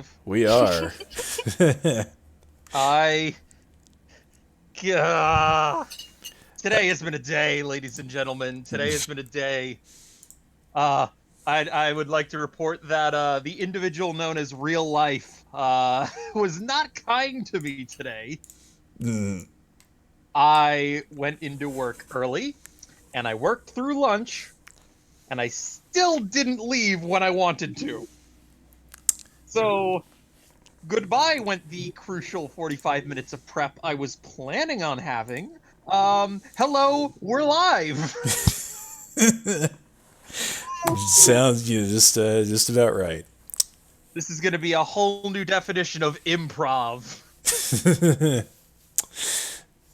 live? We are. Today has been a day, ladies and gentlemen. Today has been a day. Uh, I would like to report that the individual known as Real Life was not kind to me today. Mm. I went into work early, and I worked through lunch, and I still didn't leave when I wanted to. So, goodbye went the crucial 45 minutes of prep I was planning on having. Hello, we're live. Sounds just about right. This is going to be a whole new definition of improv.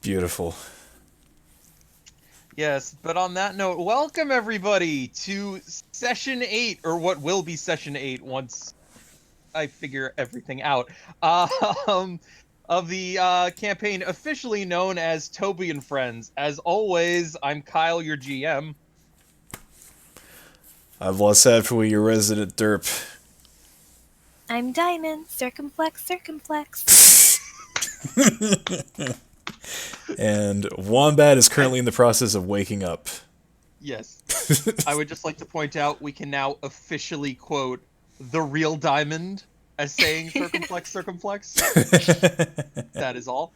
Beautiful. Yes, but on that note, welcome everybody to session 8, or what will be session 8 once I figure everything out, of the campaign officially known as Toby and Friends. As always, I'm Kyle, your GM. I've lost that for your resident derp. I'm Diamond, circumflex. And Wombat is currently in the process of waking up. Yes. I would just like to point out we can now officially quote the real Diamond as saying circumflex. That is all.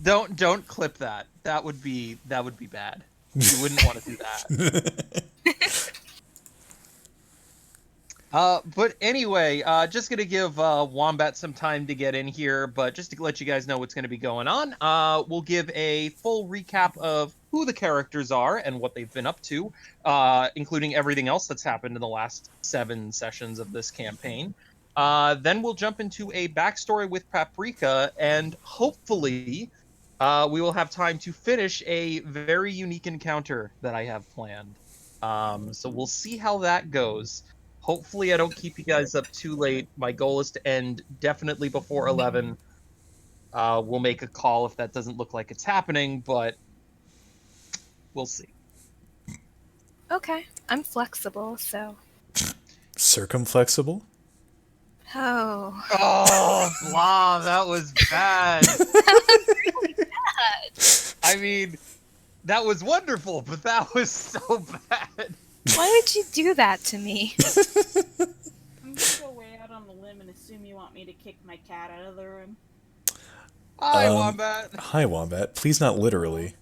Don't clip that. That would be bad. You wouldn't want to do that. But anyway, just gonna give Wombat some time to get in here, but just to let you guys know what's gonna be going on, we'll give a full recap of who the characters are and what they've been up to, including everything else that's happened in the last 7 sessions of this campaign. Then we'll jump into a backstory with Paprika, and hopefully, we will have time to finish a very unique encounter that I have planned. So we'll see how that goes. Hopefully I don't keep you guys up too late. My goal is to end definitely before 11. We'll make a call if that doesn't look like it's happening, but we'll see. Okay, I'm flexible, so. Circumflexible? Oh. Oh, blah, that was bad. That was really bad. I mean, that was wonderful, but that was so bad. Why would you do that to me? I'm gonna go way out on the limb and assume you want me to kick my cat out of the room. Hi, Wombat. Hi, Wombat. Please not literally.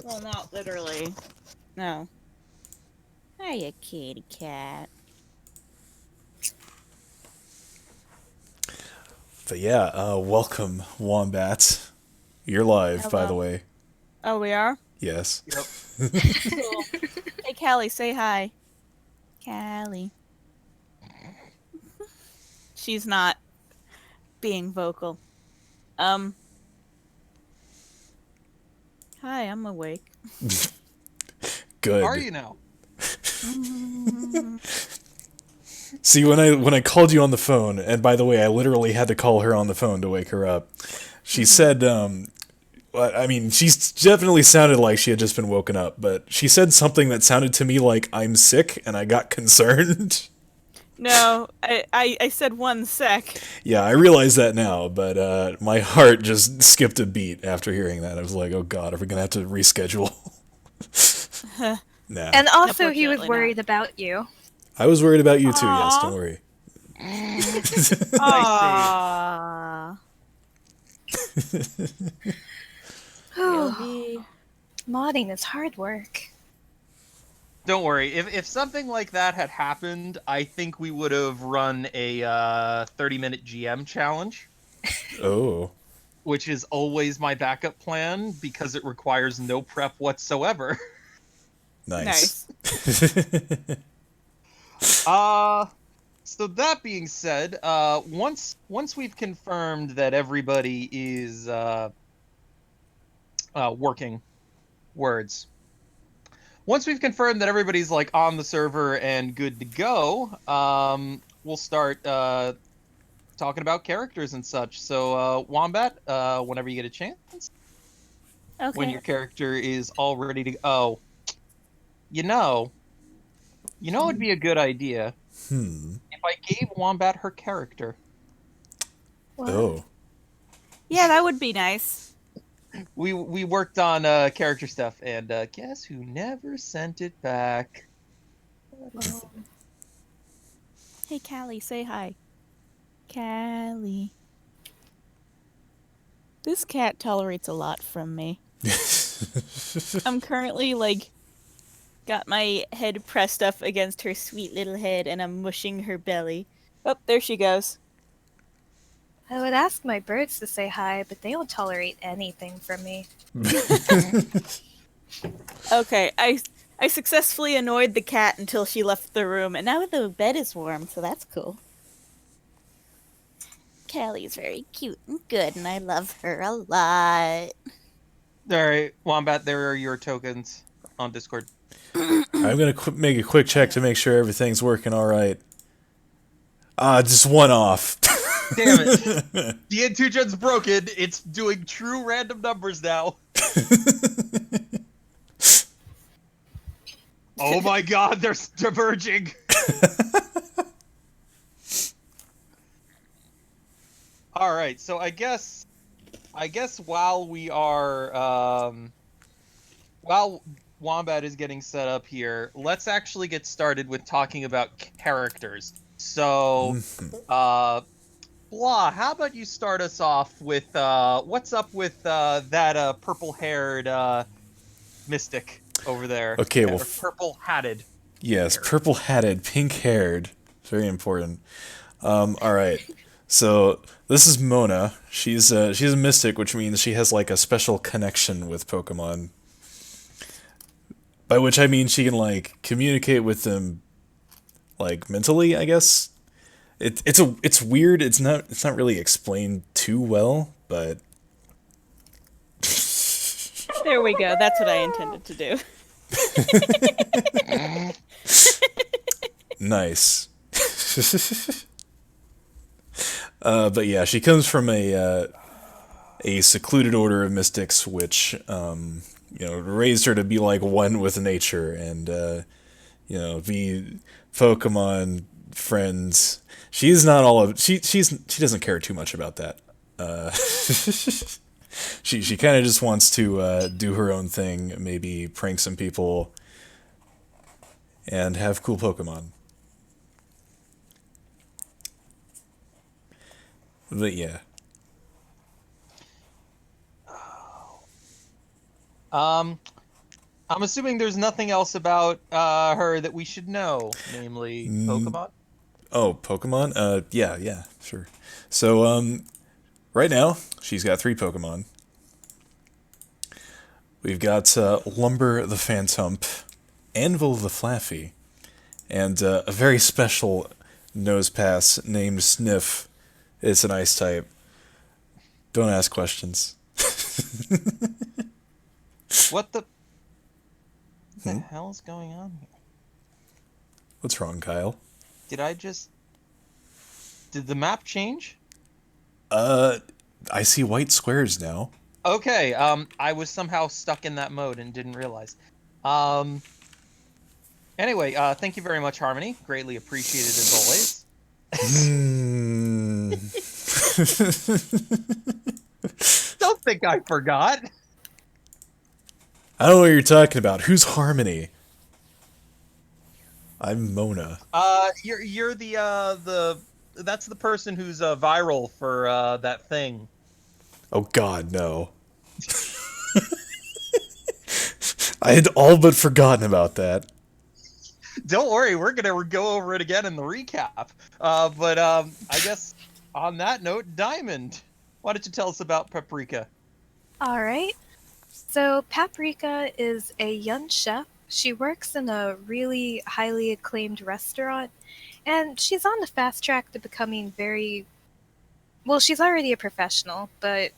Well, not literally. No. Hiya, kitty cat. But yeah, welcome, Wombat. You're live, by Hello. the way. Oh, we are? Yes. Yep. Cool. Hey, Callie, say hi. Callie. She's not being vocal. Hi, I'm awake. Good. Are you now? See, when I called you on the phone, and by the way, I literally had to call her on the phone to wake her up. She said, I mean, she definitely sounded like she had just been woken up, but she said something that sounded to me like I'm sick, and I got concerned. No, I said 1 sec. Yeah, I realize that now, but my heart just skipped a beat after hearing that. I was like, oh god, are we gonna have to reschedule? Nah. And also, he was Unfortunately worried about you. I was worried about you too, yes, Aw. don't worry. Aww. Oh, modding is hard work. Don't worry. If something like that had happened, I think we would have run a 30-minute GM challenge, Oh. which is always my backup plan because it requires no prep whatsoever. Nice. So that being said, once we've confirmed that everybody is working words. Once we've confirmed that everybody's like on the server and good to go, we'll start talking about characters and such. So Wombat, whenever you get a chance, Okay. when your character is all ready to you know, You know, it'd be a good idea if I gave Wombat her character. What? Oh. Yeah, that would be nice. We worked on character stuff, and guess who never sent it back? Oh. Hey, Callie, say hi. Callie. This cat tolerates a lot from me. I'm currently, got my head pressed up against her sweet little head, and I'm mushing her belly. Oh, there she goes. I would ask my birds to say hi, but they don't tolerate anything from me. Okay, I successfully annoyed the cat until she left the room, and now the bed is warm, so that's cool. Callie's very cute and good, and I love her a lot. All right, Wombat, there are your tokens on Discord. I'm gonna make a quick check to make sure everything's working all right. Just one off. Damn it. The N2gen's broken. It's doing true random numbers now. Oh my god, they're diverging. All right, so I guess while we are while Wombat is getting set up here, let's actually get started with talking about characters. So, Blah, how about you start us off with what's up with that purple-haired mystic over there? Okay, well, purple-hatted. Yes, purple-hatted, pink-haired. Very important. All right. So this is Mona. She's a mystic, which means she has like a special connection with Pokemon. By which I mean she can like communicate with them, like mentally, I guess. It's weird. It's not really explained too well, but There we go. That's what I intended to do. nice. But yeah, she comes from a secluded order of mystics, which raised her to be like one with nature and be Pokemon friends. She's not all of she doesn't care too much about that. She kind of just wants to do her own thing, maybe prank some people, and have cool Pokemon. But yeah. I'm assuming there's nothing else about her that we should know, namely Pokemon. Oh, Pokemon? Yeah, sure. So, right now, she's got 3 Pokemon. We've got Lumber the Phantump, Anvil the Flaffy, and a very special Nosepass named Sniff. It's an ice type. Don't ask questions. What the hell is going on here? What's wrong, Kyle? Did the map change? I see white squares now. Okay, I was somehow stuck in that mode and didn't realize. Anyway, thank you very much, Harmony. Greatly appreciated as always. Don't think I forgot. I don't know what you're talking about. Who's Harmony? I'm Mona. You're the that's the person who's viral for that thing. Oh God, no. I had all but forgotten about that. Don't worry, we're gonna go over it again in the recap. But I guess on that note, Diamond, why don't you tell us about Paprika? All right. So Paprika is a young chef. She works in a really highly acclaimed restaurant, and she's on the fast track to becoming well, she's already a professional, but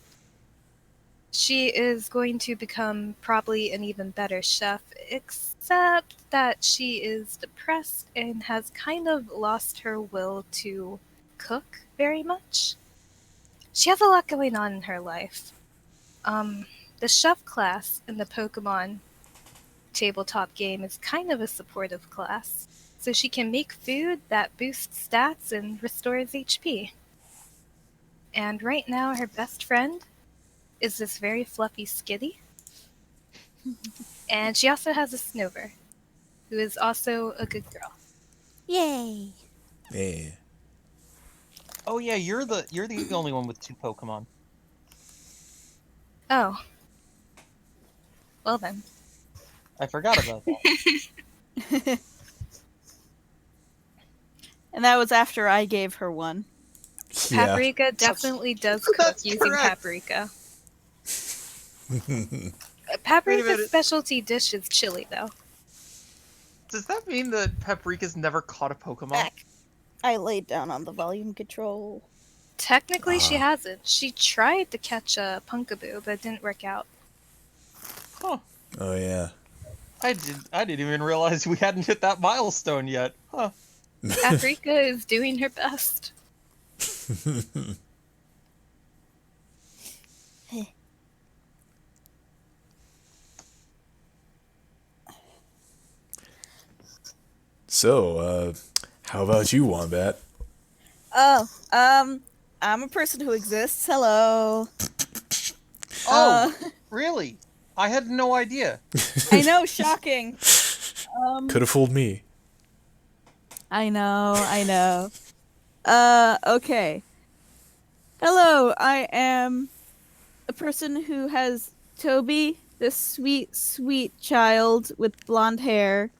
she is going to become probably an even better chef, except that she is depressed and has kind of lost her will to cook very much. She has a lot going on in her life. The chef class in the Pokemon tabletop game is kind of a supportive class, so she can make food that boosts stats and restores HP. And right now, her best friend is this very fluffy skitty. And she also has a Snover, who is also a good girl. Yay! Yeah. Oh yeah, you're the only one with 2 Pokemon. Oh. Well then. I forgot about that. And that was after I gave her one. Yeah. Paprika definitely does cook That's using correct. paprika. Wait a Paprika's minute. specialty dish is chili, though. Does that mean that Paprika's never caught a Pokemon? Back. I laid down on the volume control. Technically, she hasn't. She tried to catch a Punkaboo, but it didn't work out. Huh. Oh yeah. I didn't even realize we hadn't hit that milestone yet. Huh. Paprika is doing her best. So, how about you, Wombat? Oh, I'm a person who exists. Hello. Oh, really? I had no idea. I know, shocking. Could have fooled me. I know. Okay. Hello, I am a person who has Toby, this sweet, sweet child with blonde hair.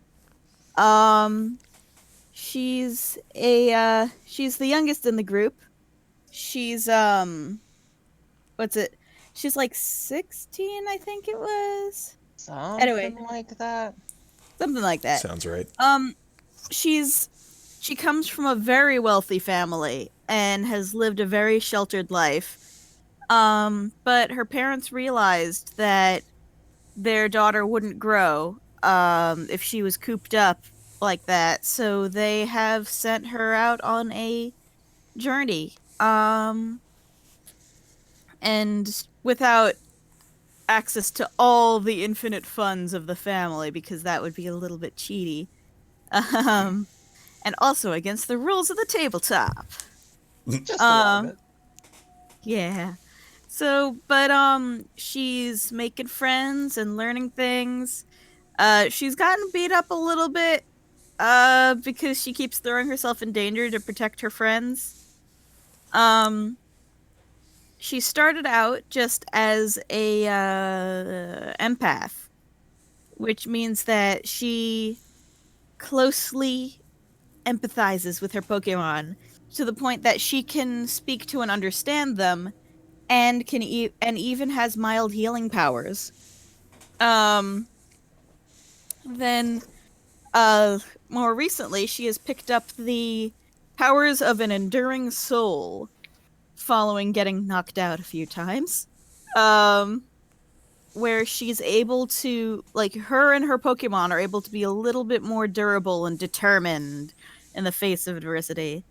She's she's the youngest in the group. She's, what's it? She's like 16, I think it was. Something Anyway. like that. Something like that. Sounds right. She comes from a very wealthy family and has lived a very sheltered life. But her parents realized that their daughter wouldn't grow if she was cooped up like that, so they have sent her out on a journey. And without access to all the infinite funds of the family, because that would be a little bit cheaty. And also against the rules of the tabletop. Just a lot of it. Yeah. So, but she's making friends and learning things. She's gotten beat up a little bit because she keeps throwing herself in danger to protect her friends. She started out just as a empath, which means that she closely empathizes with her Pokemon to the point that she can speak to and understand them, and can and even has mild healing powers. Then, more recently, she has picked up the powers of an enduring soul, following getting knocked out a few times. Where she's able to, like, her and her Pokemon are able to be a little bit more durable and determined in the face of adversity.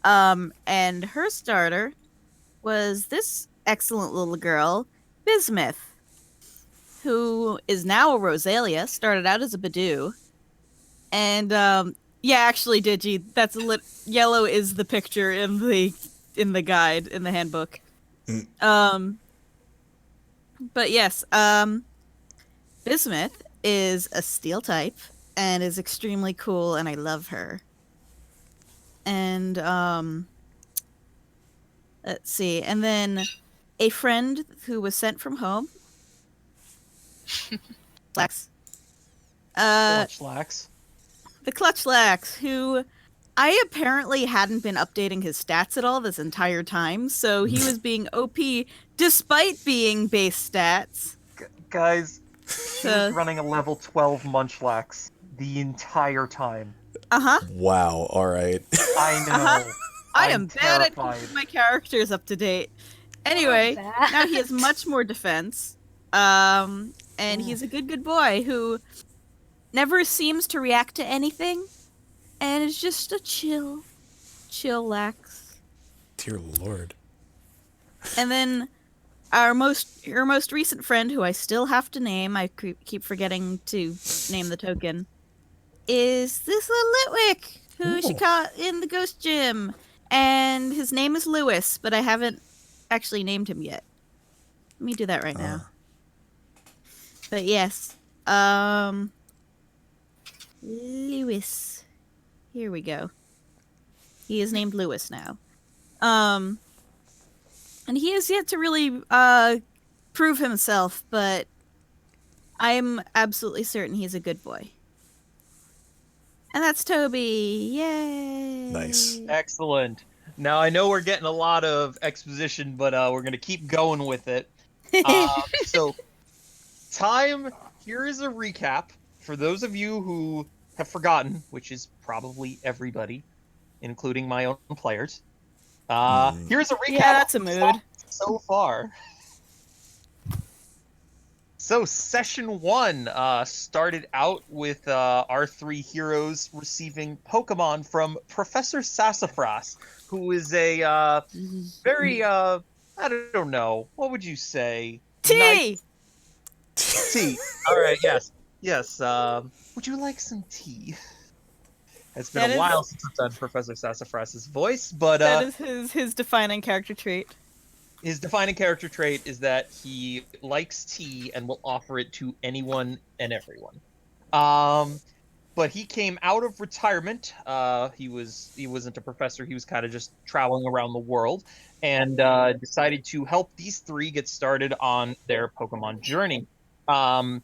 And her starter was this excellent little girl, Bismuth, who is now a Rosalia, started out as a Badoo. And, yeah, actually, Digi, that's yellow is the picture in the guide, in the handbook. But yes, Bismuth is a steel type and is extremely cool, and I love her. And, let's see. And then a friend who was sent from home. Lax. Clutchlax. The Clutchlax, who I apparently hadn't been updating his stats at all this entire time, so he was being OP despite being base stats. Guys, he was running a level 12 Munchlax the entire time. Wow, alright. I know. I I'm am bad at terrified. keeping my characters up to date. Anyway, now he has much more defense. And he's a good boy who never seems to react to anything, and is just a chill lax. Dear Lord. And then Her most recent friend, who I still have to name, I keep forgetting to name the token, is this little Litwick, who she caught in the ghost gym. And his name is Lewis, but I haven't actually named him yet. Let me do that right now. But yes, Lewis. Here we go. He is named Lewis now. And he has yet to really prove himself, but I'm absolutely certain he's a good boy. And that's Toby. Yay! Nice. Excellent. Now I know we're getting a lot of exposition, but we're gonna keep going with it. So, here is a recap for those of you who have forgotten, which is probably everybody, including my own players. Here's a recap. Yeah, that's a mood. So far. So session 1 started out with our 3 heroes receiving Pokemon from Professor Sassafras, who is a very I don't know, what would you say? Tea. Tea. All right. Yes. Would you like some tea? It's been a while since I've done Professor Sassafras's voice, but that is his defining character trait. His defining character trait is that he likes tea and will offer it to anyone and everyone. But he came out of retirement. He wasn't a professor. He was kind of just traveling around the world, and decided to help these 3 get started on their Pokemon journey. On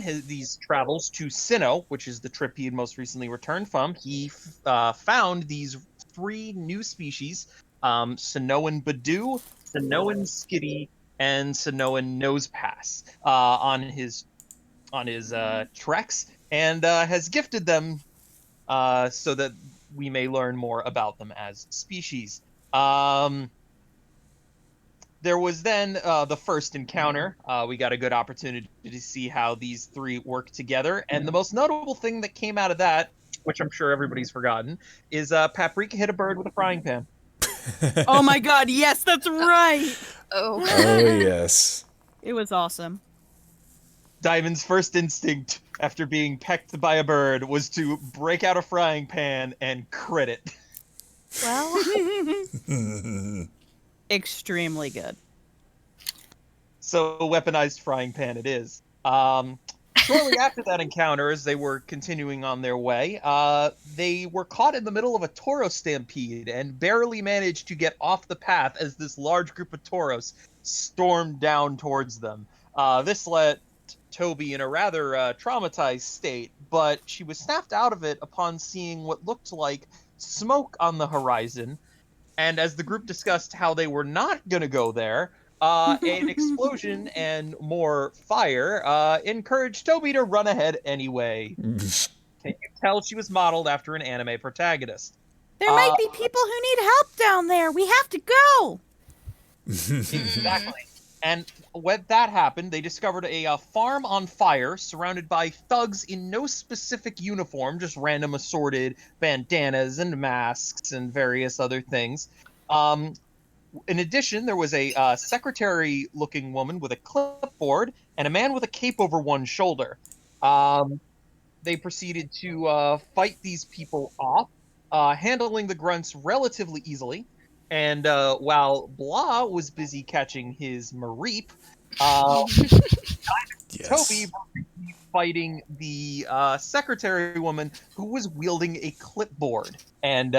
these travels to Sinnoh, which is the trip he had most recently returned from, he found these 3 new species: Sinnohan Badoo, Sinnohan Skitty, and Sinnohan Nosepass on his treks, and has gifted them so that we may learn more about them as species. There was then the first encounter. We got a good opportunity to see how these 3 work together, and the most notable thing that came out of that, which I'm sure everybody's forgotten, is Paprika hit a bird with a frying pan. Oh my god, yes, that's right! Oh. Oh, yes. It was awesome. Diamond's first instinct after being pecked by a bird was to break out a frying pan and crit it. Well, Extremely good. So weaponized frying pan it is. Shortly after that encounter, as they were continuing on their way, they were caught in the middle of a Tauros stampede and barely managed to get off the path as this large group of Tauros stormed down towards them. This left Toby in a rather traumatized state, but she was snapped out of it upon seeing what looked like smoke on the horizon. And as the group discussed how they were not going to go there, an explosion and more fire encouraged Toby to run ahead anyway. Can you tell she was modeled after an anime protagonist? There might be people who need help down there. We have to go. Exactly. And when that happened, they discovered a farm on fire surrounded by thugs in no specific uniform, just random assorted bandanas and masks and various other things. In addition, there was a secretary-looking woman with a clipboard and a man with a cape over one shoulder. They proceeded to fight these people off, handling the grunts relatively easily. And while Blah was busy catching his Mareep, Toby was fighting the secretary woman who was wielding a clipboard and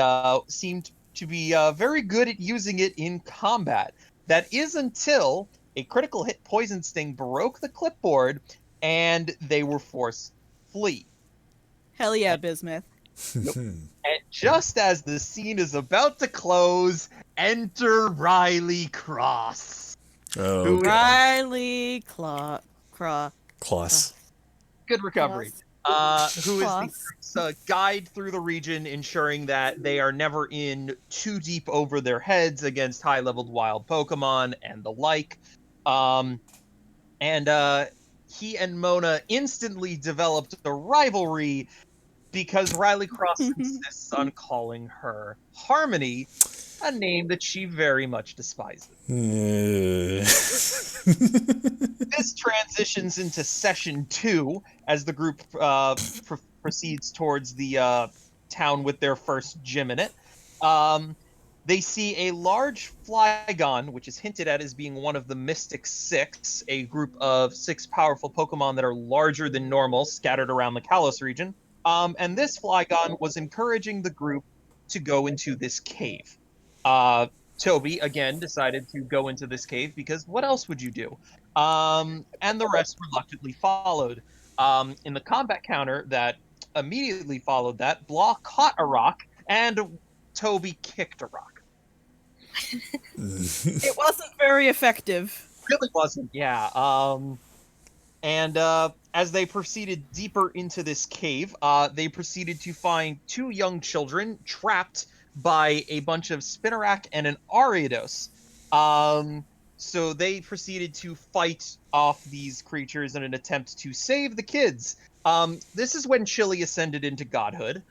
seemed to be very good at using it in combat. That is until a critical hit poison sting broke the clipboard and they were forced to flee. Hell yeah, Bismuth. And just as the scene is about to close, enter Riley Cross. Oh, God. Riley Kloss. Good recovery. Who is the group's guide through the region, ensuring that they are never in too deep over their heads against high-leveled wild Pokemon and the like. He and Mona instantly developed a rivalry because Riley Cross insists on calling her Harmony, a name that she very much despises. This transitions into session 2 as the group proceeds towards the town with their first gym in it. They see a large Flygon, which is hinted at as being one of the Mystic Six, a group of 6 powerful Pokemon that are larger than normal, scattered around the Kalos region. And this Flygon was encouraging the group to go into this cave. Toby, again, decided to go into this cave because what else would you do? And the rest reluctantly followed. In the combat counter that immediately followed that, Blah caught a rock and Toby kicked a rock. It wasn't very effective. Really wasn't, yeah. And as they proceeded deeper into this cave, they proceeded to find 2 young children trapped by a bunch of Spinarak and an Ariados. So they proceeded to fight off these creatures in an attempt to save the kids. This is when Chili ascended into godhood.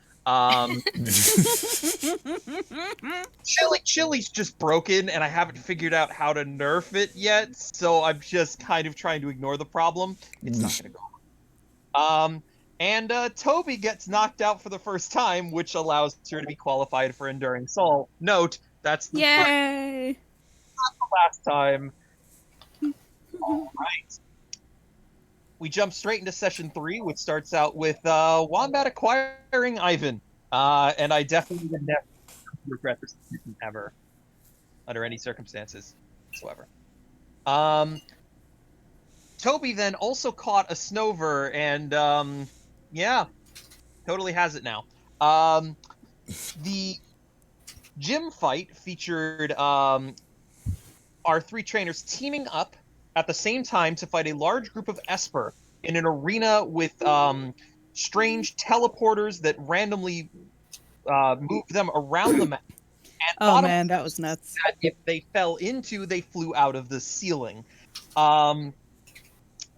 Chili's just broken, and I haven't figured out how to nerf it yet, so I'm just kind of trying to ignore the problem. It's not gonna go. And Toby gets knocked out for the first time, which allows her to be qualified for Enduring Soul. Note, that's the Yay! last time. All right. We jump straight into session 3, which starts out with Wombat acquiring Ivan. And I definitely would never regret this decision ever, under any circumstances whatsoever. Toby then also caught a Snover, and yeah, totally has it now. The gym fight featured our 3 trainers teaming up at the same time to fight a large group of Esper in an arena with strange teleporters that randomly moved them around the map. And Oh man, that was nuts. that if they fell into, they flew out of the ceiling.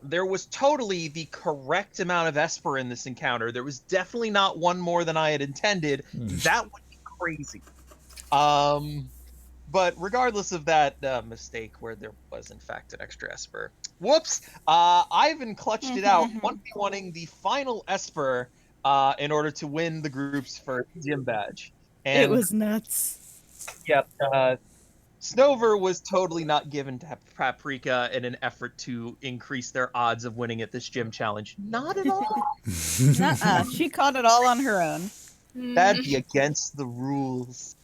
There was totally the correct amount of Esper in this encounter. There was definitely not one more than I had intended. That would be crazy. But regardless of that mistake where there was, in fact, an extra Esper. Whoops! Ivan clutched it out, 1v1ing the final Esper in order to win the group's first gym badge. And, It was nuts. Yep. Snover was totally not given to Paprika in an effort to increase their odds of winning at this gym challenge. Not at all. Nuh-uh. She caught it all on her own. That'd be against the rules.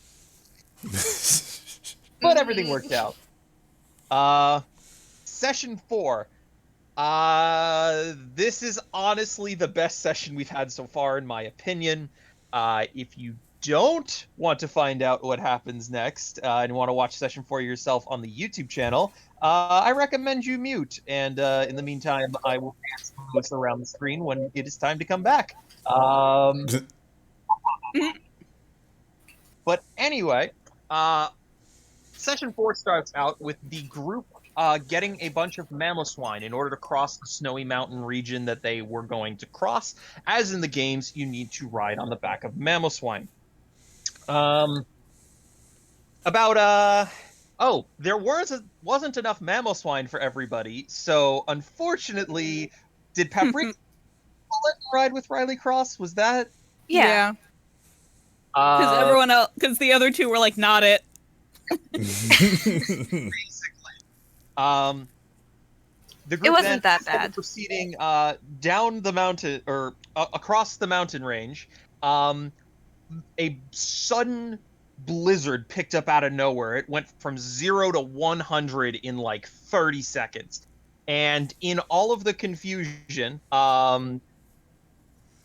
But everything worked out. Session 4. This is honestly the best session we've had so far, in my opinion. If you don't want to find out what happens next and want to watch session 4 yourself on the YouTube channel, I recommend you mute. And in the meantime, I will dance this around the screen when it is time to come back. But anyway, session 4 starts out with the group getting a bunch of Mamoswine in order to cross the snowy mountain region that they were going to cross. As in the games, you need to ride on the back of Mamoswine. There wasn't enough Mamoswine for everybody, so unfortunately, did Paprika ride with Riley Cross? Was that? Yeah. Because everyone else, because the other 2 were like, not it. Basically. The group It wasn't then, that bad. Proceeding down the mountain, or across the mountain range, a sudden blizzard picked up out of nowhere. It went from 0 to 100 in like 30 seconds. And in all of the confusion,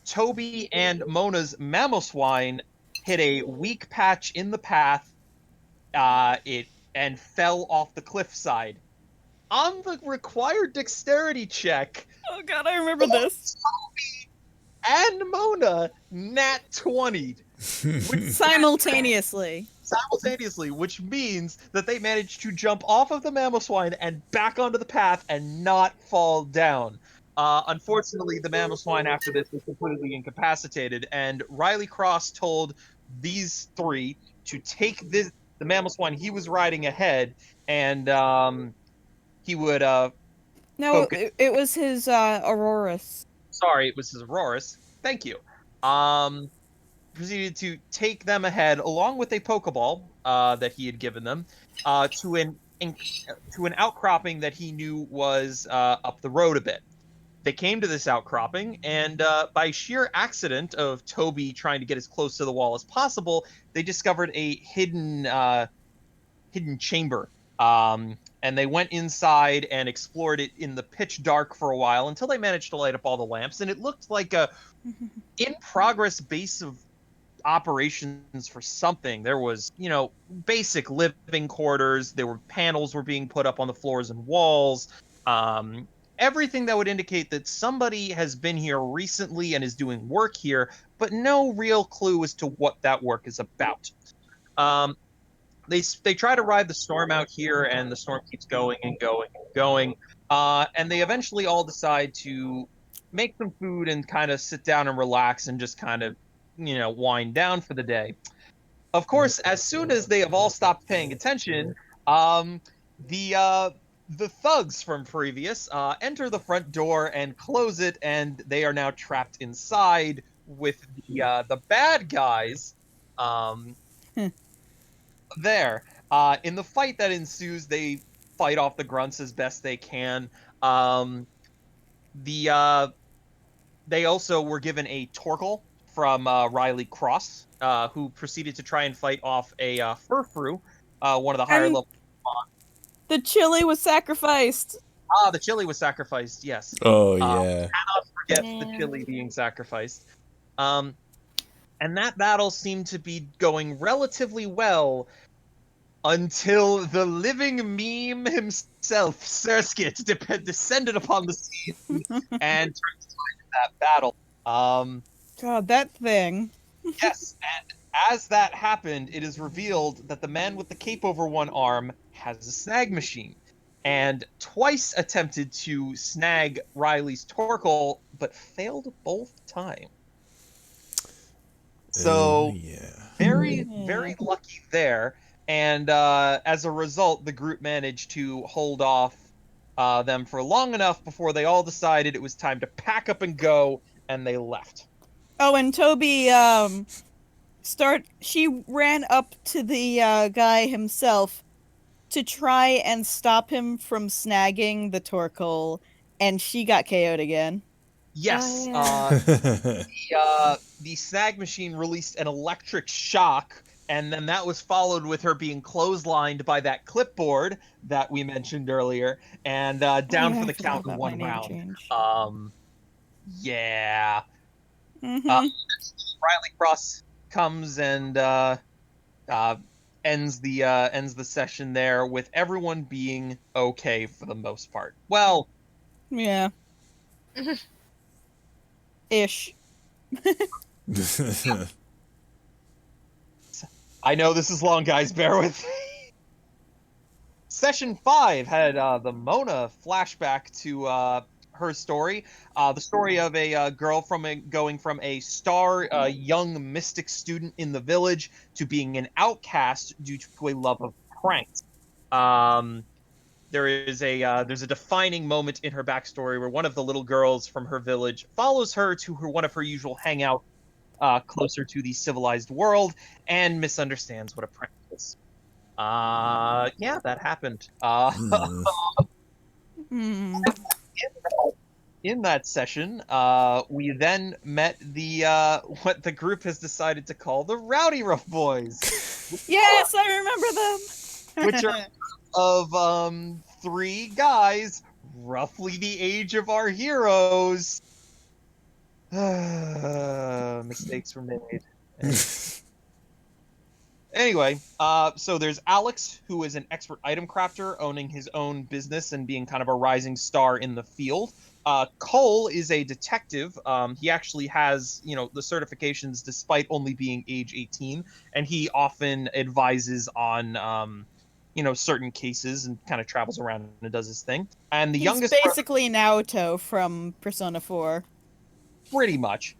Toby and Mona's Mamoswine hit a weak patch in the path, and fell off the cliffside. On the required dexterity check, Oh god, I remember this. Toby and Mona nat 20'd Simultaneously. simultaneously, which means that they managed to jump off of the Mamoswine and back onto the path and not fall down. Unfortunately, the Mamoswine after this was completely incapacitated, and Riley Cross told these 3 to take the Mamoswine he was riding ahead and he would No, focus. it was his Auroras. Sorry, it was his Aurorus. Thank you. Proceeded to take them ahead along with a Pokeball that he had given them to an outcropping that he knew was up the road a bit. They came to this outcropping, and by sheer accident of Toby trying to get as close to the wall as possible, they discovered a hidden chamber. And they went inside and explored it in the pitch dark for a while until they managed to light up all the lamps, and it looked like a in progress base of operations for something. There was, basic living quarters. There were panels were being put up on the floors and walls. Everything that would indicate that somebody has been here recently and is doing work here, but no real clue as to what that work is about. They try to ride the storm out here, and the storm keeps going and going and going. And they eventually all decide to make some food and kind of sit down and relax and just kind of, wind down for the day. Of course, as soon as they have all stopped paying attention, the thugs from previous enter the front door and close it, and they are now trapped inside with the bad guys. There. In the fight that ensues, they fight off the grunts as best they can. They also were given a Torkoal from Riley Cross, who proceeded to try and fight off a Furfru, one of the higher level. The chili was sacrificed. The chili was sacrificed, yes. Oh, yeah. Cannot forget the chili being sacrificed. And that battle seemed to be going relatively well until the living meme himself, Surskit, descended upon the scene and turned to that battle. God, that thing. Yes, and as that happened, it is revealed that the man with the cape over one arm has a snag machine, and twice attempted to snag Riley's Torkoal, but failed both times. So, very, very lucky there. And as a result, the group managed to hold off them for long enough before they all decided it was time to pack up and go, and they left. Oh, and Toby, she ran up to the guy himself to try and stop him from snagging the Torkoal, and she got KO'd again. Yes, the snag machine released an electric shock, and then that was followed with her being clotheslined by that clipboard that we mentioned earlier, and down for the count in one round. Yeah. Mm-hmm. Riley Cross comes and ends the session there with everyone being okay for the most part. Well, yeah. Ish. I know this is long, guys. Bear with me. Session 5 had the Mona flashback to her story. The story of a girl going from a star young mystic student in the village to being an outcast due to a love of pranks. There's a defining moment in her backstory where one of the little girls from her village follows her to one of her usual hangout closer to the civilized world and misunderstands what a prank is. Yeah, that happened. In that session, we then met the what the group has decided to call the Rowdy Rough Boys. Yes, I remember them. Which are of 3 guys, roughly the age of our heroes. Mistakes were made. Anyway, so there's Alex, who is an expert item crafter, owning his own business and being kind of a rising star in the field. Cole is a detective. He actually has, the certifications despite only being age 18, and he often advises on, certain cases and kind of travels around and does his thing. And He's youngest basically Naoto from Persona 4. Pretty much.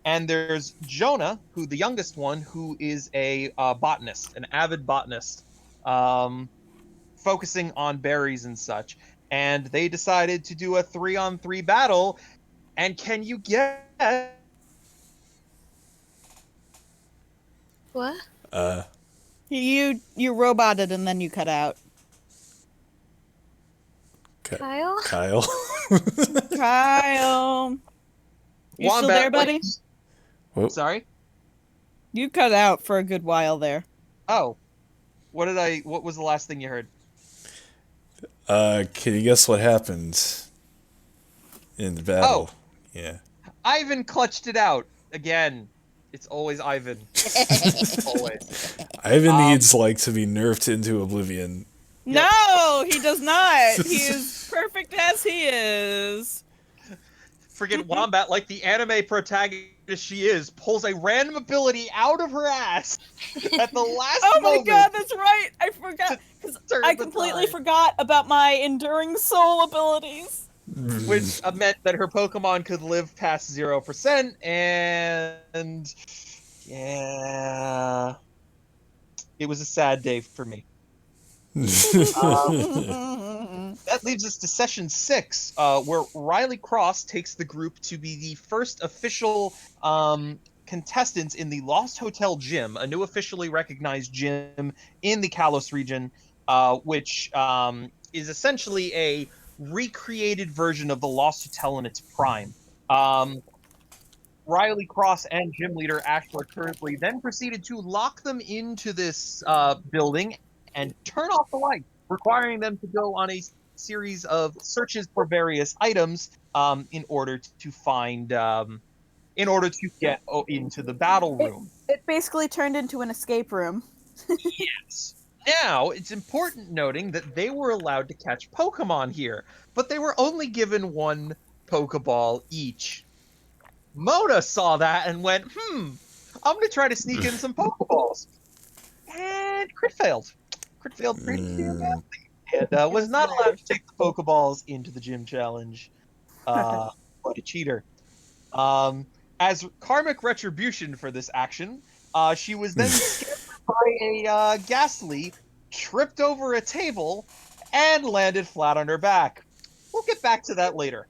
And there's Jonah, who the youngest one, who is a botanist, an avid botanist. focusing on berries and such. And they decided to do a 3-on-3 battle. And can you guess? What? You roboted and then you cut out. Kyle? Kyle. Kyle. You still Wombat, there, buddy? Whoa. Sorry? You cut out for a good while there. Oh. What was the last thing you heard? Can you guess what happened in the battle? Oh. Yeah. Ivan clutched it out. Again. It's always Ivan. Always. Ivan needs to be nerfed into oblivion. No, he does not. He is perfect as he is. Friggin' Wombat, like the anime protagonist she is, pulls a random ability out of her ass at the last Oh my moment. god, that's right. I forgot. Because I completely forgot about my enduring soul abilities. Which meant that her Pokemon could live past 0%, and yeah, it was a sad day for me. That leaves us to session 6, where Riley Cross takes the group to be the first official contestants in the Lost Hotel Gym, a new officially recognized gym in the Kalos region, which is essentially a recreated version of the Lost Hotel in its prime. Riley Cross and gym leader Ashler Kersley then proceeded to lock them into this building and turn off the light, requiring them to go on a series of searches for various items in order to find, in order to get into the battle room. It basically turned into an escape room. Yes. Now, it's important noting that they were allowed to catch Pokemon here, but they were only given one Pokeball each. Mona saw that and went, I'm going to try to sneak in some Pokeballs. And crit failed. Crit failed pretty badly. And was not allowed to take the Pokeballs into the gym challenge. What a cheater. As karmic retribution for this action, she was then scared by a Ghastly, tripped over a table, and landed flat on her back. We'll get back to that later.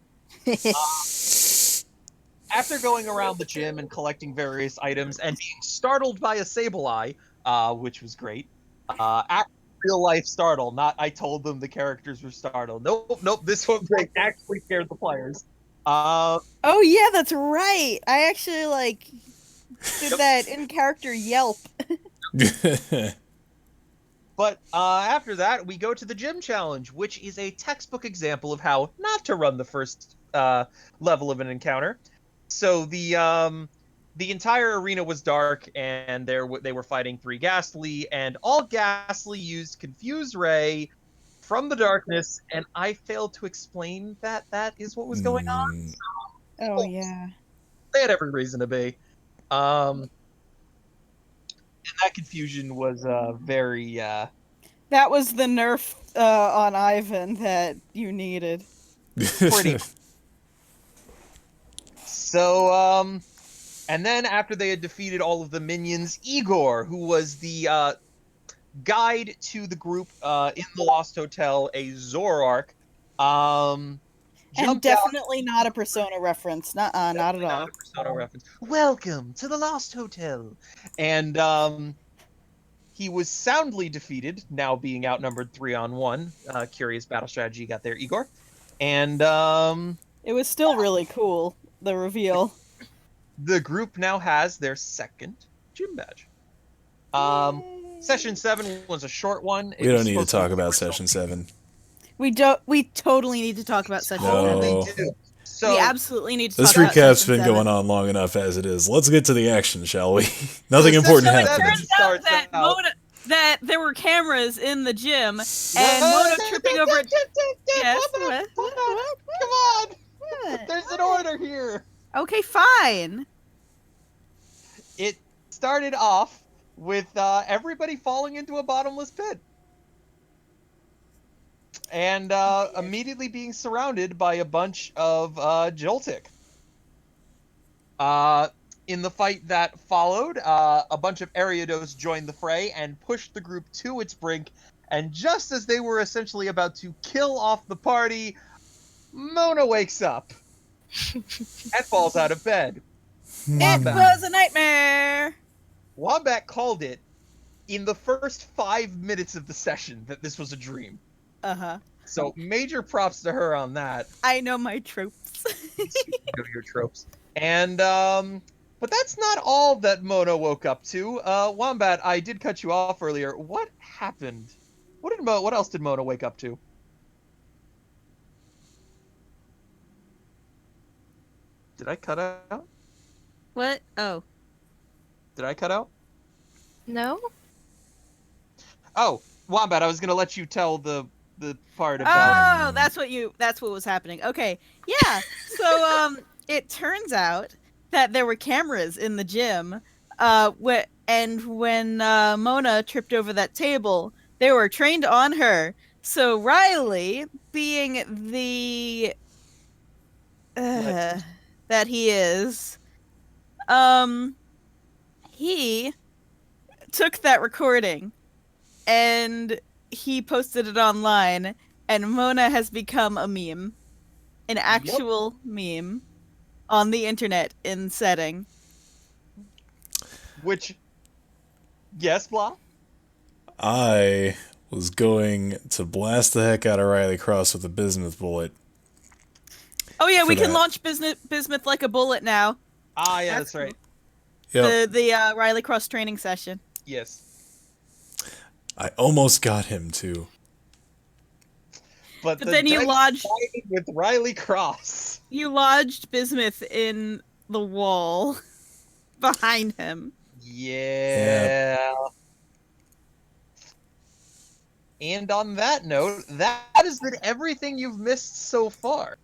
After going around the gym and collecting various items and being startled by a Sableye, which was great, real life startle, not I told them the characters were startled. Nope, this one actually scared the players. Oh yeah, that's right. I actually did that in character yelp. But after that, we go to the gym challenge, which is a textbook example of how not to run the first level of an encounter. So the entire arena was dark, and they were fighting 3 Ghastly, and all Ghastly used Confuse Ray from the darkness, and I failed to explain that is what was going on. So, Oh yeah. They had every reason to be. And that confusion was very... That was the nerf on Ivan that you needed. pretty... So, and then after they had defeated all of the minions, Igor, who was the guide to the group in the Lost Hotel, a Zoroark, And definitely not a Persona reference. Not at all. Not a Persona reference. Welcome to the Lost Hotel. And he was soundly defeated, now being outnumbered 3-on-1. Curious battle strategy you got there, Igor. And it was still really cool, the reveal. The group now has their second gym badge. Session 7 was a short one. We don't need to talk about Session 7. We totally need to talk about Session 7. Totally do. So, we absolutely need to this talk about recap's Session been 7. going on long enough as it is. Let's get to the action, shall we? Nothing important Session happened. 7 Turns out that there were cameras in the gym, and Mona tripping over it. Yes, what? Come on! There's an order here! Okay, fine. It started off with everybody falling into a bottomless pit. And immediately being surrounded by a bunch of Joltik. In the fight that followed, a bunch of Ariados joined the fray and pushed the group to its brink, And just as they were essentially about to kill off the party, Mona wakes up and falls out of bed. It was a nightmare. Wombat called it in the first 5 minutes of the session that this was a dream. Uh-huh. So major props to her on that. I know my tropes. Of your tropes. And but that's not all that Mona woke up to. Wombat, I did cut you off earlier. What happened? What else did Mona wake up to? Did I cut out? What? Oh. Did I cut out? No? Oh, Wombat, I was gonna let you tell the part about. Oh, that's what was happening. Okay. Yeah. So it turns out that there were cameras in the gym. When Mona tripped over that table, they were trained on her. So Riley, being the that he is, he took that recording and he posted it online, and Mona has become a meme, an actual meme on the internet in setting. Which, yes, blah. I was going to blast the heck out of Riley Cross with a bismuth bullet. Oh yeah, we For can that. launch bismuth like a bullet now. Ah, yeah, That's that's right. Yep. The Riley Cross training session. Yes. I almost got him too. But Then you dice lodged sided with Riley Cross. bismuth in the wall behind him. Yeah. And on that note, that has been everything you've missed so far.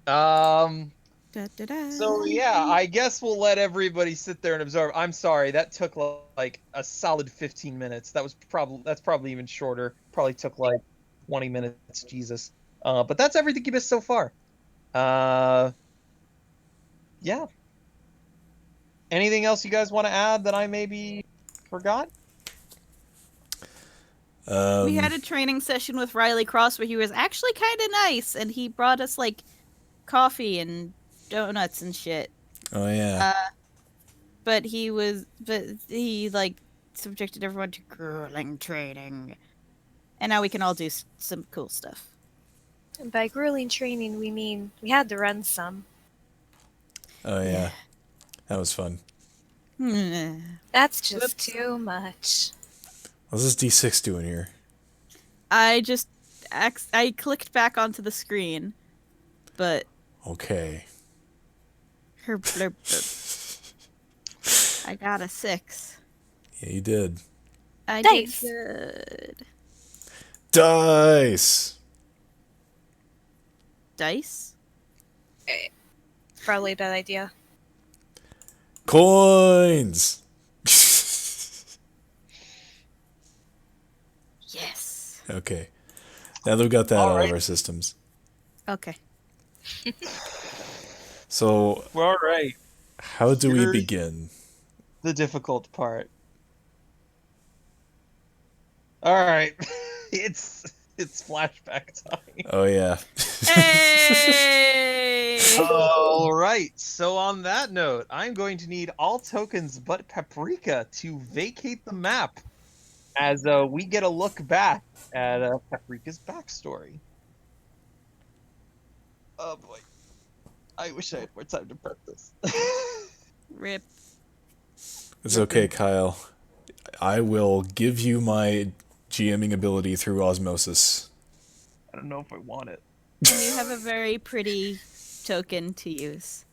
So yeah, I guess we'll let everybody sit there and absorb. I'm sorry, that took like a solid 15 minutes. That's probably even shorter. Probably took like 20 minutes, Jesus. But that's everything you missed so far. Yeah. Anything else you guys want to add that I maybe forgot? We had a training session with Riley Cross where he was actually kind of nice, and he brought us like coffee and donuts and shit. Oh yeah. But he like subjected everyone to grueling training, and now we can all do some cool stuff. And by grueling training, we mean we had to run some. Oh yeah. That was fun. That's just too much. What's this D6 doing here? I clicked back onto the screen, but Okay. her blurb. I got a 6. Yeah, you did. I Dice. did good. Dice. Dice? Probably a bad idea. Coins. Yes. Okay. Now that we've got that All out right. of our systems. Okay. So, All right. how do we Here's begin? the difficult part. All right. It's flashback time. Oh yeah. Hey! All right. So on that note, I'm going to need all tokens but Paprika to vacate the map as we get a look back at Paprika's backstory. Oh boy. I wish I had more time to prep this. Rip. It's okay, Kyle. I will give you my GMing ability through osmosis. I don't know if I want it. And you have a very pretty token to use,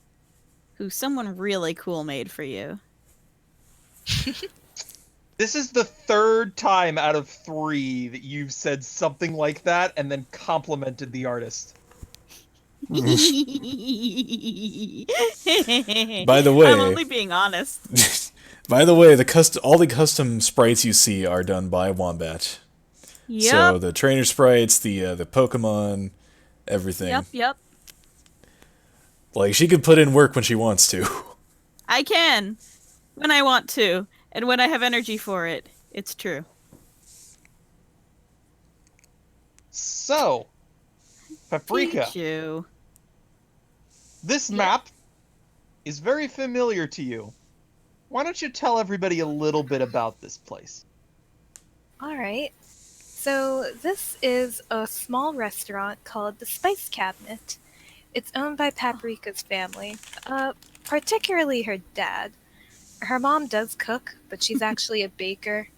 who someone really cool made for you. This is the third time out of 3 that you've said something like that and then complimented the artist. By the way, I'm only being honest. by the way, all the custom sprites you see are done by Wombat. Yep. So the trainer sprites, the Pokemon, everything. Yep. Like she can put in work when she wants to. I can, when I want to, and when I have energy for it. It's true. So, Paprika, Pichu. this Yeah. map is very familiar to you. Why don't you tell everybody a little bit about this place? Alright. So, this is a small restaurant called the Spice Cabinet. It's owned by Paprika's family, particularly her dad. Her mom does cook, but she's actually a baker,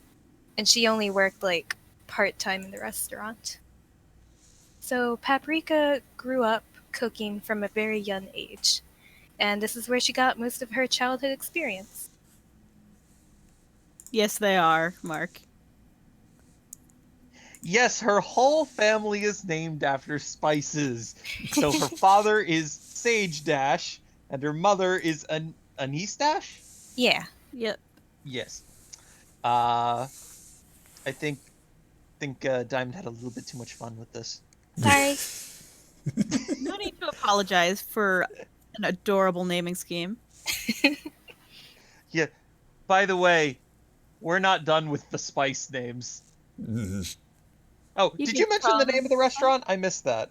and she only worked like part-time in the restaurant. So Paprika grew up cooking from a very young age, and this is where she got most of her childhood experience. Yes, they are, Mark. Yes, her whole family is named after spices. So her father is Sage Dash, and her mother is Anise Dash? Yeah. Yep. Yes. I think Diamond had a little bit too much fun with this. Sorry. No need to apologize for an adorable naming scheme. Yeah. By the way, we're not done with the spice names. Oh, You did could you mention the call name of the restaurant? I missed that.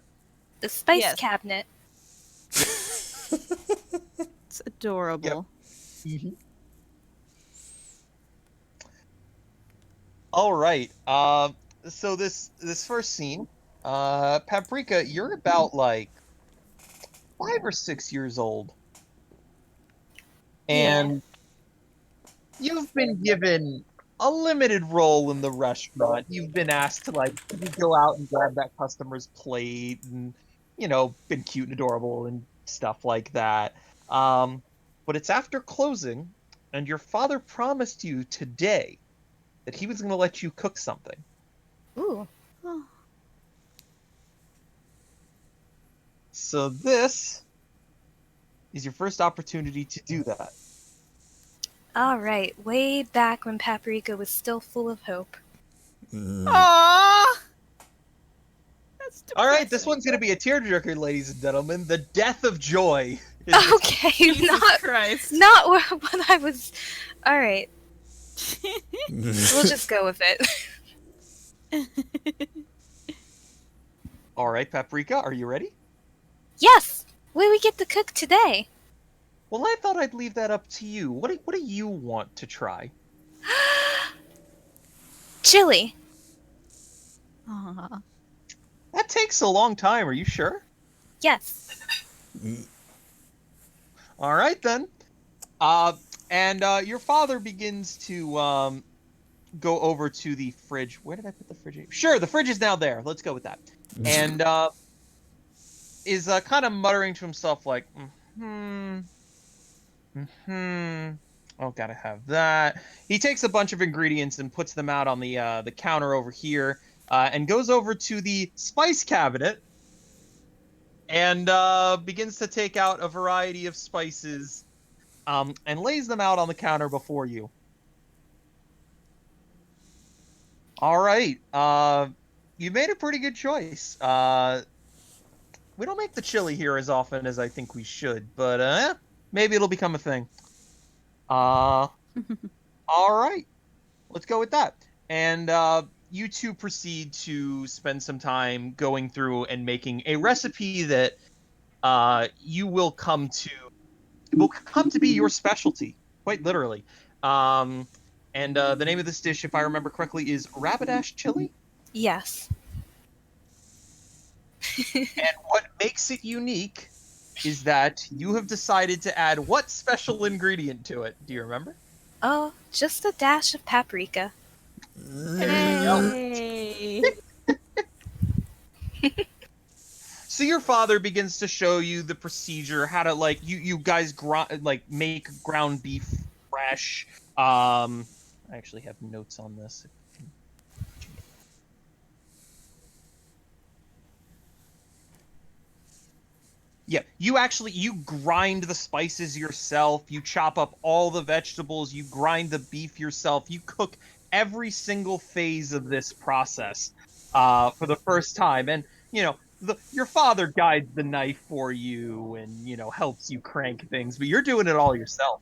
The Spice Yes. Cabinet. It's adorable. All right. So this first scene, Paprika, you're about like 5 or 6 years old, and you've been given a limited role in the restaurant. You've been asked to like go out and grab that customer's plate, and been cute and adorable and stuff like that. But it's after closing, and your father promised you today that he was going to let you cook something. Ooh. Oh. So this is your first opportunity to do that. Alright, way back when Paprika was still full of hope. Aww! That's All right, this depressing. one's going to be a tearjerker, ladies and gentlemen. The death of joy. Okay, Jesus not Christ. what I was. Alright, we'll just go with it. All right, Paprika, are you ready? Yes! What do we get to cook today? Well, I thought I'd leave that up to you. What do you want to try? Chili. Aw. That takes a long time. Are you sure? Yes. All right then. And your father begins to go over to the fridge. Where did I put the fridge? Sure, the fridge is now there. Let's go with that. And is kind of muttering to himself like, oh, gotta have that. He takes a bunch of ingredients and puts them out on the counter over here, and goes over to the spice cabinet and begins to take out a variety of spices, and lays them out on the counter before you. All right, you made a pretty good choice. We don't make the chili here as often as I think we should, but maybe it'll become a thing. All right, let's go with that. And you two proceed to spend some time going through and making a recipe that you will come to be your specialty, quite literally. And the name of this dish, if I remember correctly, is Rapidash chili. Yes. And what makes it unique is that you have decided to add what special ingredient to it? Do you remember? Oh, just a dash of paprika. Hey. So your father begins to show you the procedure, how to like you guys make ground beef fresh. I actually have notes on this. Yeah, you grind the spices yourself, you chop up all the vegetables, you grind the beef yourself, you cook every single phase of this process for the first time. And, your father guides the knife for you and, helps you crank things, but you're doing it all yourself.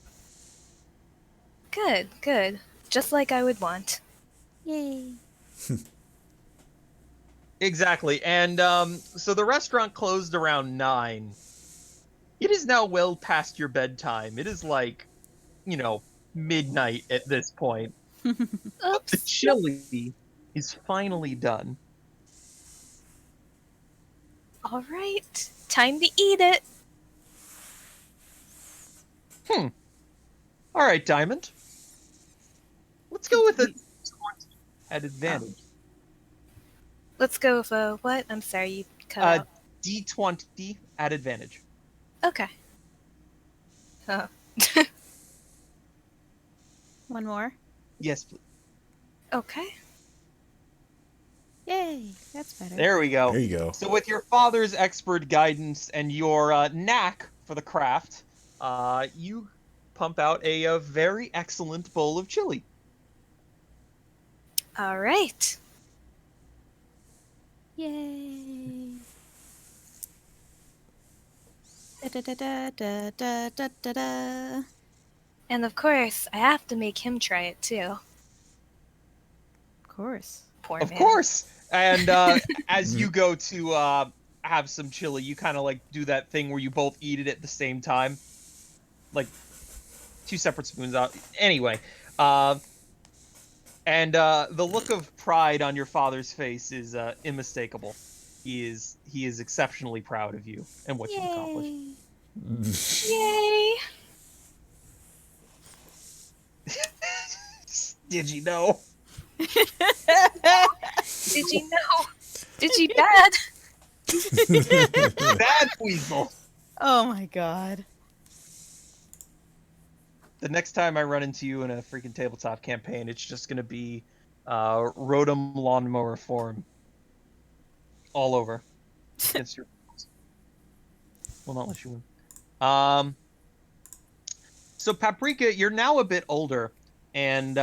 Good, good. Just like I would want. Yay. Exactly. And so the restaurant closed around 9. It is now well past your bedtime. It is like, midnight at this point. But the Oops. chili is finally done. All right. Time to eat it. All right, Diamond. Let's go with it at advantage. Let's go with what? I'm sorry, you cut Uh, out. D20 at advantage. Okay. Oh. One more. Yes, please. Okay. Yay, that's better. There we go. There you go. So with your father's expert guidance and your knack for the craft, you pump out a very excellent bowl of chili. All right. Yay. Da, da, da, da, da, da, da, da. And of course, I have to make him try it too. Of course. Poor Of man. course. And as you go to have some chili, you kind of like do that thing where you both eat it at the same time, like 2 separate spoons out. Anyway, and the look of pride on your father's face is unmistakable. He is exceptionally proud of you and what you've accomplished. Yay! Did you know? Did you know? Did you bad? Bad weasel. Oh my god. The next time I run into you in a freaking tabletop campaign, it's just gonna be Rotom lawnmower form all over. Against your... Well, not unless you win. So Paprika, you're now a bit older, and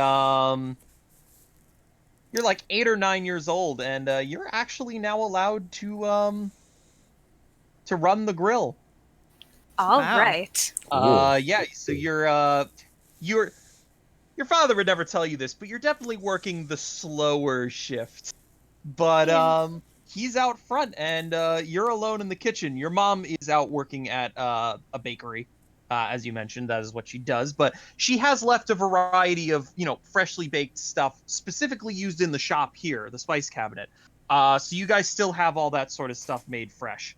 you're like 8 or 9 years old, and you're actually now allowed to run the grill. All Wow. right. Yeah. So your father would never tell you this, but you're definitely working the slower shift. But Yeah. he's out front, and you're alone in the kitchen. Your mom is out working at a bakery, as you mentioned. That is what she does. But she has left a variety of freshly baked stuff, specifically used in the shop here, the spice cabinet. So you guys still have all that sort of stuff made fresh.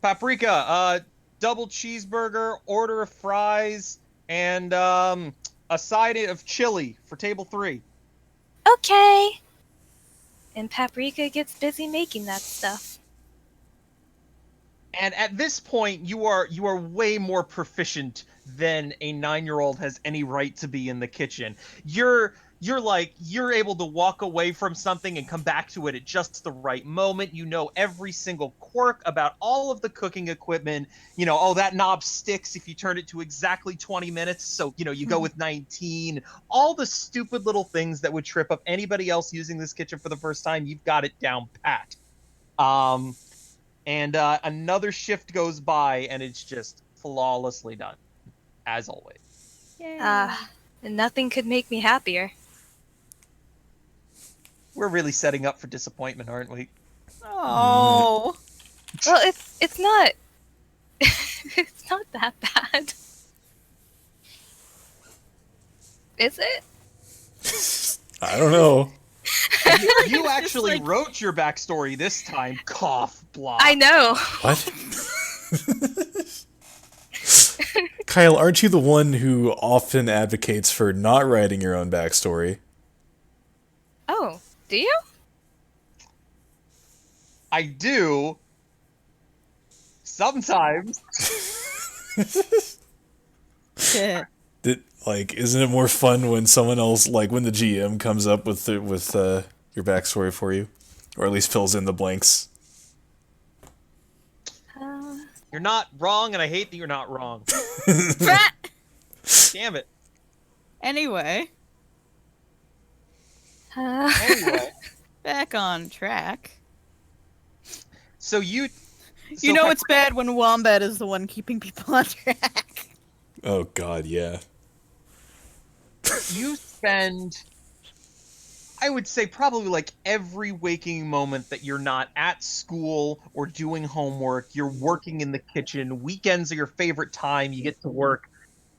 Paprika, double cheeseburger, order of fries, and a side of chili for table 3. Okay. And Paprika gets busy making that stuff. And at this point, you are way more proficient than a 9-year-old has any right to be in the kitchen. You're able to walk away from something and come back to it at just the right moment. You know every single quirk about all of the cooking equipment. That knob sticks if you turn it to exactly 20 minutes. So, you go with 19. All the stupid little things that would trip up anybody else using this kitchen for the first time, you've got it down pat. And another shift goes by, and it's just flawlessly done, as always. Yay. And nothing could make me happier. We're really setting up for disappointment, aren't we? Oh. Well, it's not. It's not that bad. Is it? I don't know. You It's actually just like- wrote your backstory this time. Cough, blah. I know. What? Kyle, aren't you the one who often advocates for not writing your own backstory? Oh, do you? I do. Sometimes. Shit. Isn't it more fun when someone else, like when the GM comes up with your backstory for you, or at least fills in the blanks? You're not wrong, and I hate that you're not wrong. Damn it. Anyway, Anyway, back on track. so you... You know it's bad when Wombat is the one keeping people on track. Oh God, yeah. You spend... I would say probably like every waking moment that you're not at school or doing homework, you're working in the kitchen. Weekends are your favorite time. You get to work,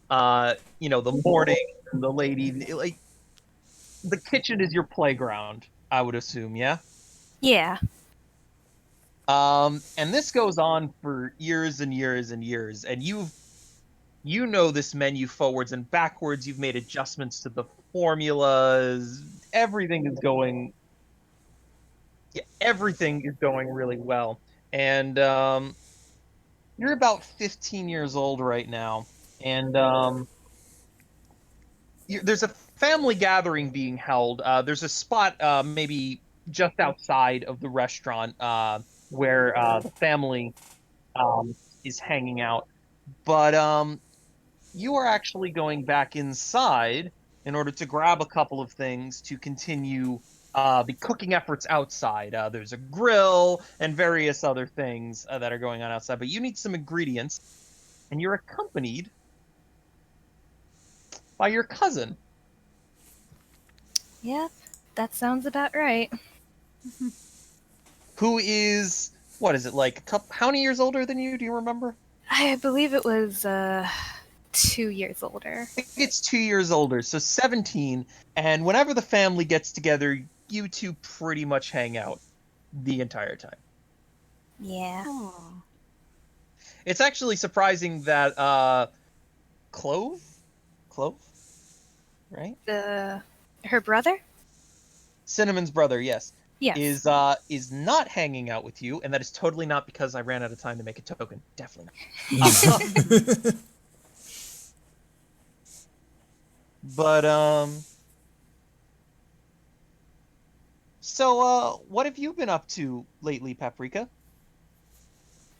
the morning, the late evening. Like the kitchen is your playground, I would assume. Yeah. Yeah. And this goes on for years and years and years, and you know this menu forwards and backwards. You've made adjustments to the formulas. Everything is going, yeah, everything is going really well. And you're about 15 years old right now, and there's a family gathering being held. There's a spot maybe just outside of the restaurant where the family is hanging out. But you are actually going back inside in order to grab a couple of things to continue the cooking efforts outside. There's a grill and various other things that are going on outside, but you need some ingredients, and you're accompanied by your cousin. Yep. That sounds about right. Who is, what is it, like a couple, how many years older than you? Do you remember? I believe it was 2 years older. I think it's 2 years older, so 17. And whenever the family gets together, you two pretty much hang out the entire time. Yeah. Aw. It's actually surprising that Clove, right? Her brother? Cinnamon's brother, yes, Yes. is not hanging out with you, and that is totally not because I ran out of time to make a token. Definitely not. But so what have you been up to lately, Paprika?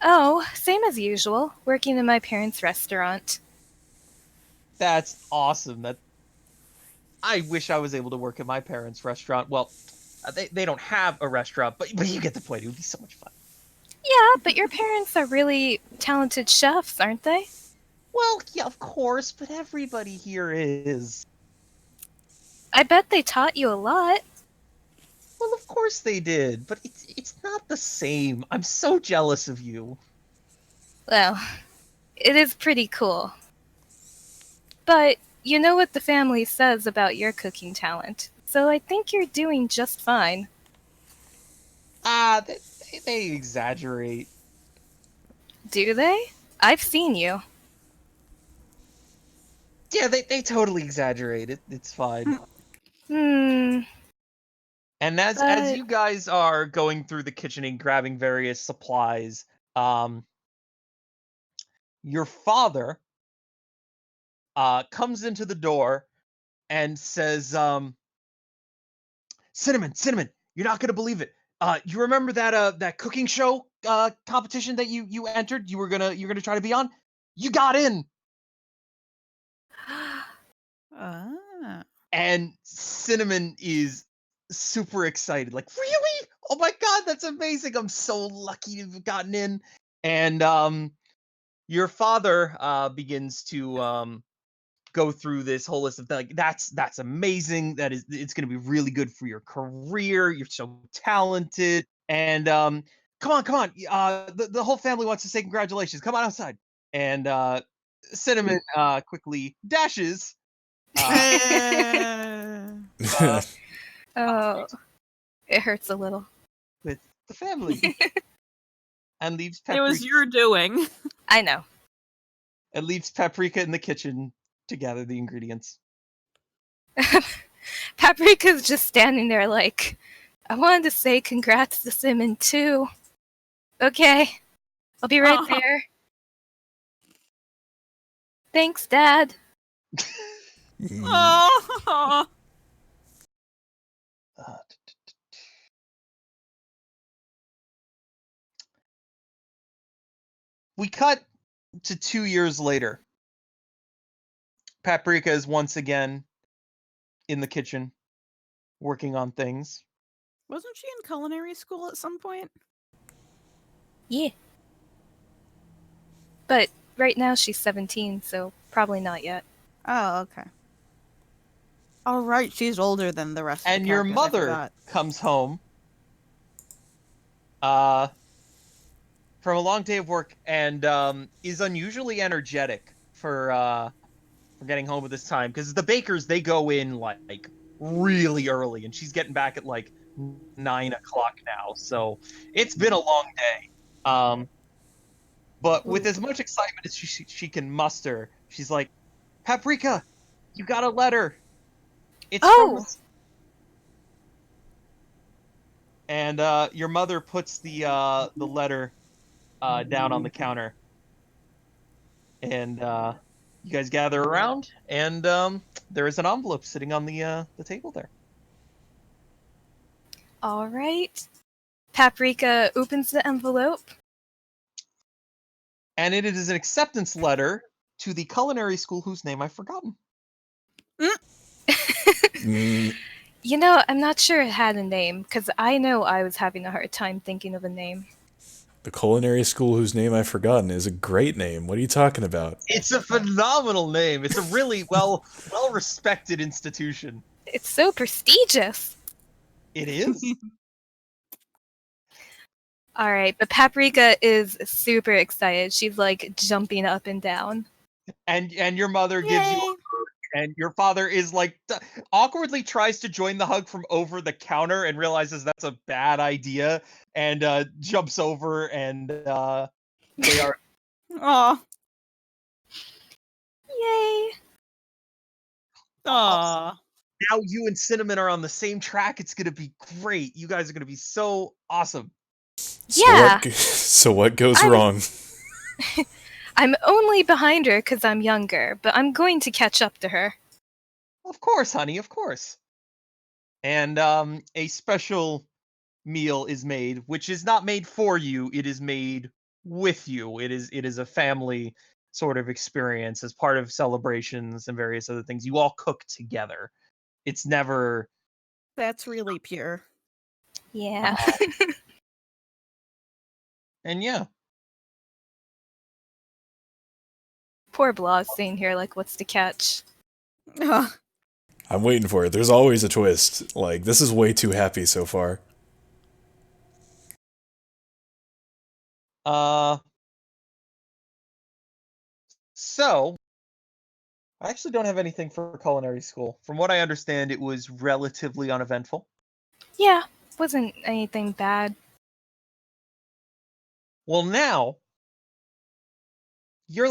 Oh, same as usual. Working in my parents' restaurant. That's awesome. That I wish I was able to work at my parents' restaurant. Well, they don't have a restaurant, but you get the point. It would be so much fun. Yeah, but your parents are really talented chefs, aren't they? Well, yeah, of course, but everybody here is. I bet they taught you a lot. Well, of course they did, but it's not the same. I'm so jealous of you. Well, it is pretty cool. But you know what the family says about your cooking talent, so I think you're doing just fine. They exaggerate. Do they? I've seen you. Yeah, they totally exaggerate. It's fine. Hmm, And as but you guys are going through the kitchen and grabbing various supplies, um, your father comes into the door and says, Cinnamon, you're not gonna believe it. You remember that cooking show competition that you entered? You're gonna try to be on? You got in. Ah. And Cinnamon is super excited. Like, really? Oh my god, that's amazing. I'm so lucky to have gotten in. And your father begins to go through this whole list of like that's amazing. It's going to be really good for your career. You're so talented. And come on. The whole family wants to say congratulations. Come on outside. And Cinnamon quickly dashes uh, oh, it hurts a little. with the family and leaves It was Paprika your doing. I know. in the kitchen to gather the ingredients. Paprika's just standing there like, I wanted to say congrats to Simon too. Okay, I'll be right Aw. there. Thanks, Dad. Oh. Uh, we cut to 2 years later. Paprika is once again in the kitchen working on things. Wasn't she in culinary school at some point? Yeah. But right now she's 17, so probably not yet. Oh, okay. All right, she's older than the rest of And the your characters. I mother forgot. comes home from a long day of work and is unusually energetic for getting home at this time, because the bakers, they go in like really early, and she's getting back at like 9 o'clock now, so it's been a long day. But with as much excitement as she can muster, she's like, Paprika, you got a letter. It's from Oh, and your mother puts the letter down on the counter, and you guys gather around, and there is an envelope sitting on the table there. all right. Paprika opens the envelope. And it is an acceptance letter to the culinary school whose name I've forgotten. Mm, You know, I'm not sure it had a name, because I know I was having a hard time thinking of a name. the culinary school whose name I've forgotten is a great name. What are you talking about? It's a phenomenal name. It's a really well respected institution. It's so prestigious. It is. All right, but Paprika is super excited. She's like jumping up and down. And your mother gives you Yay. and your father is like awkwardly tries to join the hug from over the counter and realizes that's a bad idea, and jumps over, and they are Aw. Yay! Aw. now you and Cinnamon are on the same track. It's gonna be great. You guys are gonna be so awesome. Yeah. So what goes I'm- wrong? I'm only behind her because I'm younger, but I'm going to catch up to her. Of course, honey, of course. And a special meal is made, which is not made for you, it is made with you. It is a family sort of experience as part of celebrations and various other things. You all cook together. It's never That's really pure. Yeah. and yeah. Poor Blah's sitting here like, what's the catch? Ugh. I'm waiting for it. There's always a twist. Like, this is way too happy so far. So I actually don't have anything for culinary school. From what I understand, it was relatively uneventful. Yeah, wasn't anything bad. Well, now you're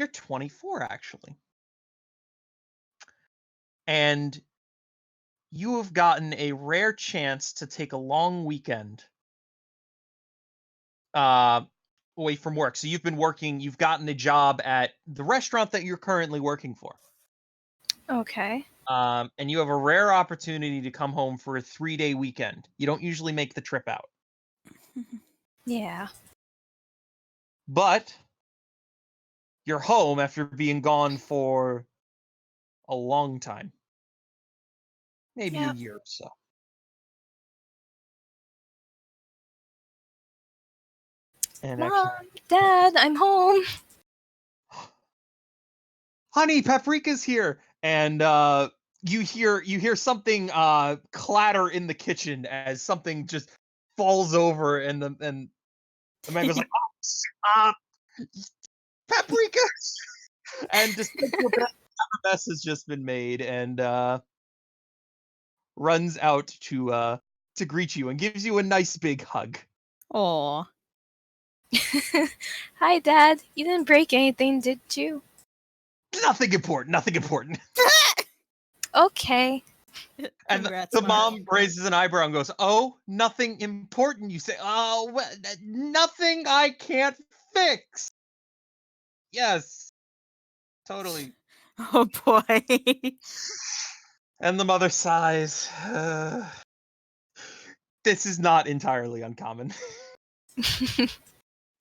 24 actually. And you have gotten a rare chance to take a long weekend uh away from work. So you've gotten a job at the restaurant that you're currently working for. Okay. And you have a rare opportunity to come home for a 3-day weekend. You don't usually make the trip out. Yeah. But you're home after being gone for a long time. Maybe a Yep. year or so. And Mom, Dad, I'm home. honey, Paprika's here. And you hear something clatter in the kitchen as something just falls over, and the man goes like, "Oh, stop, Paprika!" And just a mess has just been made, and runs out to greet you and gives you a nice big hug. Aw. Hi, Dad. You didn't break anything, did you? Nothing important. Nothing important. Okay. And Congrats, the Mark. mom raises an eyebrow and goes, "Oh, nothing important." You say, "Oh, nothing I can't fix." Yes, totally. Oh boy. And the mother sighs. This is not entirely uncommon.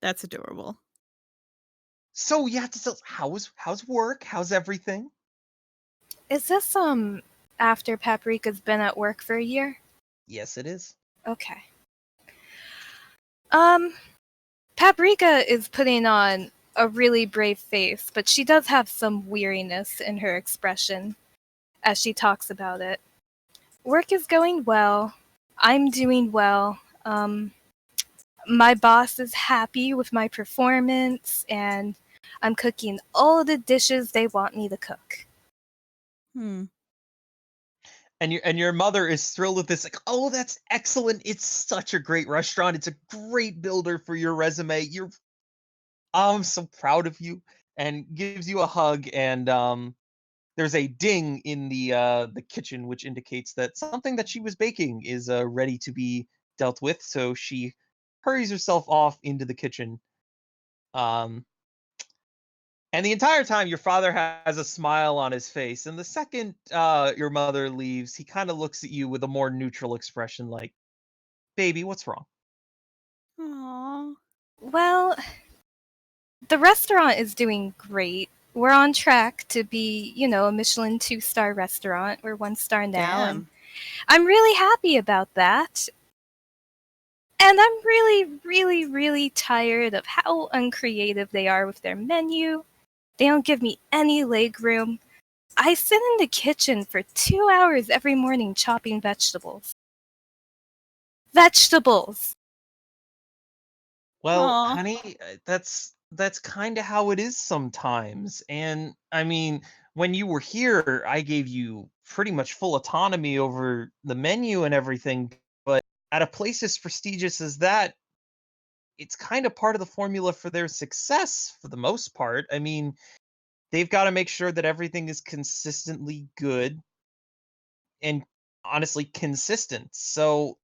That's adorable. So yeah, how's work? How's everything? Is this after Paprika's been at work for a year? Yes, it is. Okay. Paprika is putting on a really brave face, but she does have some weariness in her expression as she talks about it. Work is going well. I'm doing well. My boss is happy with my performance, and I'm cooking all the dishes they want me to cook. Hmm. And your mother is thrilled with this, like, oh, that's excellent. It's such a great restaurant. It's a great builder for your resume. I'm so proud of you, and gives you a hug. And there's a ding in the kitchen, which indicates that something that she was baking is ready to be dealt with. So she hurries herself off into the kitchen. Um, and the entire time, your father has a smile on his face. And the second your mother leaves, he kind of looks at you with a more neutral expression, like, "Baby, what's wrong?" Aww. Well, the restaurant is doing great. We're on track to be, a Michelin 2-star restaurant. We're 1 star now, and Damn. I'm really happy about that. And I'm really, really, really tired of how uncreative they are with their menu. They don't give me any leg room. I sit in the kitchen for 2 hours every morning chopping vegetables. Vegetables! Well, Aw. honey, that's kind of how it is sometimes. And I mean, when you were here, I gave you pretty much full autonomy over the menu and everything. But at a place as prestigious as that, it's kind of part of the formula for their success for the most part. I mean, they've got to make sure that everything is consistently good and honestly consistent. So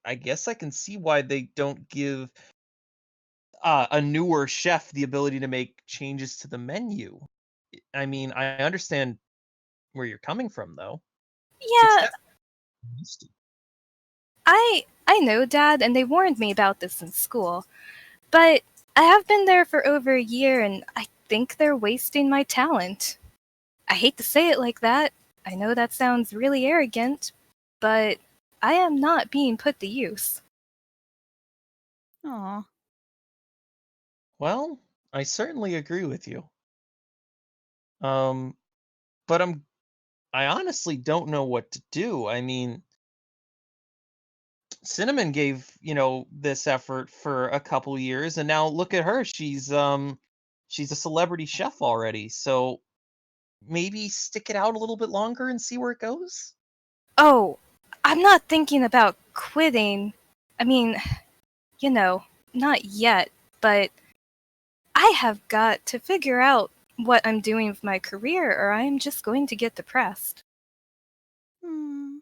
I guess I can see why they don't give a newer chef the ability to make changes to the menu. I mean, I understand where you're coming from, though. It's Yeah, definitely. I know, Dad, and they warned me about this in school. But I have been there for over a year, and I think they're wasting my talent. I hate to say it like that. I know that sounds really arrogant, but I am not being put to use. Aw. Well, I certainly agree with you. Um, but I honestly don't know what to do. I mean, Cinnamon gave, this effort for a couple years, and now look at her. She's a celebrity chef already. So maybe stick it out a little bit longer and see where it goes. Oh, I'm not thinking about quitting. I mean, you know, not yet, but I have got to figure out what I'm doing with my career, or I'm just going to get depressed. Hmm.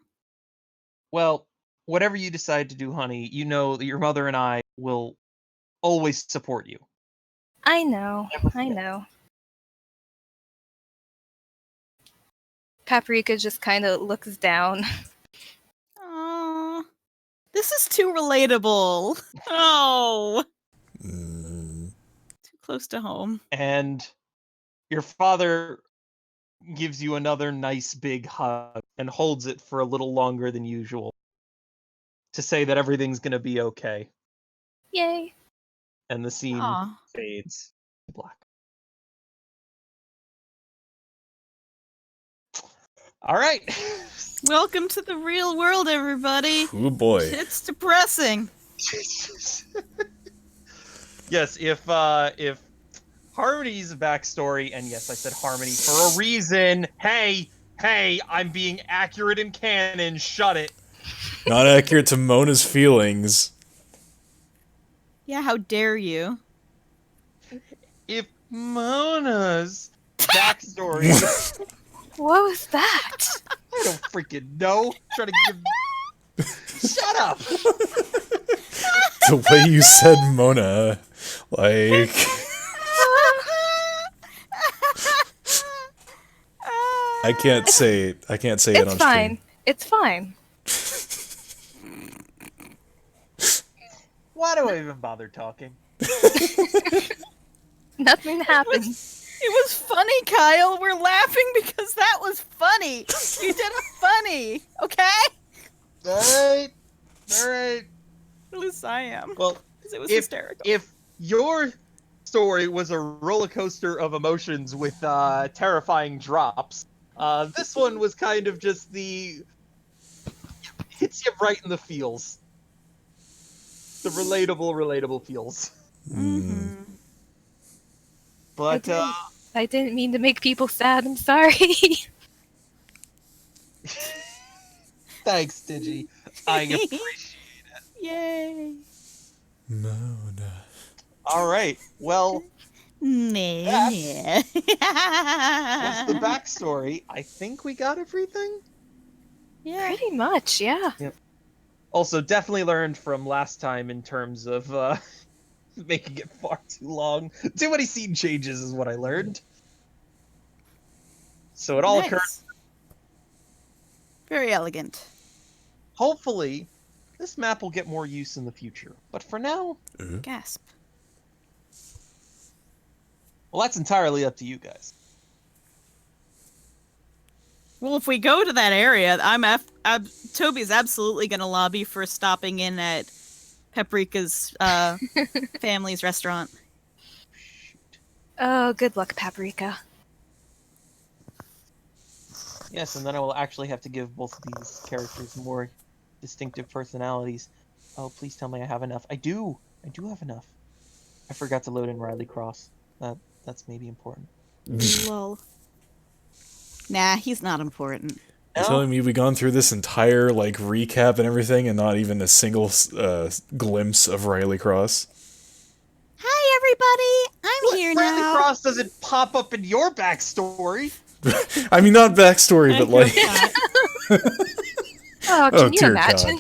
Well, whatever you decide to do, honey, you know that your mother and I will always support you. I know, Never I forget. know. Paprika just kind of looks down. Aw. This is too relatable. Oh. Too close to home. And your father gives you another nice big hug and holds it for a little longer than usual to say that everything's going to be okay. Yay. And the scene Aw. fades to black. All right. Welcome to the real world, everybody. Oh boy. It's depressing. Yes, if Harmony's backstory, and yes, I said Harmony for a reason. Hey, I'm being accurate in canon. Shut it. Not accurate to Mona's feelings. Yeah, how dare you? If Mona's backstory, What was that? I don't freaking know. Trying to give. Shut up. The way you said Mona, like I can't say it It's on fine. stream. It's fine. Why do I even bother talking? Nothing happened. It was funny, Kyle. We're laughing because that was funny. You did it funny, okay? All right. At least I am. Well, Because it was if hysterical. if your story was a roller coaster of emotions with terrifying drops. This one was kind of just hits you right in the feels. The relatable feels. Mm-hmm. But I didn't mean to make people sad. I'm sorry. thanks, Digi. I appreciate. Yay. Mona. All right. Well, Nah. that's the backstory. I think we got everything. Yeah. Pretty much, yeah. Also, definitely learned from last time in terms of making it far too long. Too many scene changes is what I learned. So it all occurred. Very elegant. Hopefully, this map will get more use in the future. But for now, Gasp. well, that's entirely up to you guys. Well, if we go to that area, Toby's absolutely going to lobby for stopping in at Paprika's family's restaurant. Oh, good luck, Paprika. Yes, and then I will actually have to give both of these characters more distinctive personalities. Oh, please tell me I have enough. I do have enough. I forgot to load in Riley Cross. That's maybe important. Lol. Nah, he's not important. You're telling me we've gone through this entire like recap and everything, and not even a single glimpse of Riley Cross? Hi, everybody. I'm here Riley now. Cross doesn't pop up in your backstory. I mean, not backstory, but like. Oh, Oh, can you dear imagine?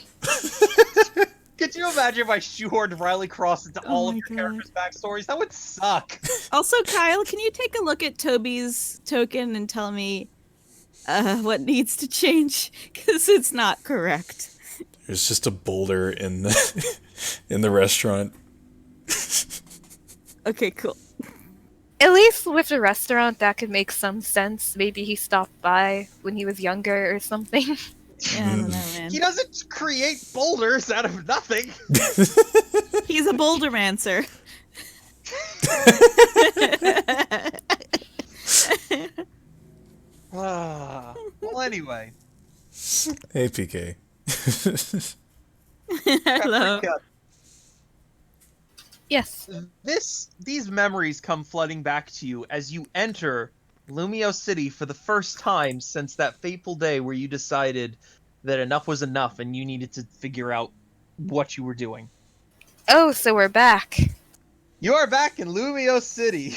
Could you imagine if I shoehorned Riley Cross into all of my your God. characters' backstories? That would suck. Also, Kyle, can you take a look at Toby's token and tell me what needs to change? Because it's not correct. There's just a boulder in the in the restaurant. Okay, cool. At least with the restaurant, that could make some sense. Maybe he stopped by when he was younger or something. Yeah, I don't know, man. He doesn't create boulders out of nothing. He's a bouldermancer. Well, anyway. Hey, PK. Hello. Yes. These memories come flooding back to you as you enter Lumio City for the first time since that fateful day where you decided that enough was enough and you needed to figure out what you were doing. Oh, so we're back. You are back in Lumio City.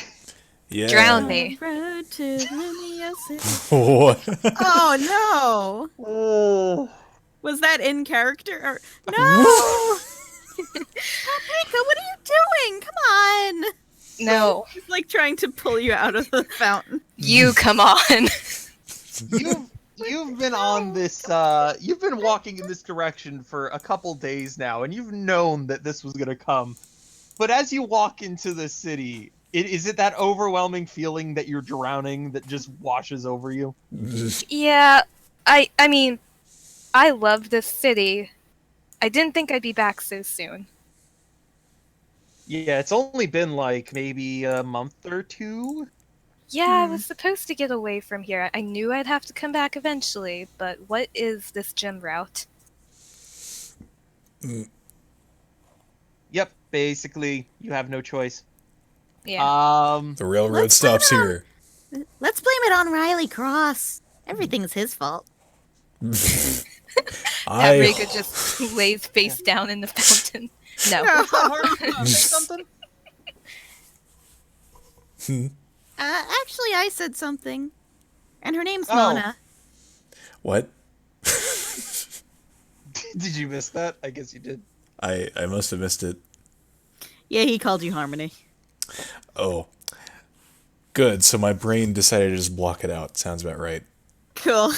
Yeah. Drown me. Road to Lumio City. What? Oh no! Oh. Was that in character? Or... No! Paprika, what are you doing? Come on! No. He's like trying to pull you out of the fountain. You come on. You've been on this you've been walking in this direction for a couple days now, and you've known that this was gonna come. But as you walk into the city, is it that overwhelming feeling that you're drowning that just washes over you? Yeah, I mean, I love this city. I didn't think I'd be back so soon. Yeah, it's only been like maybe a month or two. Yeah, I was supposed to get away from here. I knew I'd have to come back eventually, but what is this gym route? Yep, basically you have no choice. Yeah. The railroad Let's stops blame it here. Let's blame it on Riley Cross. Everything's his fault. Paprika just lays face down in the fountain. No. Something? Actually, I said something. And her name's Oh. Mona. What? Did you miss that? I guess you did. I must have missed it. Yeah, he called you Harmony. Oh. Good, so my brain decided to just block it out. Sounds about right. Cool.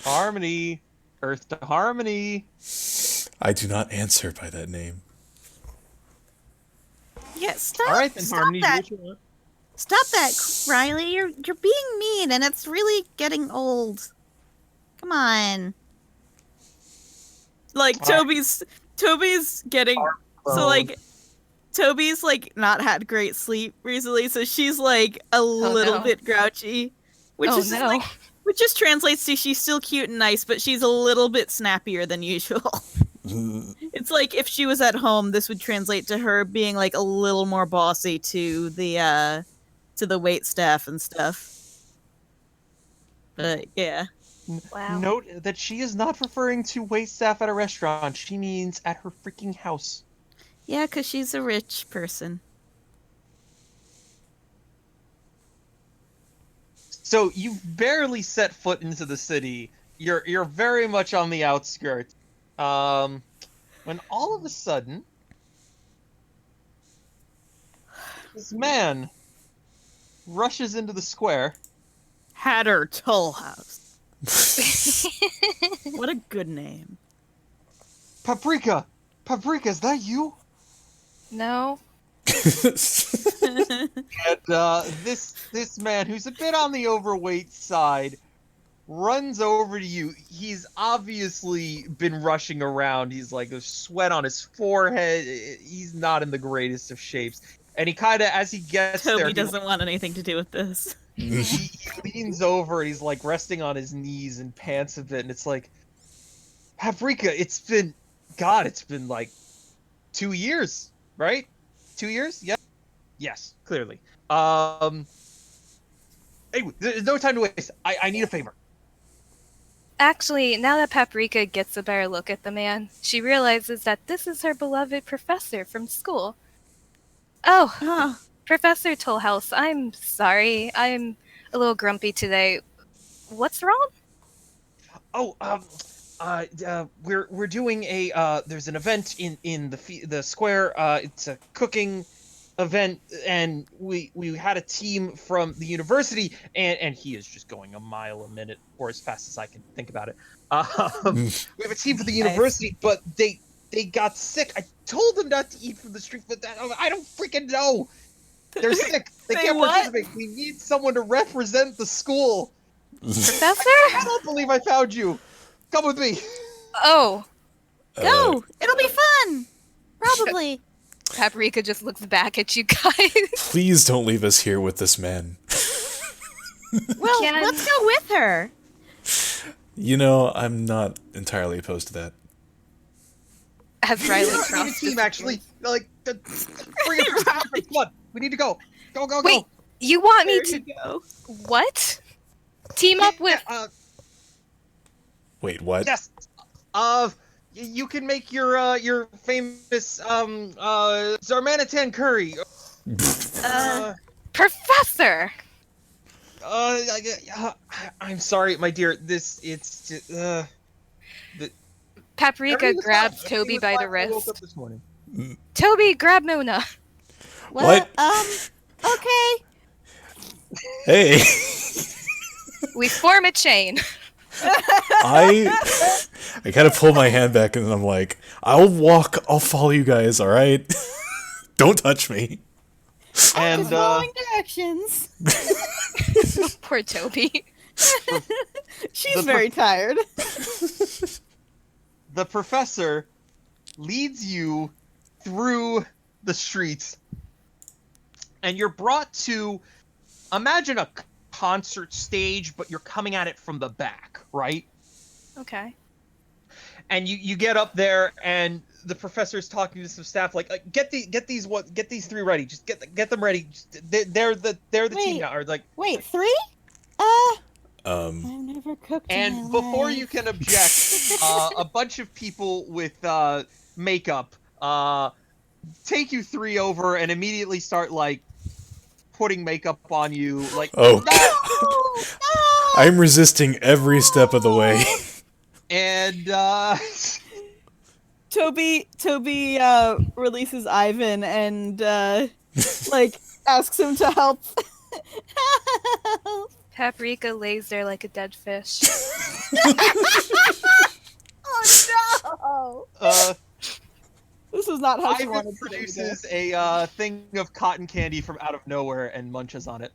Harmony. Earth to Harmony. I do not answer by that name. Yeah, stop. All right, then, stop Harmony. that. Do what you want. Stop that, Riley. You're being mean, and it's really getting old. Come on. Like Toby's getting so like Toby's like not had great sleep recently, so she's like a little no. bit grouchy, which Oh is just, no. like, which just translates to she's still cute and nice, but she's a little bit snappier than usual. It's like if she was at home, this would translate to her being like a little more bossy to the wait staff and stuff. But yeah. Wow. Note that she is not referring to waitstaff at a restaurant. She means at her freaking house. Yeah, because she's a rich person. So you've barely set foot into the city. You're very much on the outskirts. When all of a sudden, this man rushes into the square. Hatter Toll House. What a good name. Paprika! Paprika, is that you? No. And this man, who's a bit on the overweight side, runs over to you. He's obviously been rushing around. He's like, there's sweat on his forehead. He's not in the greatest of shapes. And he kind of, as he gets Toby there, doesn't want anything to do with this. he leans over and he's like resting on his knees and pants a bit. And it's like, Paprika, it's been like 2 years, right? 2 years? Yeah. Yes, clearly. Anyway, there's no time to waste. I need a favor. Actually, now that Paprika gets a better look at the man, she realizes that this is her beloved professor from school. Oh, Huh. Professor Tollhouse, I'm sorry. I'm a little grumpy today. What's wrong? Oh, we're doing a there's an event in the square. It's a cooking event, and we had a team from the university, and he is just going a mile a minute or as fast as I can think about it. We have a team from the university, but they got sick. I told them not to eat from the street, but I don't freaking know. They're sick. They can't participate. We need someone to represent the school. Professor? I don't believe I found you. Come with me. Oh, Go! It'll be fun! Probably. Paprika just looks back at you guys. Please don't leave us here with this man. Well, Can- let's go with her. You know, I'm not entirely opposed to that. As Riley We need a crosses team, the actually. Like, bring it. Come on. We need to go. Go, go, go. Wait, you want me There to you go. what? Team up with Wait, what? Yes. You can make your famous Zarmanitan curry. Professor. I'm sorry, my dear. Paprika everything was grabs fine. Toby Everything was by the fine when I woke wrist. up this morning. Toby, grab Mona. What? Okay. Hey, We form a chain. I kind of pull my hand back and I'm like, I'll follow you guys, all right? Don't touch me. And Following directions. Poor Toby. She's very tired. the professor leads you through the streets, and you're brought to, imagine a concert stage, but you're coming at it from the back, right? Okay. And you get up there, and the professor's talking to some staff, like get these three ready, just get them ready. They're the team Wait. now, or like. Wait, 3? Um, I've never cooked in And my before life. you can object, a bunch of people with makeup take you 3 over and immediately start like putting makeup on you. Like, Oh. No! I'm resisting every step of the way. and Toby releases Ivan and like asks him to help. Help. Paprika lays there like a dead fish. Oh no! This is not how she Ivan wanted to produces a thing of cotton candy from out of nowhere and munches on it.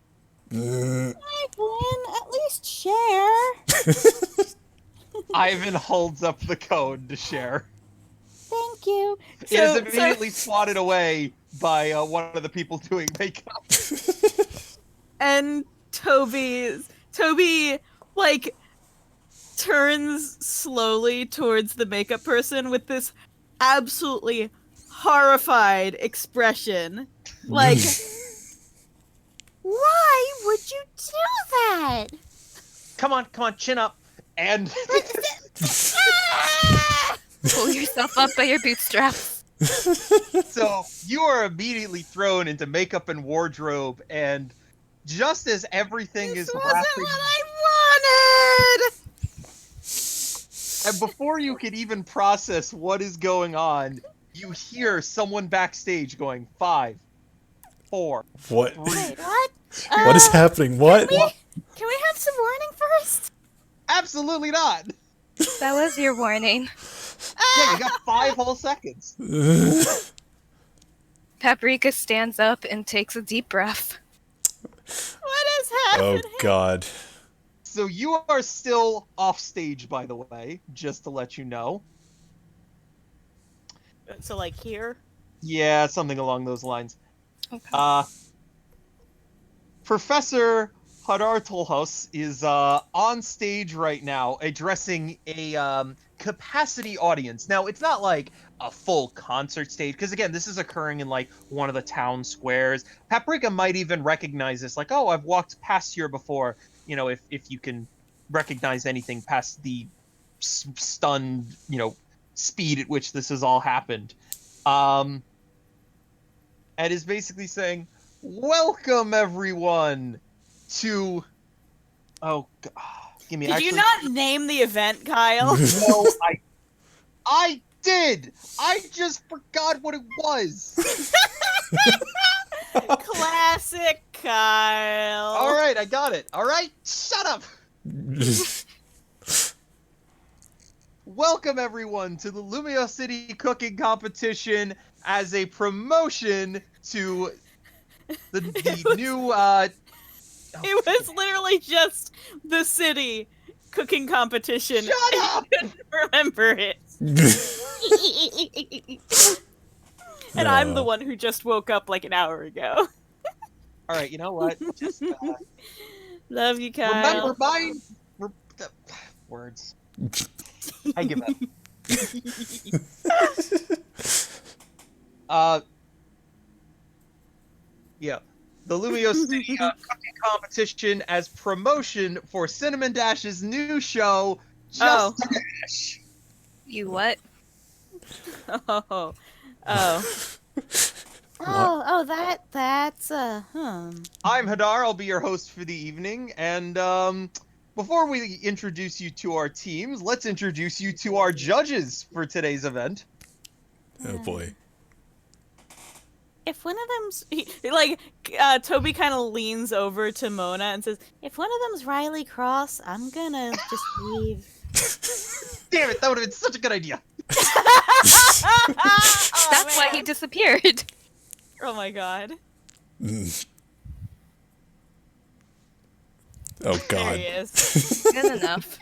Mm, Ivan, at least share. Ivan holds up the cone to share. Thank you. It is immediately swatted away by one of the people doing makeup. And Toby like turns slowly towards the makeup person with this absolutely horrified expression. Like, Why would you do that? Come on, chin up. And Pull yourself up by your bootstraps. so you are immediately thrown into makeup and wardrobe, and just as everything this is wasn't wrapping, what I wanted! and before you can even process what is going on, you hear someone backstage going 5, 4. What? Wait, what? What is happening? What? Can we have some warning first? Absolutely not. That was your warning. Yeah, you got 5 whole seconds. Paprika stands up and takes a deep breath. What is happening? Oh God. So you are still off stage, by the way, just to let you know. So like here. Yeah, something along those lines. Okay. Professor Hadartolhaus is on stage right now addressing a capacity audience. Now, it's not like a full concert stage, because again, this is occurring in like one of the town squares. Paprika might even recognize this, like, oh, I've walked past here before, you know, if you can recognize anything past the stunned, you know, speed at which this has all happened. And is basically saying, welcome everyone to give me Did actually you not name the event, Kyle? no I did. I just forgot what it was. Classic Kyle. All right, I got it. All right, shut up. Welcome everyone to the Lumio City cooking competition as a promotion to the new It was literally just the city cooking competition. Shut up! I couldn't remember it. And I'm the one who just woke up like an hour ago. All right, you know what? Just Love you, Kyle. remember words. I give up. Yeah. The Lumio City cooking competition as promotion for Cinnamon Dash's new show, Just Dash. You what? Oh. That's I'm Hadar, I'll be your host for the evening, and before we introduce you to our teams, let's introduce you to our judges for today's event. Oh boy. If one of them's Toby kind of leans over to Mona and says, if one of them's Riley Cross, I'm gonna just leave. Damn it, that would have been such a good idea. That's why he disappeared. oh my god. Oh There God. he is. Good enough.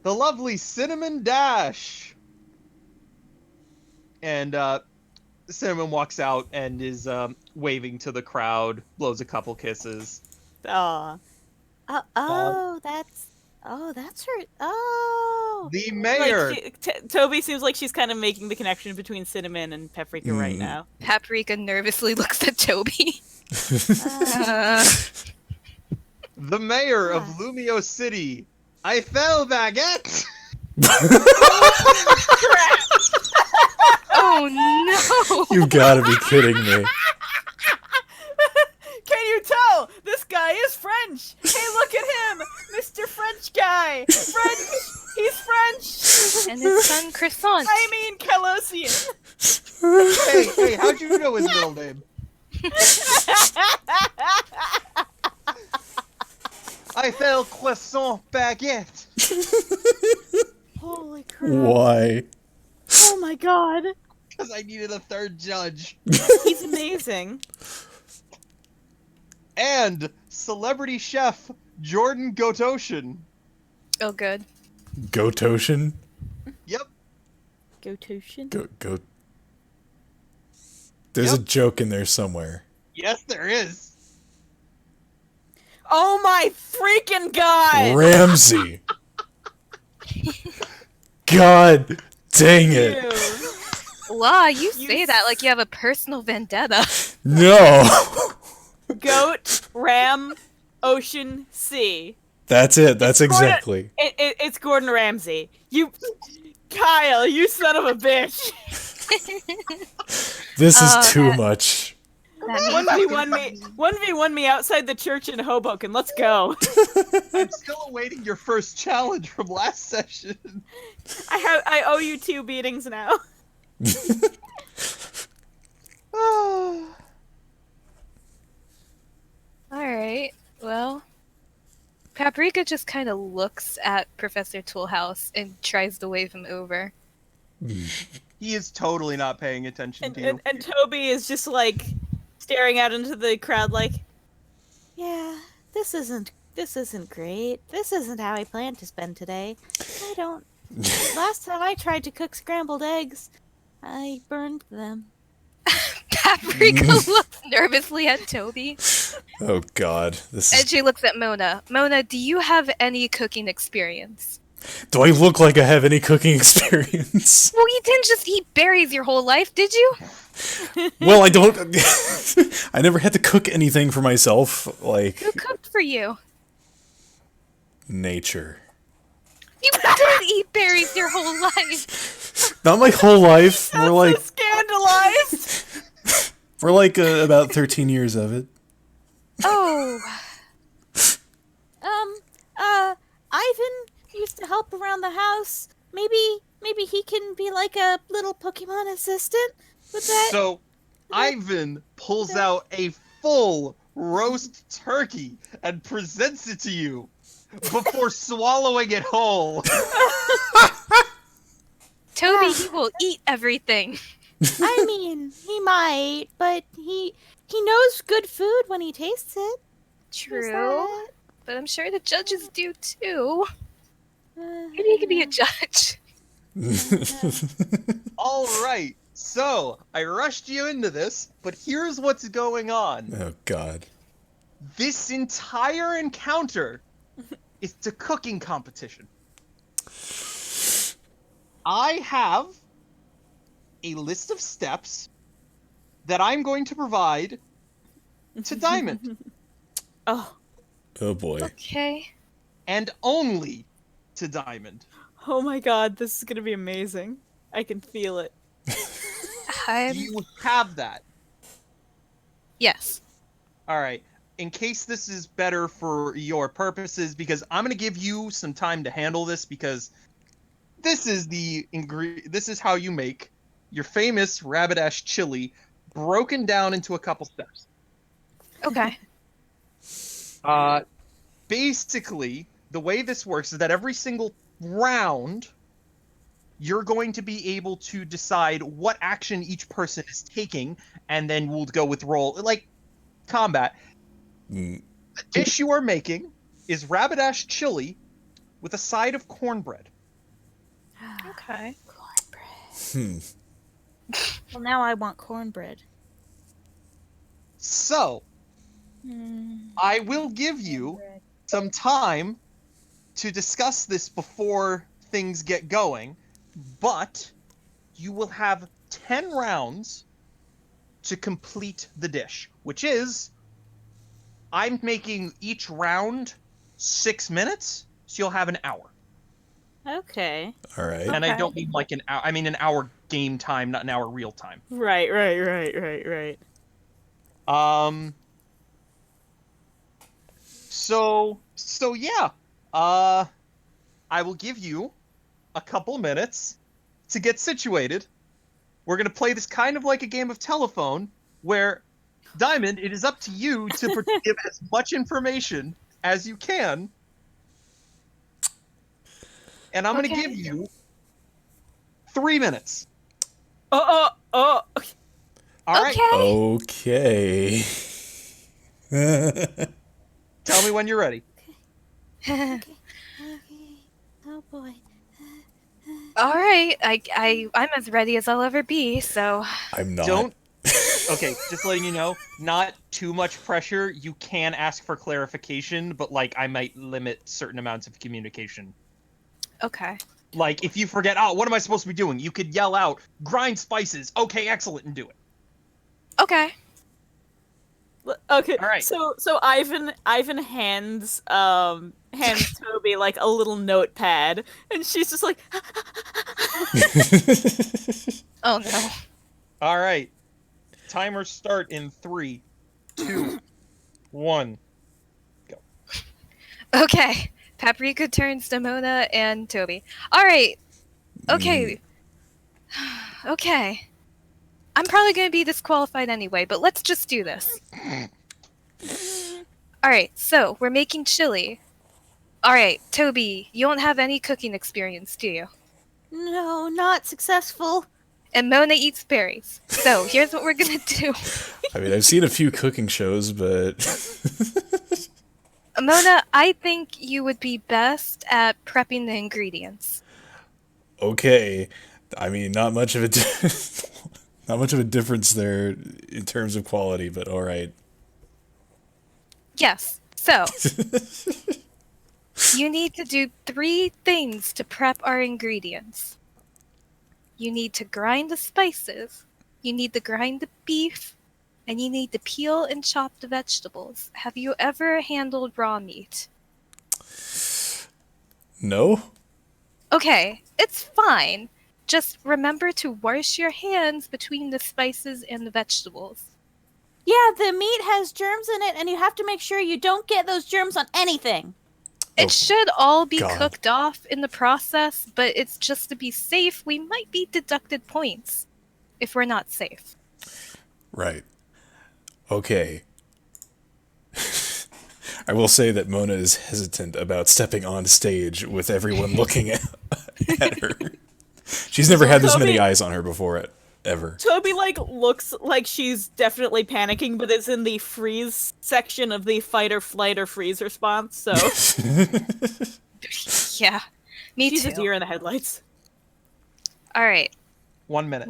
The lovely Cinnamon Dash. And Cinnamon walks out and is waving to the crowd, blows a couple kisses. Aw. That's her. Oh, The mayor. Toby seems like she's kind of making the connection between Cinnamon and Paprika right now. Paprika nervously looks at Toby. The mayor of Lumio City. I fell, baguette. Oh no! You gotta be kidding me. Can you tell? This guy is French. Hey, look at him, Mr. French guy. French. He's French. And his son Croissant. I mean, Calosian. Hey, how'd you know his middle name? I fell croissant baguette. Holy crap. Why? Oh my god. Because I needed a third judge. He's amazing. And celebrity chef Jordan Gotoshin. Oh, good. Gotoshin? Yep. Gototion? Go. There's a joke in there somewhere. Yes, there is. Oh my freaking god! Ramsey. God dang it. Ew. Wow, you say that like you have a personal vendetta. No. Goat, ram, ocean, sea. That's it. That's It's Gordon- exactly. It's Gordon Ramsay. Kyle, you son of a bitch. This is Oh, too that- much. That means 1v1 me outside the church in Hoboken. Let's go. I'm still awaiting your first challenge from last session. I owe you 2 beatings now. Alright, well, Paprika just kind of looks at Professor Toolhouse and tries to wave him over. He is totally not paying attention to you. And Toby is just like staring out into the crowd like, Yeah, this isn't great. This isn't how I planned to spend today. I don't. Last time I tried to cook scrambled eggs, I burned them. Paprika looks nervously at Toby, Oh God, this and is. she looks at Mona. Mona, do you have any cooking experience? Do I look like I have any cooking experience? Well, you didn't just eat berries your whole life, did you? Well, I don't. I never had to cook anything for myself. Like Who cooked for you? nature. You did eat berries your whole life. Not my whole life. We're like so scandalized. about 13 years of it. Oh, Ivan used to help around the house. Maybe he can be like a little Pokemon assistant with that. So, Ivan pulls out a full roast turkey and presents it to you before swallowing it whole. Toby, he will eat everything. I mean, he might, but he knows good food when he tastes it. Who's True, that? but I'm sure the judges do too. Uh, Maybe he could be a judge. All right, so I rushed you into this, but here's what's going on. Oh God. This entire encounter is a cooking competition. I have a list of steps that I'm going to provide to Diamond, Oh, Oh boy. Okay. and only to Diamond. oh my god, this is gonna be amazing. I can feel it. You have that. Yes. All right. In case this is better for your purposes, because I'm going to give you some time to handle this, because this is this is how you make your famous Rabbit-ash chili broken down into a couple steps. Okay. Basically, the way this works is that every single round, you're going to be able to decide what action each person is taking, and then we'll go with roll, like combat. Mm. The dish you are making is Rabbit-ash chili with a side of cornbread. Okay. Hmm. well, now I want cornbread. So, I will give you some time to discuss this before things get going, but you will have 10 rounds to complete the dish, which is, I'm making each round 6 minutes, so you'll have an hour. Okay. All right. And I Okay. don't mean like an hour, I mean an hour game time, not an hour real time. Right. So yeah. I will give you a couple minutes to get situated. We're gonna play this kind of like a game of telephone, where Diamond, it is up to you to give as much information as you can. And I'm gonna Okay. give you 3 minutes. Oh. All right. Okay. Okay. Tell me when you're ready. Okay. Oh boy. All right, I'm as ready as I'll ever be. So, I'm not. Don't. Okay, just letting you know, not too much pressure. You can ask for clarification, but like I might limit certain amounts of communication. okay. Like if you forget, oh, what am I supposed to be doing? You could yell out, grind spices. Okay, excellent, and do it. Okay. Okay, All right. so Ivan hands Toby like a little notepad, and she's just like, Oh no. All right. Timer start in 3, 2, 1. Okay. Paprika turns to Mona and Toby. All right. Okay. Okay. I'm probably going to be disqualified anyway, but let's just do this. All right. So, we're making chili. All right, Toby, you don't have any cooking experience, do you? No, not successful. And Mona eats berries. So, here's what we're going to do. I mean, I've seen a few cooking shows, but Mona, I think you would be best at prepping the ingredients. okay. I mean, not much of a not much of a difference there in terms of quality, but all right. Yes. So, you need to do 3 things to prep our ingredients. You need to grind the spices, you need to grind the beef, and you need to peel and chop the vegetables. Have you ever handled raw meat? No? Okay, it's fine. Just remember to wash your hands between the spices and the vegetables. Yeah, the meat has germs in it, and you have to make sure you don't get those germs on anything. It should all be God. cooked off in the process, but it's just to be safe. We might be deducted points if we're not safe. Right. Okay. I will say that Mona is hesitant about stepping on stage with everyone looking at her. She's never had this many Toby- eyes on her before, ever. Toby like looks like she's definitely panicking, but is in the freeze section of the fight or flight or freeze response. So Yeah, me she's a too. deer in the headlights. All right, 1 minute.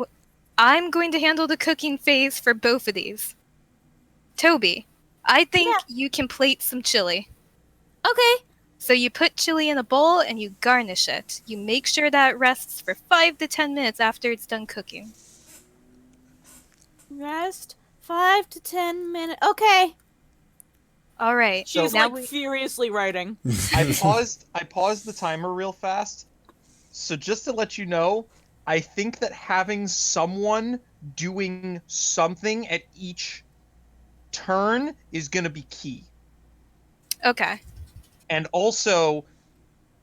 I'm going to handle the cooking phase for both of these. Toby, I think you can plate some chili. Okay. So you put chili in a bowl and you garnish it. You make sure that it rests for 5 to 10 minutes after it's done cooking. Rest 5 to 10 minutes. Okay. All right. So- She's now like furiously writing. I paused the timer real fast. So just to let you know, I think that having someone doing something at each turn is going to be key. Okay. And also,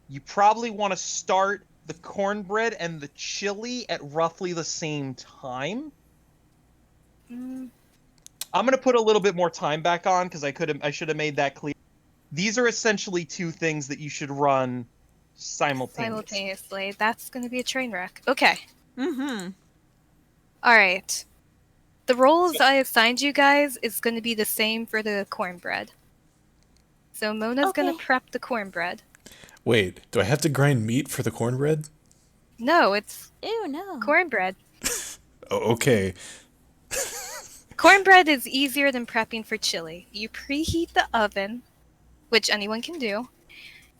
you probably want to start the cornbread and the chili at roughly the same time. Mm, I'm going to put a little bit more time back on because I should have made that clear. These are essentially 2 things that you should run simultaneously. That's going to be a train wreck. Okay. Mm-hmm. All right. The roles I assigned you guys is going to be the same for the cornbread. So Mona's going to Okay. prep the cornbread. Wait, do I have to grind meat for the cornbread? No, it's Ew, no. cornbread. Oh, okay. Cornbread is easier than prepping for chili. You preheat the oven, which anyone can do.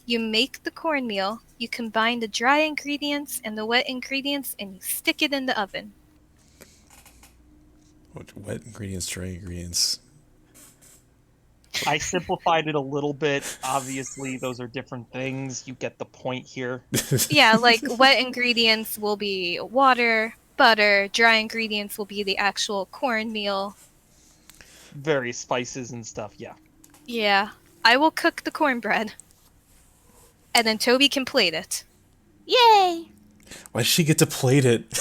You make the cornmeal, you combine the dry ingredients and the wet ingredients, and you stick it in the oven. Wet ingredients, dry ingredients. I simplified it a little bit. Obviously, those are different things. You get the point here. Yeah, like wet ingredients will be water, butter, dry ingredients will be the actual cornmeal. Various spices and stuff, yeah. Yeah, I will cook the cornbread. And then Toby can plate it. Yay! Why does she get to plate it?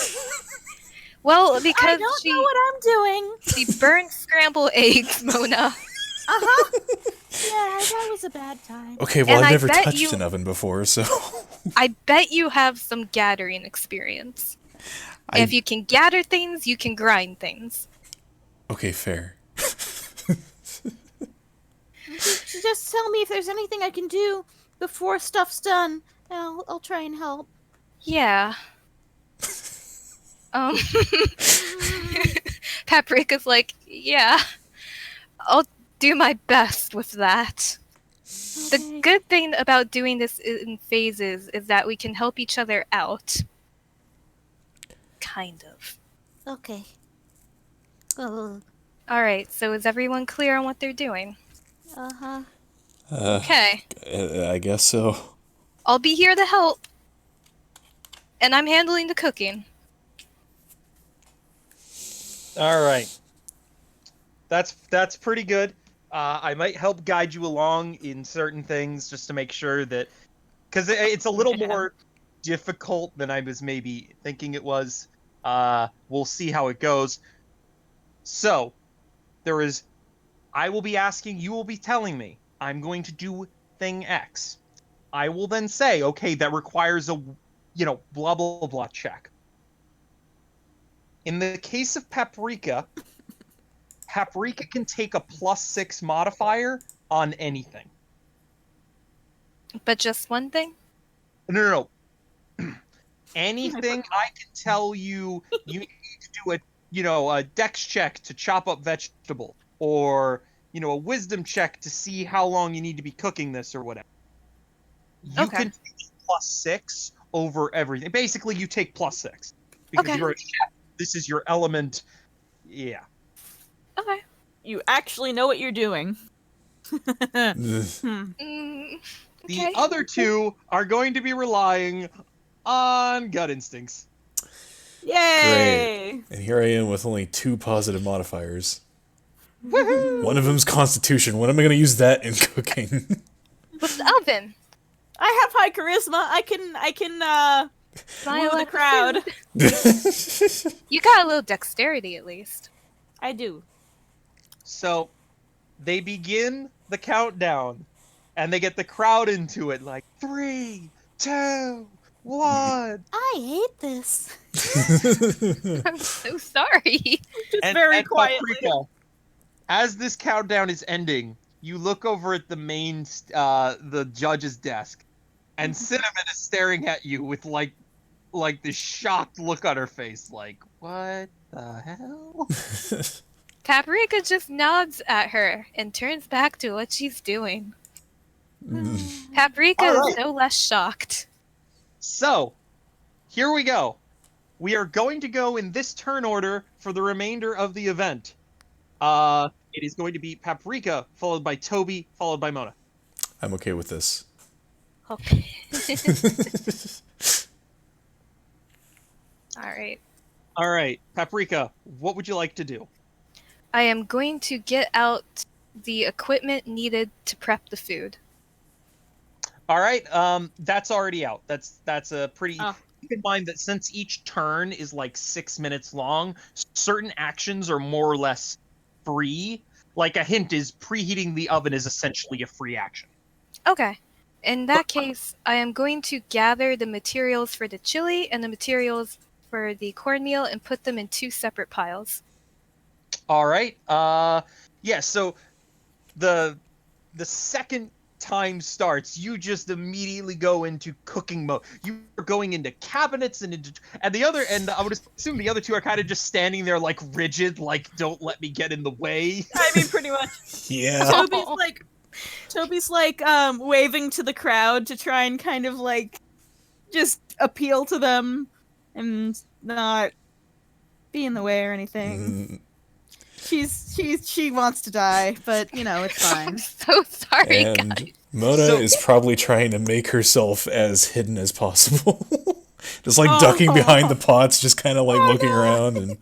Well, I because don't know what I'm doing. she burnt scrambled eggs, Mona. Uh-huh. Yeah, that was a bad time. Okay, well, And I've I never bet touched you- an oven before, so... I bet you have some gathering experience. If you can gather things, you can grind things. Okay, fair. Just tell me if there's anything I can do before stuff's done, and I'll try and help. Yeah. Paprika's like, yeah, I'll do my best with that. The Okay. good thing about doing this in phases is that we can help each other out. Kind of. Okay. Oh, Alright, so is everyone clear on what they're doing? uh-huh. Okay. I guess so. I'll be here to help. And I'm handling the cooking. All right. That's pretty good. I might help guide you along in certain things just to make sure that, because it's a little more difficult than I was maybe thinking it was. We'll see how it goes. So, I will be asking, you will be telling me, I'm going to do thing X. I will then say, okay, that requires a, blah, blah, blah check. In the case of Paprika can take a +6 modifier on anything. But just one thing? No. Anything I can tell you need to do a dex check to chop up vegetable, or a wisdom check to see how long you need to be cooking this or whatever. You Okay. can take +6 over everything. Basically, you take +6 because Okay. you're a chef. This is your element. Yeah. Okay. You actually know what you're doing. Ugh. Mm, The okay. other two are going to be relying on gut instincts. Yay! And here I am with only 2 positive modifiers. Woohoo! One of them's Constitution. When am I going to use that in cooking? With the oven. I have high charisma. I can Smile woo at the crowd. food. You got a little dexterity at least. I do. So they begin the countdown and they get the crowd into it like 3, 2, 1. I hate this. I'm so sorry. Just very quietly. Paprika, as this countdown is ending, you look over at the judge's desk, and Cinnamon is staring at you with like this shocked look on her face, like, what the hell? Paprika just nods at her and turns back to what she's doing. Paprika All right. is no less shocked. So, here we go. We are going to go in this turn order for the remainder of the event. It is going to be Paprika, followed by Toby, followed by Mona. I'm okay with this. Okay. Alright. All right, Paprika, what would you like to do? I am going to get out the equipment needed to prep the food. All right, that's already out. That's a pretty. Oh. Keep in mind that since each turn is like 6 minutes long, certain actions are more or less free. Like a hint is preheating the oven is essentially a free action. Okay. In that case, I am going to gather the materials for the chili and the materials for the cornmeal and put them in 2 separate piles. All right. Yeah. So the second time starts, you just immediately go into cooking mode. You are going into cabinets and I would assume the other two are kind of just standing there like rigid, like don't let me get in the way. I mean, pretty much. Yeah. Toby's like waving to the crowd to try and kind of like just appeal to them and not be in the way or anything. She wants to die, but it's fine. I'm so sorry, And guys. Mona is probably trying to make herself as hidden as possible. Just like Oh. ducking behind the pots, just kind of like looking around and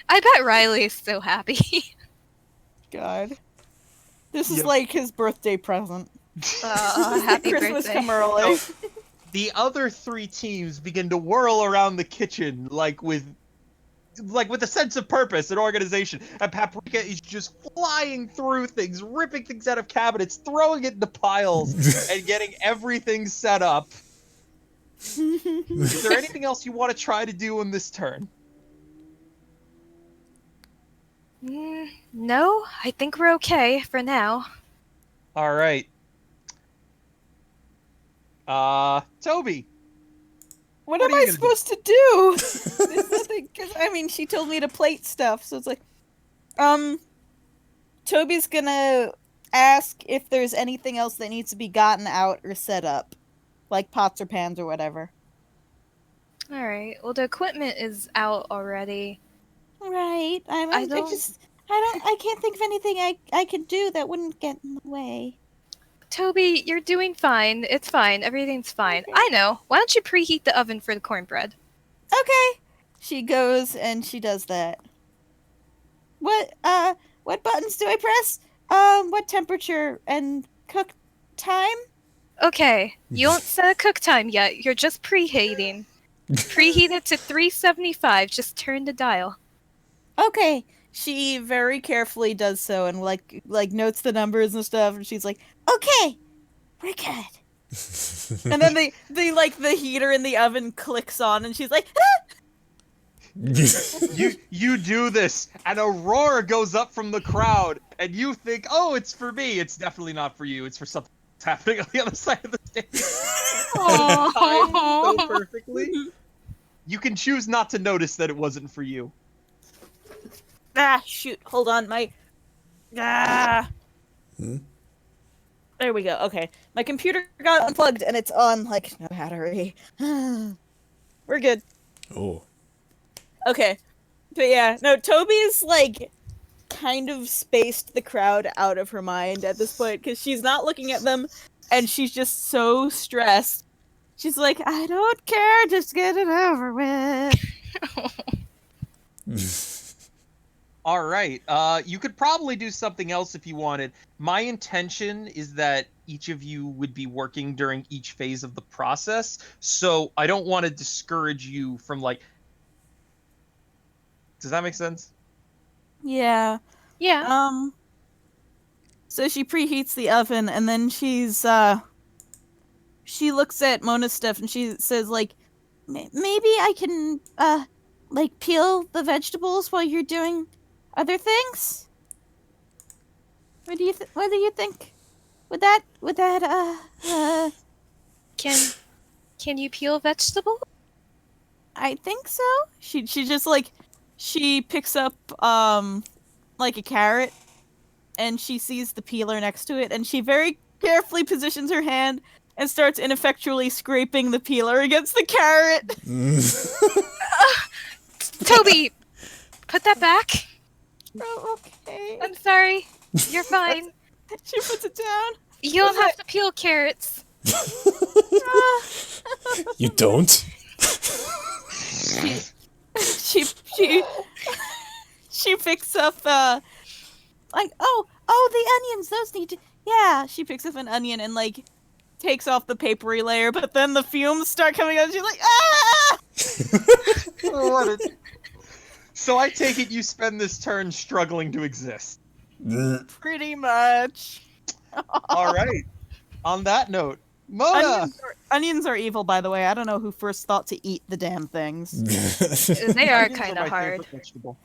I bet Riley is so happy. God. This is Yep. like his birthday present. Happy Christmas birthday. come early. The other 3 teams begin to whirl around the kitchen like with a sense of purpose and organization, and Paprika is just flying through things, ripping things out of cabinets, throwing it into piles, and getting everything set up. Is there anything else you want to try to do in this turn? No, I think we're okay for now. All right. Toby, What What am are you I gonna do? supposed to do? There's nothing, because I mean, she told me to plate stuff, so it's like, Toby's gonna ask if there's anything else that needs to be gotten out or set up, like pots or pans or whatever. Alright, well, the equipment is out already. Right. I I can't think of anything I could do that wouldn't get in the way. Toby, you're doing fine. It's fine. Everything's fine. Okay. I know. Why don't you preheat the oven for the cornbread? Okay. She goes and she does that. What buttons do I press? What temperature and cook time? Okay, you don't set a cook time yet. You're just preheating. Preheat it to 375. Just turn the dial. Okay. She very carefully does so and like notes the numbers and stuff, and she's like, Okay, we're good. and then the heater in the oven clicks on, and she's like, You do this, and a roar goes up from the crowd, and you think, oh, it's for me. It's definitely not for you. It's for something that's happening on the other side of the stage. Timed so perfectly. You can choose not to notice that it wasn't for you. ah, shoot, hold on, ah. There we go. Okay, my computer got unplugged and it's on like no battery. We're good. Oh. Okay, but yeah, no, Toby's like kind of spaced the crowd out of her mind at this point because she's not looking at them, and she's just so stressed. She's like, I don't care, just get it over with. All right. You could probably do something else if you wanted. My intention is that each of you would be working during each phase of the process, so I don't want to discourage you from like. Does that make sense? Yeah. Yeah. So she preheats the oven, and then she looks at Mona's stuff, and she says, like, maybe I can, like, peel the vegetables while you're doing other things? What do you think? Would that, Can you peel vegetable? I think so. She just, like, she picks up, like, a carrot, and she sees the peeler next to it, and she very carefully positions her hand and starts ineffectually scraping the peeler against the carrot. Toby, put that back. Oh, okay. I'm sorry. You're fine. She puts it down. You don't have to peel carrots. You don't? She picks up like oh the onions, those need to, yeah, she picks up an onion and like takes off the papery layer, but then the fumes start coming out and she's like, ah. So I take it you spend this turn struggling to exist. Pretty much. All right. On that note, Mona. Onions are evil, by the way. I don't know who first thought to eat the damn things. They are Onions kind my of hard. favorite vegetable.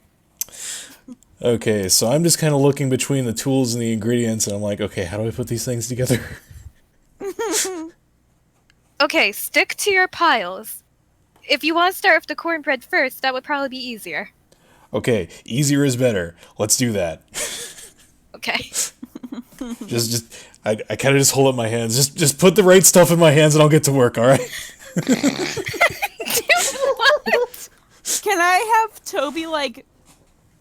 Okay, so I'm just kind of looking between the tools and the ingredients, and I'm like, okay, how do I put these things together? Okay, stick to your piles. If you want to start with the cornbread first, that would probably be easier. Okay, easier is better. Let's do that. Okay. I kind of just hold up my hands. Just put the right stuff in my hands, and I'll get to work. All right. What? Can I have Toby like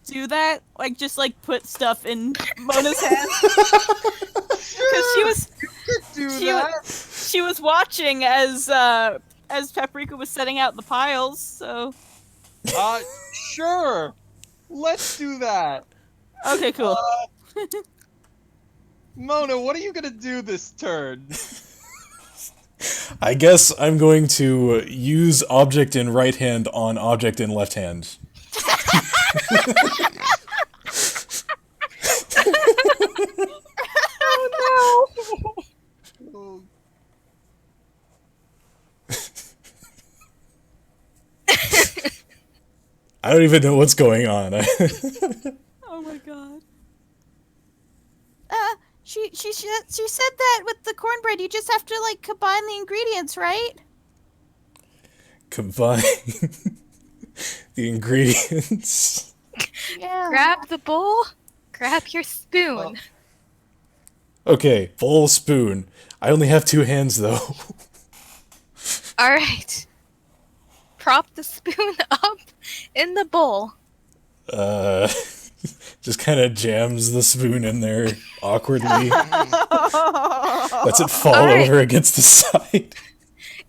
do that? Like just like put stuff in Mona's hands? Because she was watching as Paprika was setting out the piles. So Sure. Let's do that. okay, cool. Mona, what are you gonna do this turn? I guess I'm going to use object in right hand on object in left hand. Oh Oh, I don't even know what's going on. Oh my god. She said that with the cornbread, you just have to like combine the ingredients, right? combine the ingredients. Yeah. Grab the bowl. Grab your spoon. Okay, bowl, spoon. I only have 2 hands though. All right. Prop the spoon up in the bowl. Just kind of jams the spoon in there awkwardly. Lets it fall All right. over against the side.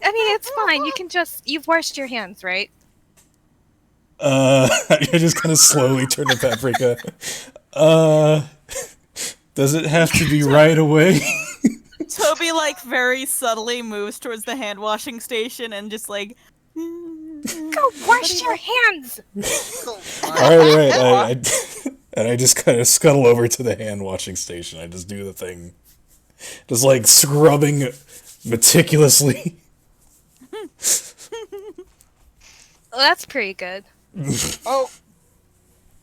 I mean, it's fine. You've washed your hands, right? I just kind of slowly turn to Paprika. Does it have to be right away? Toby like very subtly moves towards the hand washing station and just like Go wash your hands. Alright. And I just kind of scuttle over to the hand washing station. I just do the thing. Just like scrubbing meticulously. Well, that's pretty good. Oh.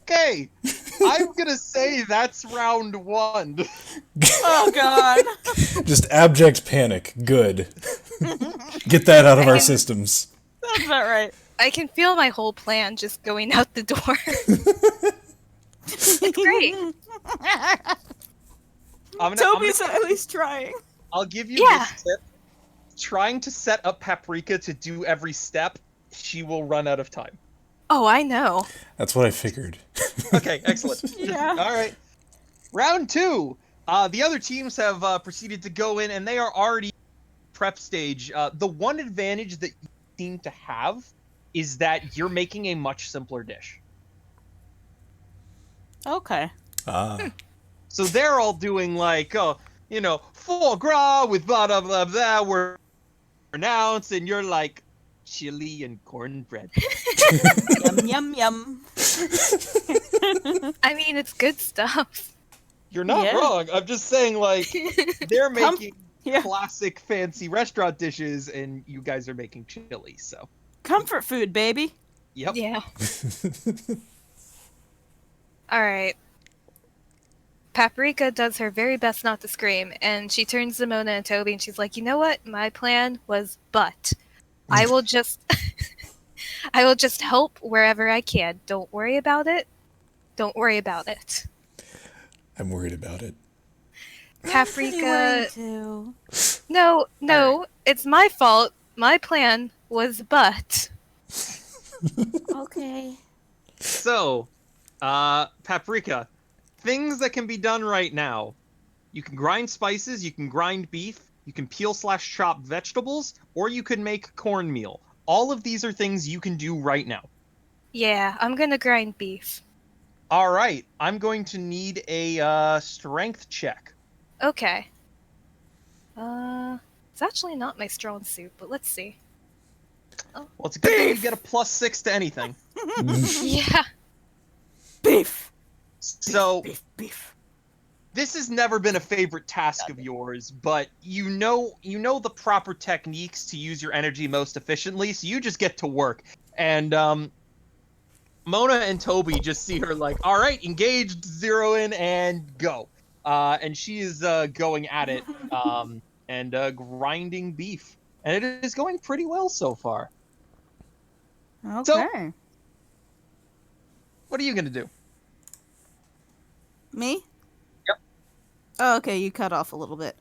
Okay. I'm gonna say that's round 1. oh god. Just abject panic. Good. Get that out of our systems. That's about right. I can feel my whole plan just going out the door. It's great. Toby's at least trying. I'll give you Yeah. this tip. Trying to set up Paprika to do every step, she will run out of time. Oh, I know. That's what I figured. Okay, excellent. Yeah. All right. Round 2. The other teams have proceeded to go in, and they are already prep stage. The one advantage that you seem to have is that you're making a much simpler dish. Okay. So they're all doing like, foie gras with blah blah blah blah. We're pronounced, and you're like chili and cornbread. Yum yum yum. I mean, it's good stuff. You're not Yeah. wrong. I'm just saying, like, they're making yeah. classic fancy restaurant dishes, and you guys are making chili. So, Comfort food, baby. yep. Yeah. All right. Paprika does her very best not to scream, and she turns to Mona and Toby, and she's like, "You know what? My plan was, but I will just, I will just help wherever I can. Don't worry about it. Don't worry about it." I'm worried about it. Paprika. Too. No, it's my fault. My plan was, but. Okay. So, Paprika, things that can be done right now. You can grind spices, you can grind beef, you can peel/chop vegetables, or you can make cornmeal. All of these are things you can do right now. Yeah, I'm gonna grind beef. All right, I'm going to need a strength check. Okay. It's actually not my strong suit, but let's see. Well, it's a good thing you get a +6 to anything. Yeah. Beef. So, Beef. this has never been a favorite task of yours, but you know the proper techniques to use your energy most efficiently, so you just get to work. And Mona and Toby just see her like, all right, engaged, zero in, and go. And she is going at it and grinding beef. And it is going pretty well so far. Okay. So- What are you going to do? Me? Yep. Oh, okay, you cut off a little bit.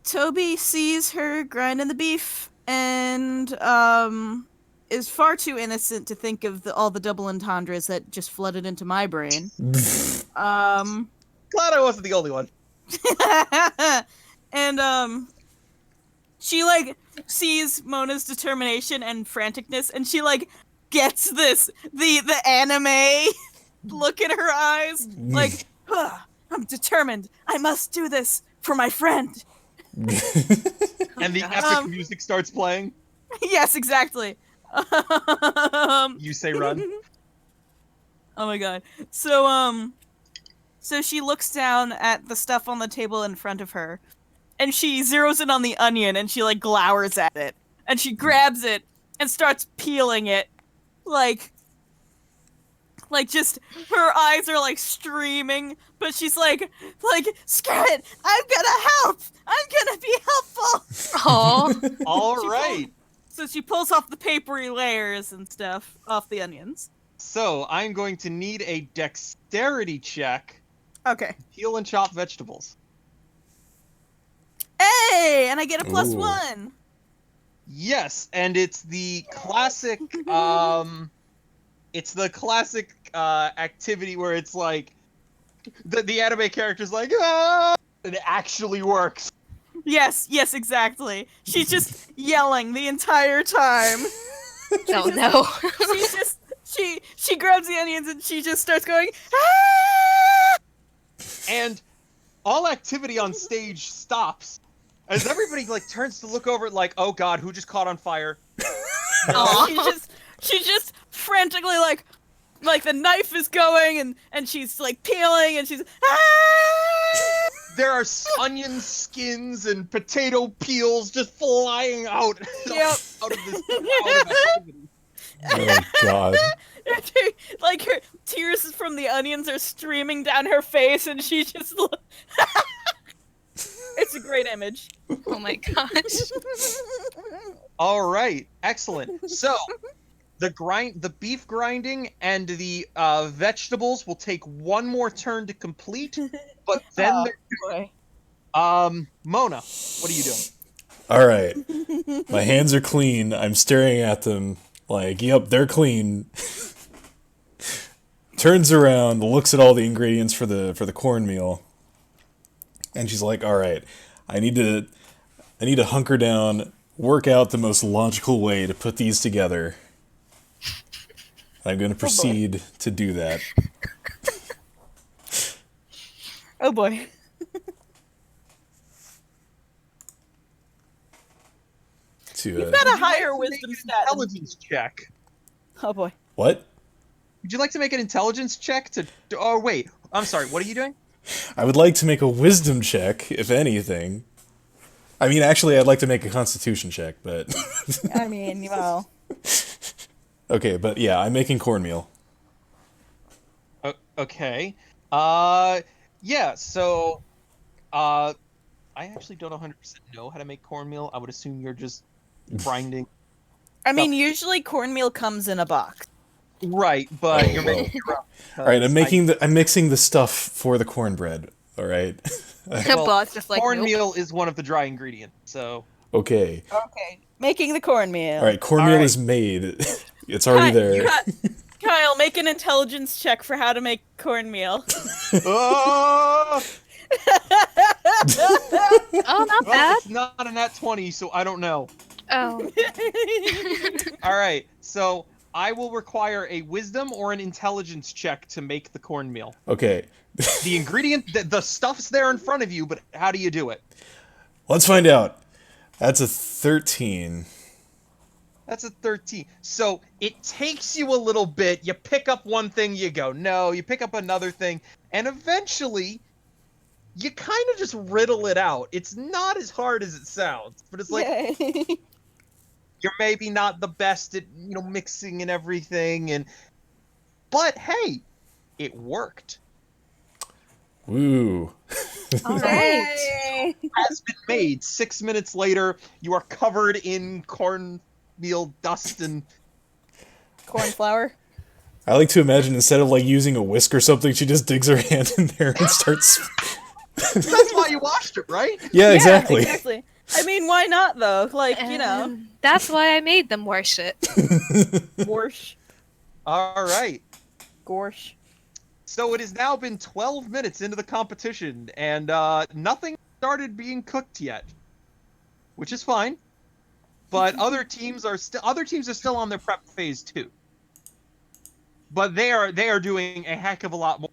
Toby sees her grinding the beef and is far too innocent to think of all the double entendres that just flooded into my brain. Glad I wasn't the only one. And she like sees Mona's determination and franticness, and she like gets the anime look in her eyes, like, I'm determined. I must do this for my friend. And the epic music starts playing. Yes, exactly. You say run. Oh my god. So she looks down at the stuff on the table in front of her, and she zeroes in on the onion, and she like glowers at it, and she grabs it and starts peeling it, like Like, just, her eyes are, like, streaming, but she's like, screw it, I'm gonna help! I'm gonna be helpful! Aw. All right. So she pulls off the papery layers and stuff off the onions. So I'm going to need a dexterity check. Okay. Peel and chop vegetables. Hey! And I get a Ooh. +1! Yes, and it's the classic activity where it's like the anime character's like, ah! And it actually works. Yes, exactly. She's just yelling the entire time. Oh no. She grabs the onions and she just starts going, ah! And all activity on stage stops as everybody like turns to look over like, oh god, who just caught on fire? She's just frantically like the knife is going and she's like peeling and she's ah! There are onion skins and potato peels just flying out, Yep. out of this crowd of activity. Oh god. Like her tears from the onions are streaming down her face and she just it's a great image. Oh my gosh. All right, excellent. So, the beef grinding and the vegetables will take one more turn to complete, but then Boy. Mona, what are you doing? All right. My hands are clean. I'm staring at them like, yep, they're clean. Turns around, looks at all the ingredients for the cornmeal, and she's like, "All right, I need to hunker down, work out the most logical way to put these together. I'm going to proceed to do that." Oh boy. To Got a higher Make wisdom an stat. intelligence check. Oh boy. what? Would you like to make an intelligence check to? Oh wait, I'm sorry. What are you doing? I would like to make a wisdom check, if anything. I mean, actually, I'd like to make a constitution check, but I mean, well. okay. But yeah, I'm making cornmeal. Okay. Yeah. So, I actually don't 100% know how to make cornmeal. I would assume you're just grinding. I mean, usually cornmeal comes in a box. Right, but Oh, you're well. making your own. All right, I'm mixing the stuff for the cornbread. All right. Well, Bot's just like, nope. cornmeal is one of the dry ingredients, so Okay. Okay. Making the cornmeal. All right, cornmeal All right. is made. It's already there. Kyle, make an intelligence check for how to make cornmeal. Oh! Oh, not Well, bad. it's not a nat 20, so I don't know. Oh. All right, so I will require a wisdom or an intelligence check to make the cornmeal. Okay. The ingredient, the stuff's there in front of you, but how do you do it? Let's find out. That's a 13. That's a 13. So it takes you a little bit. You pick up one thing, you go, no. You pick up another thing, and eventually, you kind of just riddle it out. It's not as hard as it sounds, but it's like, you're maybe not the best at, mixing and everything, but hey, it worked. Woo. All right. Has been made. 6 minutes later, you are covered in cornmeal dust and Cornflour. I like to imagine instead of like using a whisk or something, she just digs her hand in there and starts. that's why you washed it, right? Yeah, exactly. Exactly. I mean, why not though? Like, And that's why I made them wash it. Gorsh. All right. Gorsh. So it has now been 12 minutes into the competition, and nothing started being cooked yet, which is fine. But other teams are still on their prep phase too. But they are doing a heck of a lot more.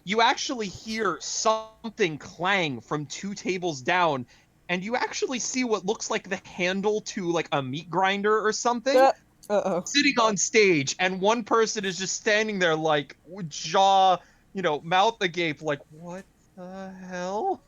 You actually hear something clang from 2 tables down, and you actually see what looks like the handle to like a meat grinder or something. Uh-oh. Sitting on stage, and one person is just standing there like jaw, mouth agape, like, what the hell?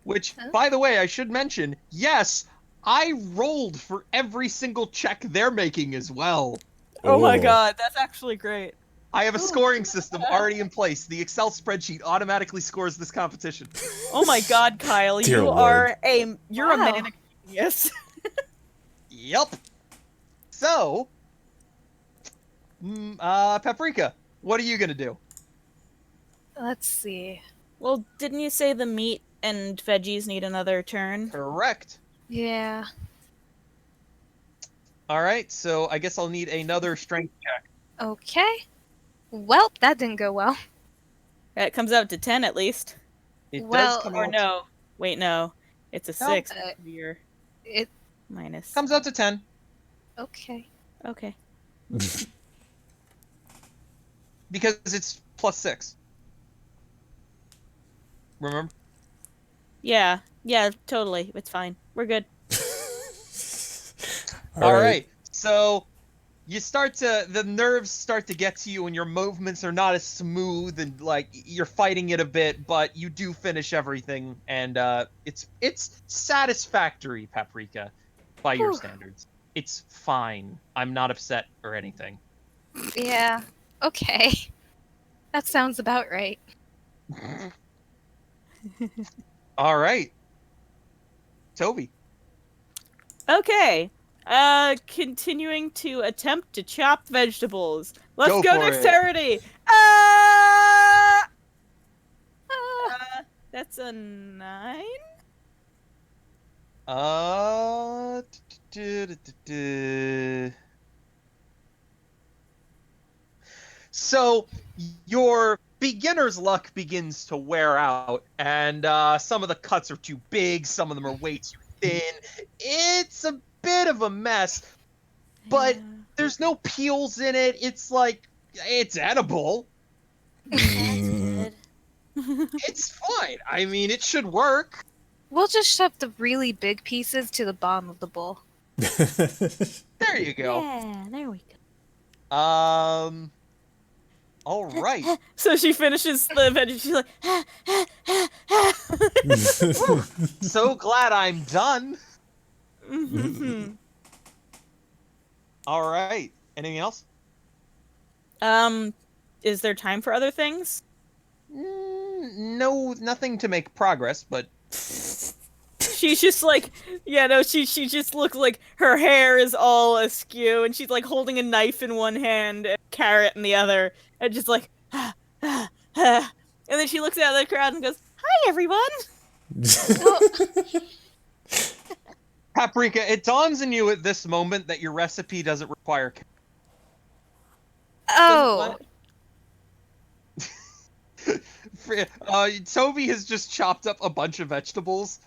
Which, by the way, I should mention, yes, I rolled for every single check they're making as well. Oh my Oh. god, that's actually great. I have a scoring system already in place. The Excel spreadsheet automatically scores this competition. Oh my god, Kyle, Dear you're Lord. a Wow. manic genius. Yep. So, Paprika, what are you gonna do? Let's see. Well, didn't you say the meat and veggies need another turn? Correct. Yeah. All right, so I guess I'll need another strength check. Okay. Well, that didn't go well. It comes out to 10 at least. It Well, does come Or out. no. Wait, no. It's a No, 6 uh, your It. minus. Comes out to 10. Okay. Okay. Because it's plus 6. Remember? Yeah. Yeah, totally. It's fine. We're good. All right. So the nerves start to get to you, and your movements are not as smooth, and like you're fighting it a bit, but you do finish everything, and it's satisfactory, Paprika, by your Whew. standards. It's fine. I'm not upset or anything. Yeah. Okay. That sounds about right. All right, Toby. Okay. Continuing to attempt to chop vegetables. Let's Go go for it. dexterity. Ah! Ah, That's a 9. So your beginner's luck begins to wear out, and some of the cuts are too big, some of them are way too thin. It's a bit of a mess, but there's no peels in it. It's like, it's edible. That's good. It's fine. I mean, it should work. we'll just shove the really big pieces to the bottom of the bowl. There you go. Yeah, there we go. All right. So she finishes the veggie. She's like, So glad I'm done. Mhm. All right. Anything else? Is there time for other things? No, nothing to make progress, but She's just like, yeah, no, she just looks like her hair is all askew, and she's like holding a knife in one hand and a carrot in the other, and just like, and then she looks out at the crowd and goes, "Hi, everyone." Paprika, it dawns on you at this moment that your recipe doesn't require. Oh. Toby has just chopped up a bunch of vegetables.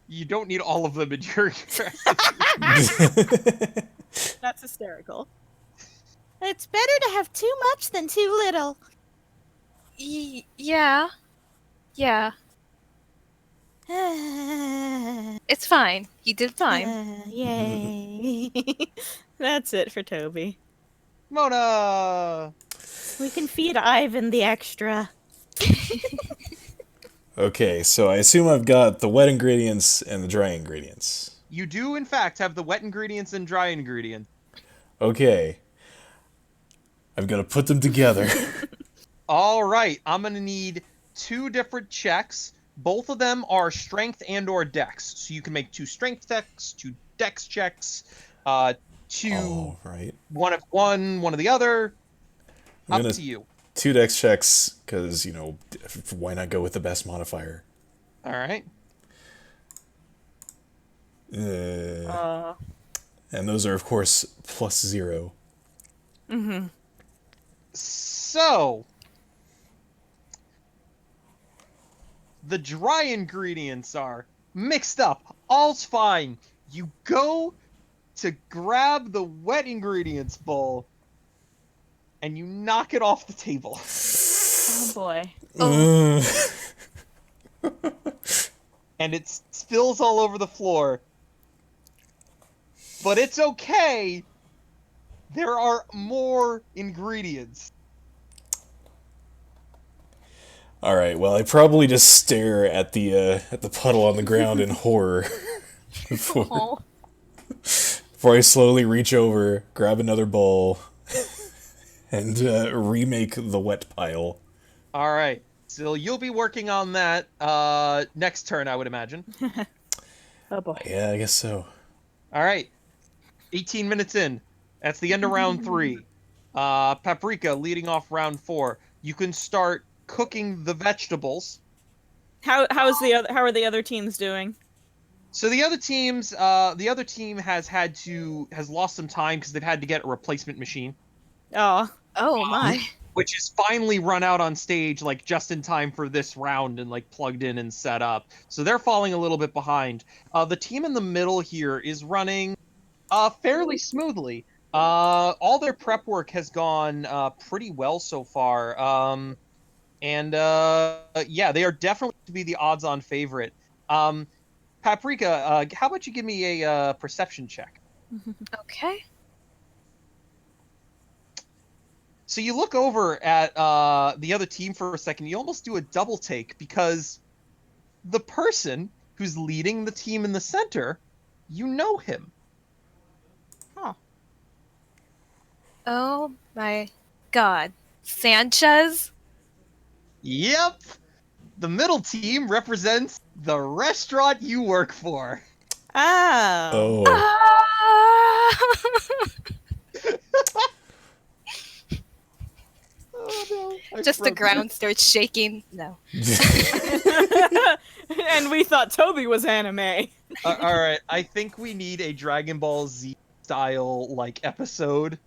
You don't need all of them in your recipe. That's hysterical. It's better to have too much than too little. Yeah. Yeah. It's fine. You did fine. Yay. That's it for Toby. Mona! We can feed Ivan the extra. Okay, so I assume I've got the wet ingredients and the dry ingredients. You do, in fact, have the wet ingredients and dry ingredients. Okay. I've got to put them together. All right, I'm going to need 2 different checks. Both of them are strength and or dex. So you can make 2 strength checks, 2 dex checks, 2 Oh, right. one of one, one of the other. I'm Up gonna- to you. 2 dex checks, because, why not go with the best modifier? All right. And those are, of course, +0. Mm-hmm. So, the dry ingredients are mixed up. All's fine. You go to grab the wet ingredients bowl, and you knock it off the table. Oh boy. And it spills all over the floor. But it's okay. There are more ingredients. All right. Well, I probably just stare at the puddle on the ground in horror. Oh. before I slowly reach over, grab another bowl, and remake the wet pile. All right. So you'll be working on that next turn, I would imagine. Oh boy. Yeah, I guess so. All right. 18 minutes in. That's the end of round 3. Paprika leading off round 4. You can start cooking the vegetables. How are the other teams doing? So the other team has lost some time because they've had to get a replacement machine, Oh, Oh my. which is finally run out on stage like just in time for this round and like plugged in and set up. So they're falling a little bit behind. The team in the middle here is running fairly smoothly. All their prep work has gone pretty well so far. Yeah, they are definitely to be the odds-on favorite. Paprika, how about you give me a perception check? Okay. So you look over at the other team for a second. You almost do a double take because the person who's leading the team in the center, you know him. Oh my god. Sanchez? Yep. The middle team represents the restaurant you work for. oh, Oh. Oh no. Just the ground starts shaking. No. and we thought Toby was anime. All right, I think we need a Dragon Ball Z style like episode.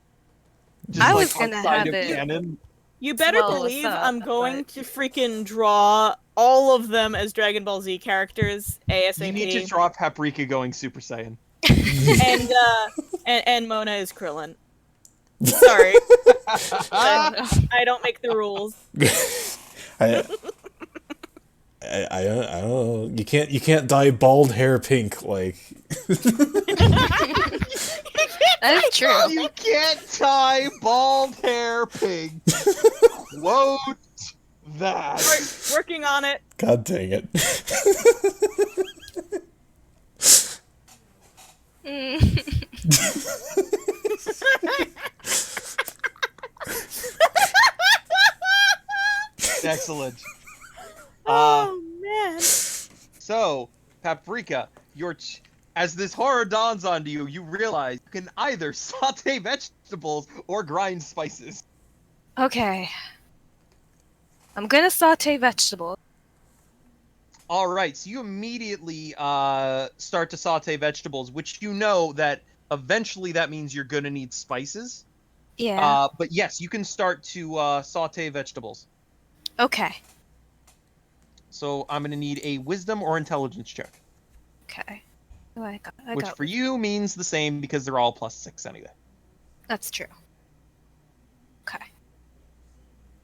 I was gonna outside have of it. canon. You better Swallow us believe up, I'm going but- to freaking draw all of them as Dragon Ball Z characters ASAP. You need to draw Paprika going Super Saiyan. and Mona is Krillin. Sorry, I don't make the rules. I don't know. You can't dye bald hair pink like. That is true. You can't tie bald hair pink. Quote that. Working on it. God dang it. Excellent. Oh man. So, Paprika, as this horror dawns onto you, you realize you can either saute vegetables or grind spices. Okay. I'm gonna saute vegetables. All right, so you immediately start to saute vegetables, which you know that eventually that means you're gonna need spices. Yeah. But yes, you can start to saute vegetables. Okay. So I'm gonna need a wisdom or intelligence check, Okay. Oh, which for you means the same because they're all +6 anyway. That's true. Okay.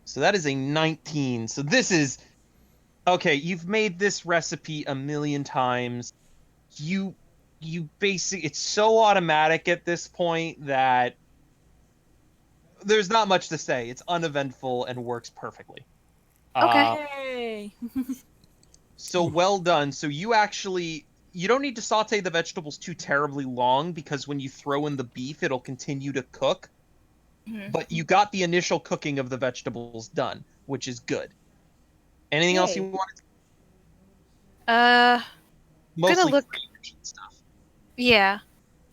So that is a 19. So this is okay. You've made this recipe a million times. You basically, it's so automatic at this point that there's not much to say. It's uneventful and works perfectly. Okay. Hey. So well done. So you don't need to saute the vegetables too terribly long because when you throw in the beef, it'll continue to cook. Mhm. But you got the initial cooking of the vegetables done, which is good. Anything else you Yay. want? Gonna look. free machine stuff. Yeah.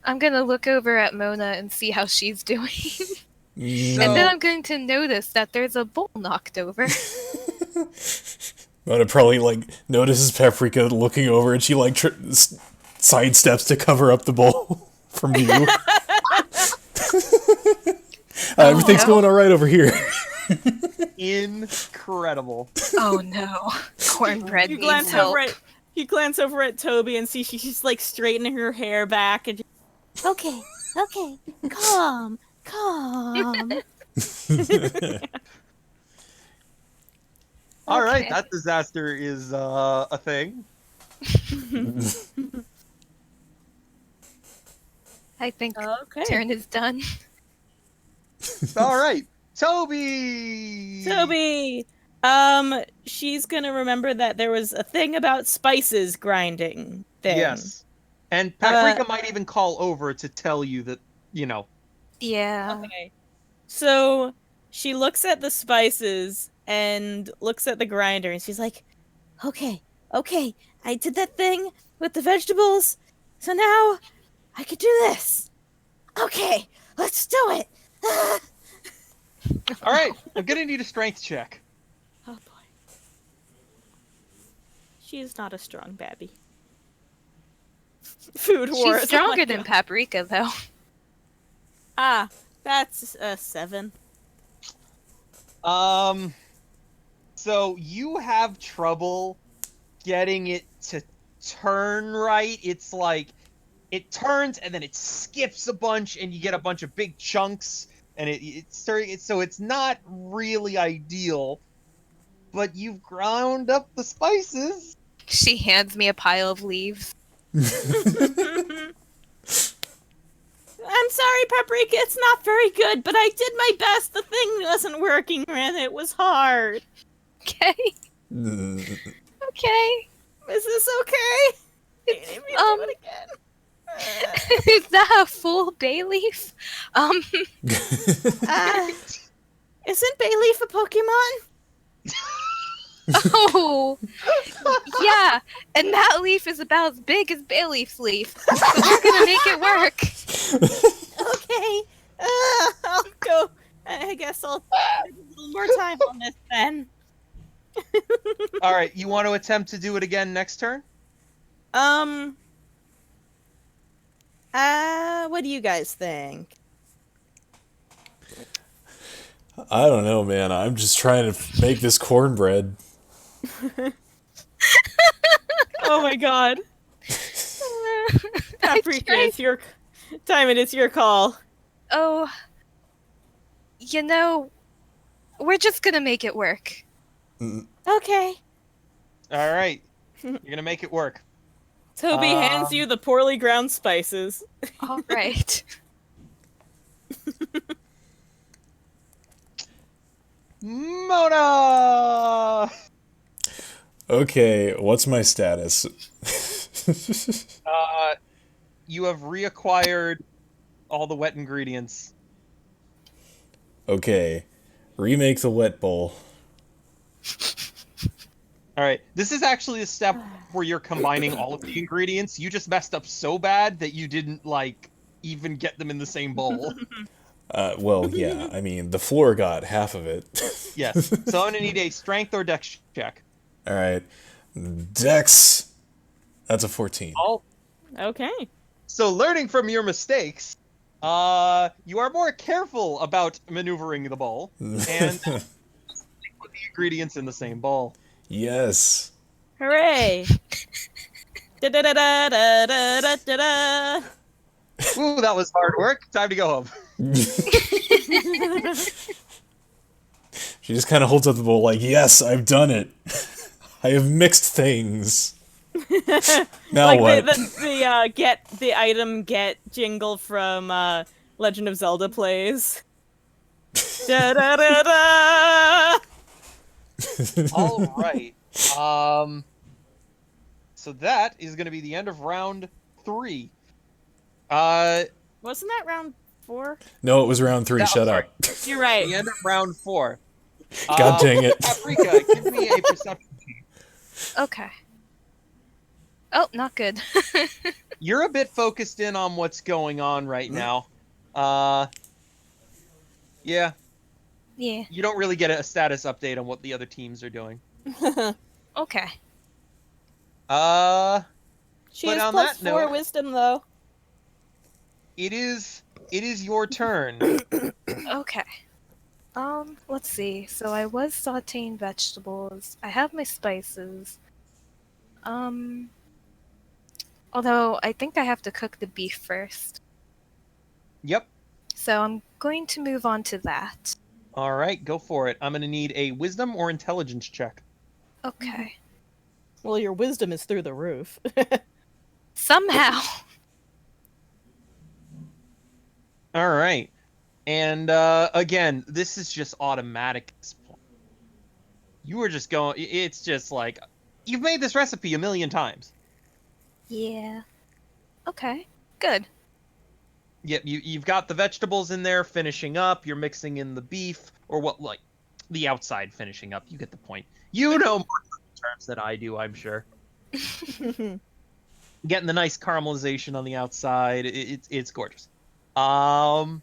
I'm gonna look over at Mona and see how she's doing. So- And then I'm going to notice that there's a bowl knocked over. Mona probably like notices Paprika looking over, and she like sidesteps to cover up the bowl from view. Everything's no. going all right over here. Incredible. Oh no. Cornbread You needs glance help. over at Toby and see she's like straightening her hair back and Okay, calm. All right, Okay. that disaster is a thing. I think okay. turn is done. All right, Toby. Toby. She's gonna remember that there was a thing about spices grinding thing. Yes. And Paprika might even call over to tell you that, Yeah. Okay. So she looks at the spices and looks at the grinder and she's like, Okay, okay, I did that thing with the vegetables, so now I could do this. Okay, let's do it. all right, I'm gonna need a strength check. Oh boy. she is not a strong babby. Food wars. She's stronger Oh my than God. Paprika, though. Ah, that's a 7. So you have trouble getting it to turn right. It's like it turns and then it skips a bunch, and you get a bunch of big chunks, and so it's not really ideal. But you've ground up the spices. She hands me a pile of leaves. I'm sorry, Paprika, it's not very good, but I did my best. The thing wasn't working, and it was hard. Okay. Okay. Is this okay? Do it again. Is that a full bay leaf? Isn't bay leaf a Pokemon? Oh, yeah, and that leaf is about as big as Bayleaf's leaf, so we're gonna make it work. Okay. I'll go. I guess I'll spend a little more time on this then. All right, you want to attempt to do it again next turn? What do you guys think? I don't know, man. I'm just trying to make this cornbread. Oh my God. Paprika, it's your time and it's your call. Oh, we're just gonna make it work. Okay. All right, you're gonna make it work. Toby hands you the poorly ground spices. All right. Mona! Okay, what's my status? You have reacquired all the wet ingredients. Okay, remake the wet bowl. All right, this is actually a step where you're combining all of the ingredients. You just messed up so bad that you didn't, even get them in the same bowl. Well, yeah, I mean, the floor got half of it. Yes, so I'm gonna need a strength or dex check. Alright. Dex! That's a 14. Okay. So learning from your mistakes, you are more careful about maneuvering the bowl, and put the ingredients in the same bowl. Yes. Hooray! Da da da da da da da da. Ooh, that was hard work. Time to go home. She just kind of holds up the bowl like, yes, I've done it. I have mixed things. Now Like what? the get the item get jingle from Legend of Zelda plays. Da da da da. All right. So that is going to be the end of round 3. Wasn't that round 4? No, it was round 3. No, Shut sorry. up. You're right. The end of round 4. God dang it. Paprika, give me a perception check. Okay. Oh, not good. You're a bit focused in on what's going on right now. Yeah, Yeah. you don't really get a status update on what the other teams are doing. Okay. She But has on plus that 4 note- wisdom though. It is your turn. Okay. Let's see. So I was sauteing vegetables. I have my spices. Although I think I have to cook the beef first. Yep. So I'm going to move on to that. All right, go for it. I'm going to need a wisdom or intelligence check. Okay. Well, your wisdom is through the roof. Somehow. All right. And again, this is just automatic at this point. You were just going, it's just like, you've made this recipe a million times. Yeah. Okay, good. Yep, you've got the vegetables in there finishing up. You're mixing in the beef, or what, like the outside finishing up. You get the point. You know more terms than I do, I'm sure. Getting the nice caramelization on the outside. It's gorgeous. The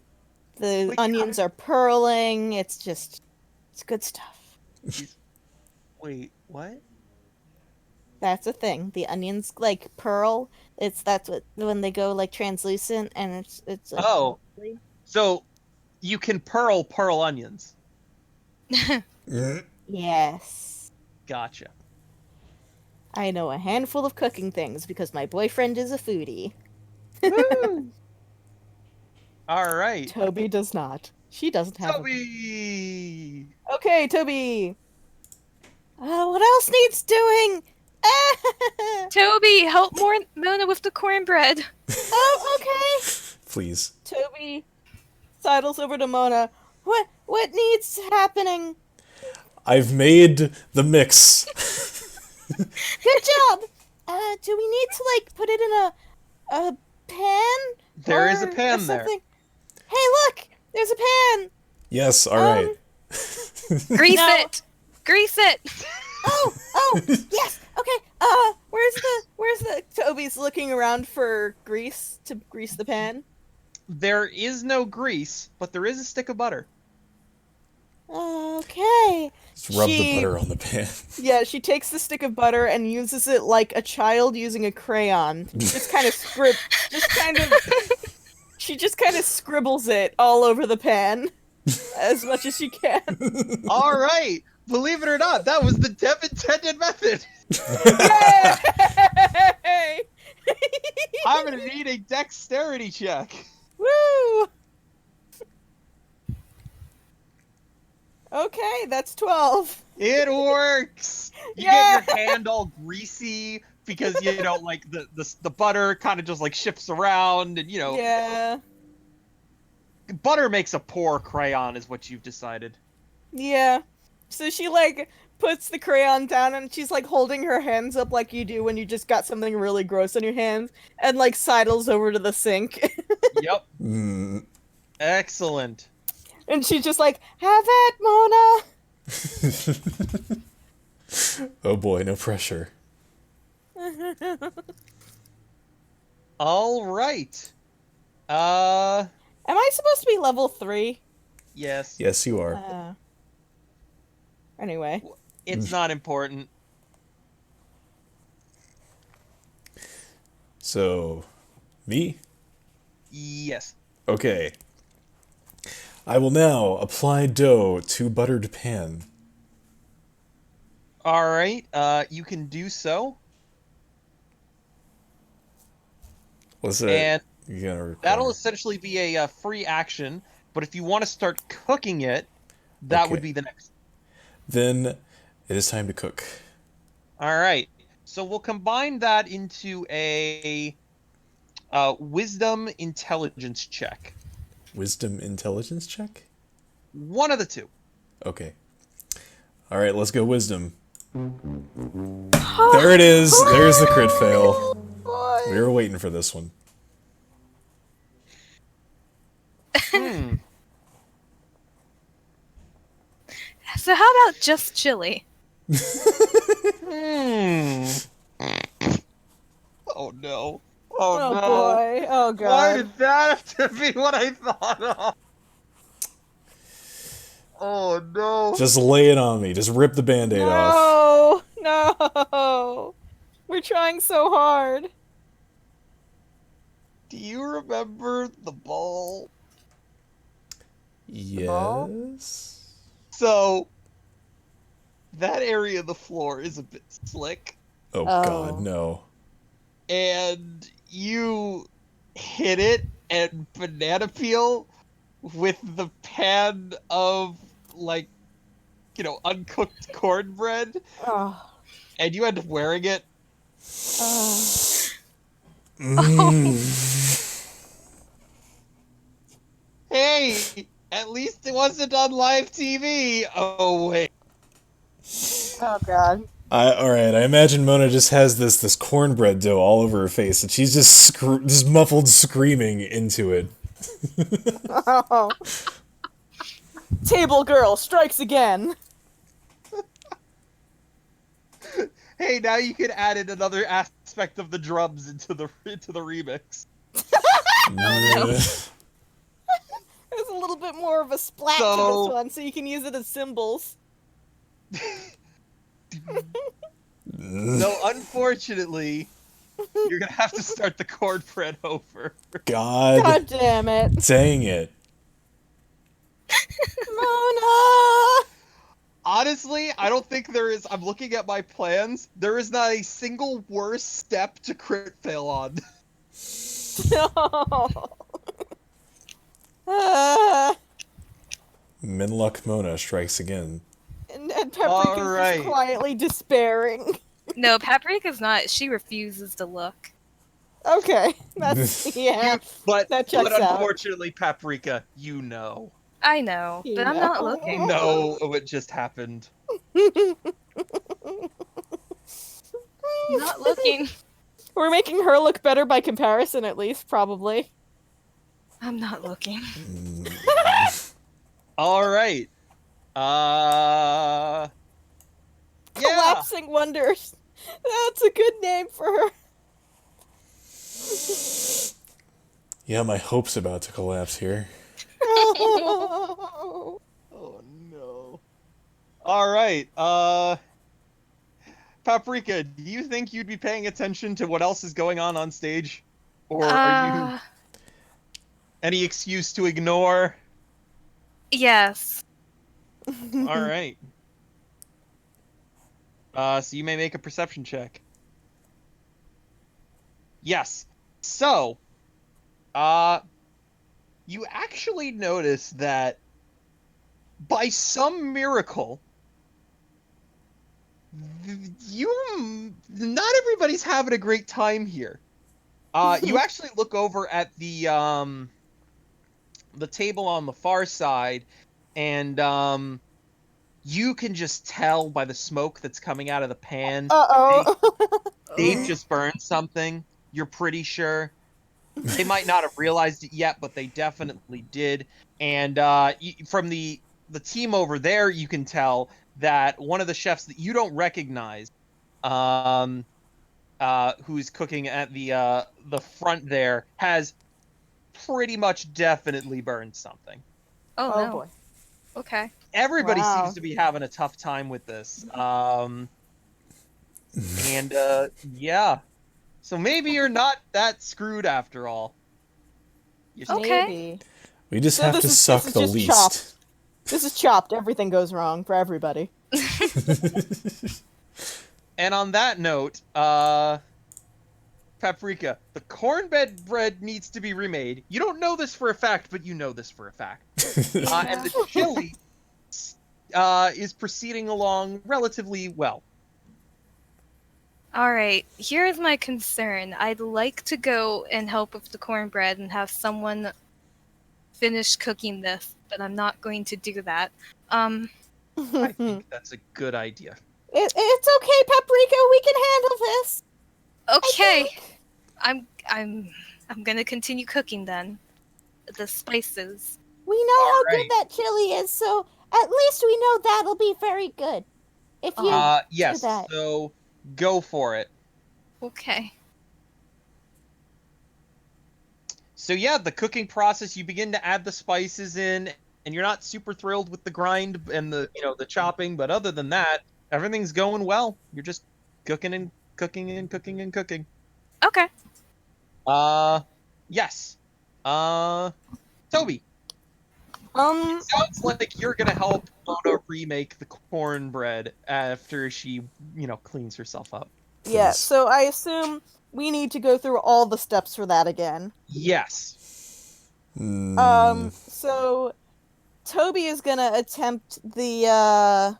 Wait, onions are purling. It's good stuff. wait, what? That's a thing. The onions like pearl. That's what when they go like translucent and it's like Oh, so you can pearl onions. yes. Gotcha. I know a handful of cooking things because my boyfriend is a foodie. Woo! All right. Toby does not. She doesn't have Toby! Okay, Toby! What else needs doing? Toby, help Mona with the cornbread. Oh, okay! Please. Toby sidles over to Mona. What needs happening? I've made the mix. Good job! Do we need to, like, put it in a pan? There is a Or pan there. something? Hey, look! There's a pan! Yes, alright. Grease No. it! Grease it! Oh, yes! Okay, where's the... Toby's looking around for grease to grease the pan. There is no grease, but there is a stick of butter. Okay. Just rub the She- butter on the pan. Yeah, she takes the stick of butter and uses it like a child using a crayon. Just kind of she just kind of scribbles it all over the pan as much as she can. All right. Believe it or not, that was the Dev intended method. Yay! I'm gonna need a dexterity check. Woo! Okay, that's 12. It works. You Yeah! get your hand all greasy because like the butter kind of just like shifts around, and Yeah. butter makes a poor crayon, is what you've decided. Yeah. So she like puts the crayon down and she's like holding her hands up like you do when you just got something really gross on your hands and like sidles over to the sink. Yep. Mm. Excellent. And she's just like, have it, Mona! Oh boy, no pressure. All right. Am I supposed to be level 3? Yes. Yes, you are. Anyway. It's not important. So, me? Yes. Okay. I will now apply dough to buttered pan. All right. You can do so. What's that? And You gotta require? that'll essentially be a free action. But if you want to start cooking it, that would Okay. be the next. Then it is time to cook. All right. So we'll combine that into a wisdom intelligence check. Wisdom intelligence check? One of the two. Okay. Alright, let's go wisdom. There it is! There's the crit fail. We were waiting for this one. Hmm. So how about just chili? Hmm. Oh no. Oh, Oh no. boy. Oh Why god. did that have to be what I thought of? Oh no. Just lay it on me. Just rip the band-aid off. No! We're trying so hard. Do you remember the ball? Yes? So, that area of the floor is a bit slick, Oh, Oh. god, no. and you hit it and banana peel with the pan of, like, uncooked cornbread, Oh. and you end up wearing it. Hey, at least it wasn't on live TV. Oh, wait. Oh god. All right, I imagine Mona just has this cornbread dough all over her face, and she's just muffled screaming into it. Oh. Table girl strikes again. Hey, now you can add in another aspect of the drums into the remix. There's a little bit more of a splat to this one, so you can use it as cymbals. So, unfortunately, you're gonna have to start the cornbread over. God damn it. dang it. Mona! Honestly, I don't think there is. I'm looking at my plans. There is not a single worse step to crit fail on. No. Minluck Mona strikes again. And Paprika's Alright. just quietly despairing. No, Paprika's not. She refuses to look. Okay, that's yeah. But, That checks out. unfortunately, Paprika, you know. I know, You but I'm not know. looking. You know what just happened. Not looking. We're making her look better by comparison, at least, probably. I'm not looking. Alright. Yeah. Collapsing Wonders. That's a good name for her. Yeah, my hope's about to collapse here. Oh. Oh no. Alright, Paprika, do you think you'd be paying attention to what else is going on stage? Or are you any excuse to ignore? Yes. Alright. So you may make a perception check. Yes. So, you actually notice that by some miracle, not everybody's having a great time here. You actually look over at the table on the far side, and you can just tell by the smoke that's coming out of the pan. Uh-oh. They've just burned something. You're pretty sure. They might not have realized it yet, but they definitely did. And from the team over there, you can tell that one of the chefs that you don't recognize, who's cooking at the front there, has pretty much definitely burned something. Oh, Oh no. boy. Okay. Everybody Wow. seems to be having a tough time with this. Yeah. So maybe you're not that screwed after all. Okay. Maybe. We just So have this to is- suck this is the just least. chopped. This is chopped. Everything goes wrong for everybody. And on that note, Paprika, the cornbread bread needs to be remade. You don't know this for a fact, but you know this for a fact. And the chili is proceeding along relatively well. Alright, here's my concern. I'd like to go and help with the cornbread and have someone finish cooking this, but I'm not going to do that. I think that's a good idea. It's okay, Paprika. We can handle this. Okay. I'm gonna continue cooking then. The spices. We know how Alright. good that chili is, so at least we know that'll be very good. If you Yes, that. so go for it. Okay. So yeah, the cooking process, you begin to add the spices in, and you're not super thrilled with the grind and the chopping, but other than that, everything's going well. You're just cooking and cooking and cooking and cooking. Okay. Yes. Toby, sounds like you're gonna help Mona remake the cornbread after she, cleans herself up. Yeah, Please. so I assume we need to go through all the steps for that again. Yes. So Toby is gonna attempt the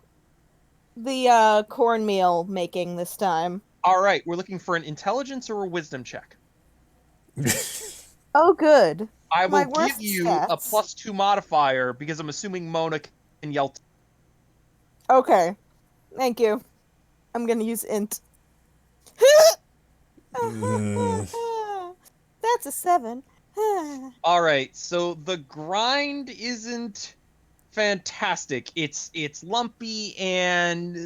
cornmeal making this time. All right, we're looking for an intelligence or a wisdom check. Oh, good. I My will worst give you a stats. +2 modifier because I'm assuming Mona can yell. Okay, thank you. I'm gonna use int. That's a 7. All right, so the grind isn't fantastic. It's lumpy and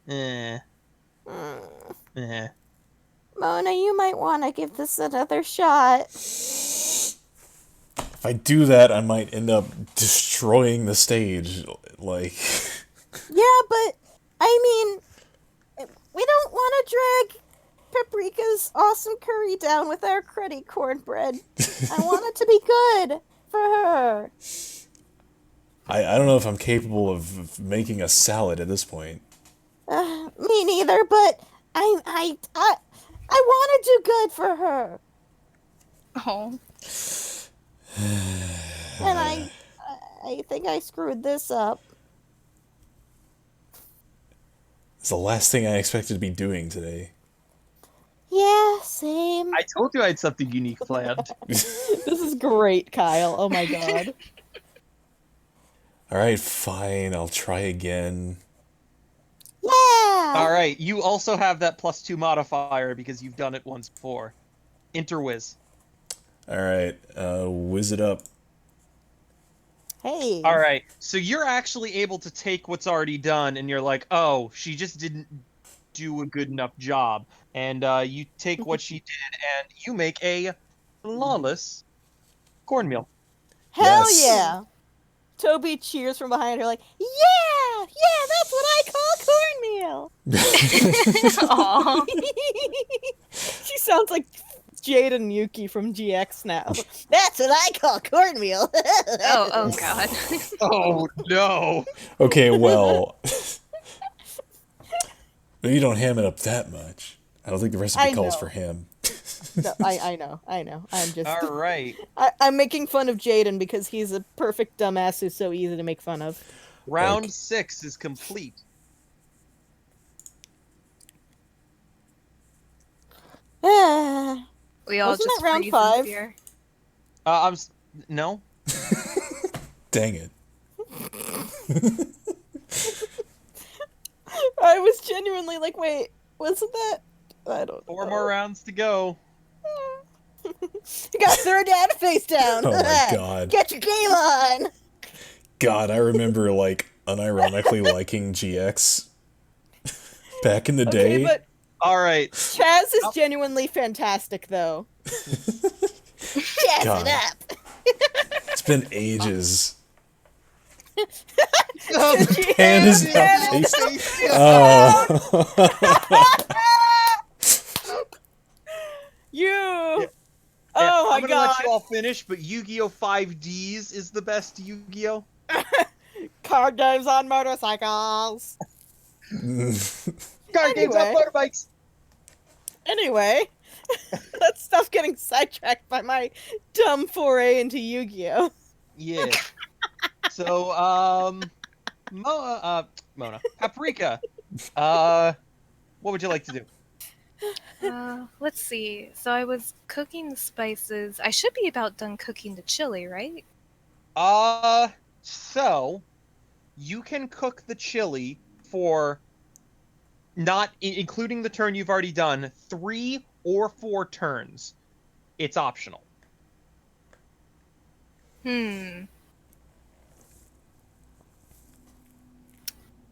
eh. Mona, you might want to give this another shot. If I do that, I might end up destroying the stage. Like, Yeah, but I mean, we don't want to drag Paprika's awesome curry down with our cruddy cornbread. I want it to be good for her. I don't know if I'm capable of making a salad at this point. Me neither, but I want to do good for her. Oh. And I think I screwed this up. It's the last thing I expected to be doing today. Yeah, same. I told you I had something unique planned. This is great, Kyle. Oh my god. Alright, fine, I'll try again. Yeah. All right, you also have that +2 modifier because you've done it once before. Interwiz. Alright, whiz it up. Hey. All right, so you're actually able to take what's already done, and you're like, oh, she just didn't do a good enough job. And you take what she did, and you make a flawless cornmeal. Hell Yes. yeah. Toby cheers from behind her like, yeah, that's what I call cornmeal. Aw. She sounds like Jade and Yuki from GX now. That's what I call cornmeal. Oh god. Oh, no. Okay, well... Maybe you don't ham it up that much. I don't think the recipe I calls know. for ham. No, I know. I'm just... All right. I'm making fun of Jaden because he's a perfect dumbass who's so easy to make fun of. Round Like- 6 is complete. We all Wasn't just that round freeze in 5? fear. No? Dang it. I was genuinely like, wait, wasn't that? I don't know. 4 more rounds to go. You got thrown down, face down. Oh my god. Get your game on. God, I remember, like, unironically liking GX back in the Okay, day. but All right. Chaz is genuinely fantastic, though. Jazz God. it up. It's been ages. Oh, Pan is now face. Oh. You. Yeah, Oh I'm my gonna god. let you all finish, but Yu-Gi-Oh! 5Ds is the best Yu-Gi-Oh! Card games on motorcycles. Card games on Anyway. motorbikes! Anyway, let's stop getting sidetracked by my dumb foray into Yu-Gi-Oh. Yeah. So, Mona, Paprika, what would you like to do? Let's see. So I was cooking the spices. I should be about done cooking the chili, right? So, you can cook the chili for, not including the turn you've already done, 3 or 4 turns. It's optional.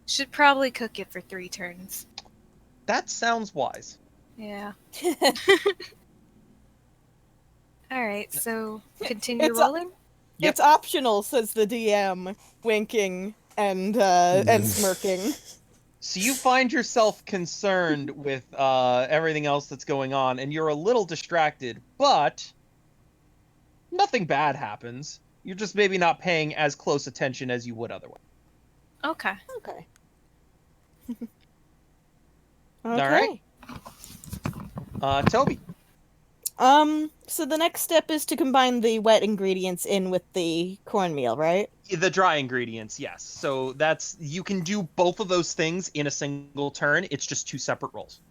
Should probably cook it for 3 turns. That sounds wise. Yeah. Alright, so continue It's rolling? Yep. It's optional, says the DM, winking and smirking. So you find yourself concerned with everything else that's going on, and you're a little distracted, but nothing bad happens. You're just maybe not paying as close attention as you would otherwise. Okay. Okay. All right. Toby. So the next step is to combine the wet ingredients in with the cornmeal, right? The dry ingredients, yes. So that's, you can do both of those things in a single turn. It's just 2 separate rolls.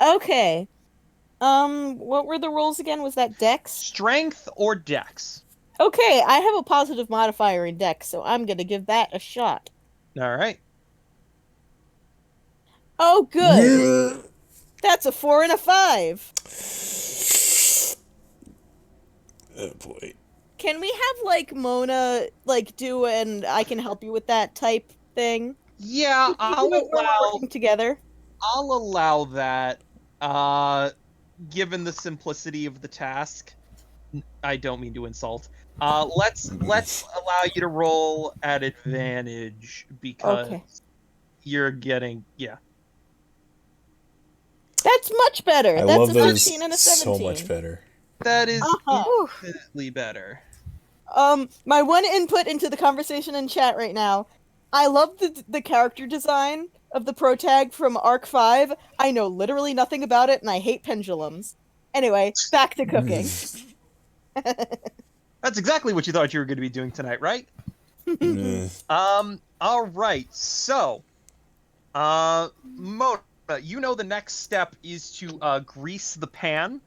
Okay. What were the rolls again? Was that Dex? Strength or Dex. Okay, I have a positive modifier in Dex, so I'm gonna give that a shot. All right. Oh, good. That's a 4 and a 5. Oh boy. Can we have, like, Mona, like, do and I can help you with that type thing? Yeah, We're working together. I'll allow that. Given the simplicity of the task, I don't mean to insult. Let's allow you to roll at advantage because Okay. you're getting That's much better. I That's love a that 13 and a it's 17. so much better. That is Uh-huh. infinitely better. My one input into the conversation in chat right now. I love the character design of the protag from Arc 5. I know literally nothing about it, and I hate pendulums. Anyway, back to cooking. That's exactly what you thought you were going to be doing tonight, right? All right. So, Mona, you know the next step is to grease the pan.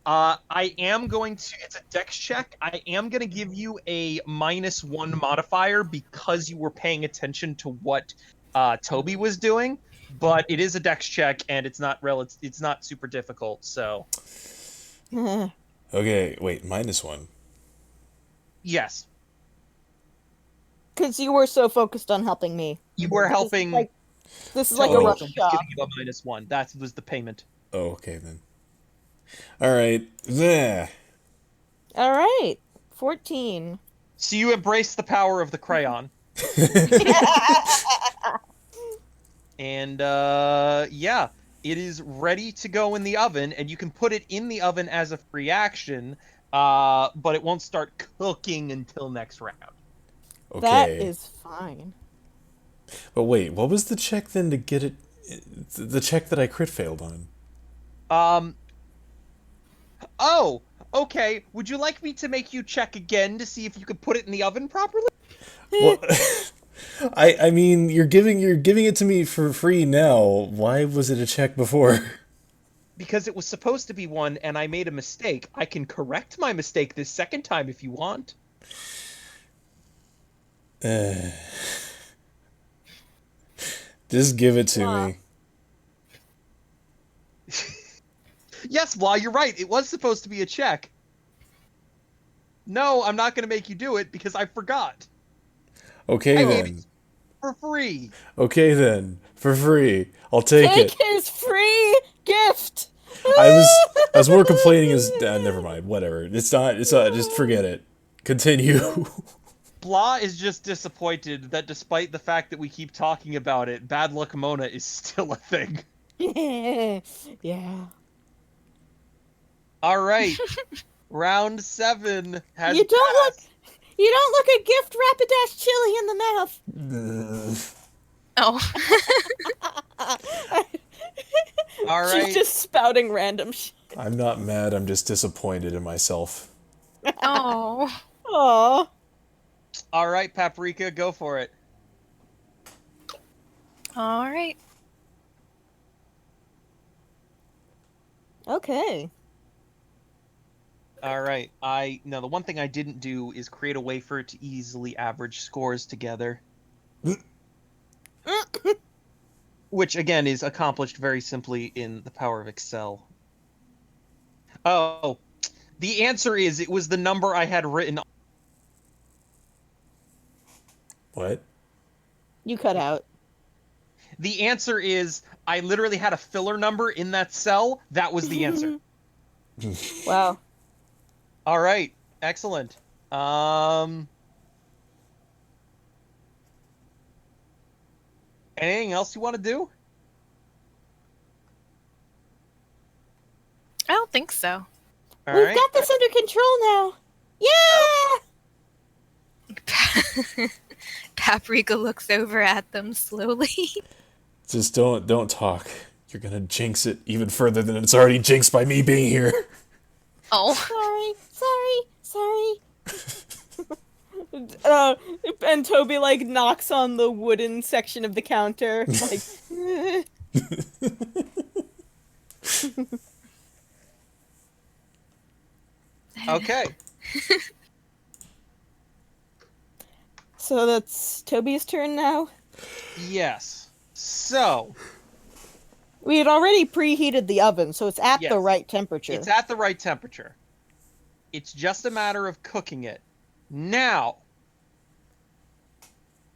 I am going to. It's a dex check. I am going to give you a -1 modifier because you were paying attention to what Toby was doing. But it is a dex check, and it's not It's not super difficult. So, Okay, wait, -1. yes, Because you were so focused on helping me. you were helping. This is like a Toby, rough so I'm just job. giving you a -1. That was the payment. Oh, okay then. All right. There. All right, 14. So you embrace the power of the crayon. And yeah, it is ready to go in the oven, and you can put it in the oven as a free action, but it won't start cooking until next round. Okay. That is fine. But wait, what was the check then to get it? The check that I crit failed on. Oh, okay. Would you like me to make you check again to see if you could put it in the oven properly? Well, I mean, you're giving it to me for free now. Why was it a check before? Because it was supposed to be one, and I made a mistake. I can correct my mistake this second time if you want. Just give it to me. Yes, Blah, you're right. It was supposed to be a check. No, I'm not going to make you do it because I forgot. Okay I gave then. it for free. Okay then, for free. I'll take it. Take his free gift. I was more complaining as never mind. Whatever. It's not. Just forget it. Continue. Blah is just disappointed that despite the fact that we keep talking about it, Bad Luck Mona is still a thing. Yeah. All right. Round 7 has You don't passed. look a gift Rapidash chili in the mouth. Oh. All right. She's just spouting random shit. I'm not mad. I'm just disappointed in myself. Oh. Aww. All right, Paprika, go for it. All right. Okay. All right. The one thing I didn't do is create a way for it to easily average scores together. Which, again, is accomplished very simply in the power of Excel. Oh, the answer is it was the number I had written. What? You cut out. The answer is I literally had a filler number in that cell. That was the answer. Wow. All right. Excellent. Anything else you want to do? I don't think so. All We've right. got this under control now. Yeah! Paprika looks over at them slowly. Just don't talk. You're gonna jinx it even further than it's already jinxed by me being here. Oh. Sorry. And Toby like knocks on the wooden section of the counter, like. Okay. So that's Toby's turn now. Yes. So, We had already preheated the oven, so it's at Yes. the right temperature. It's at the right temperature. It's just a matter of cooking it. Now,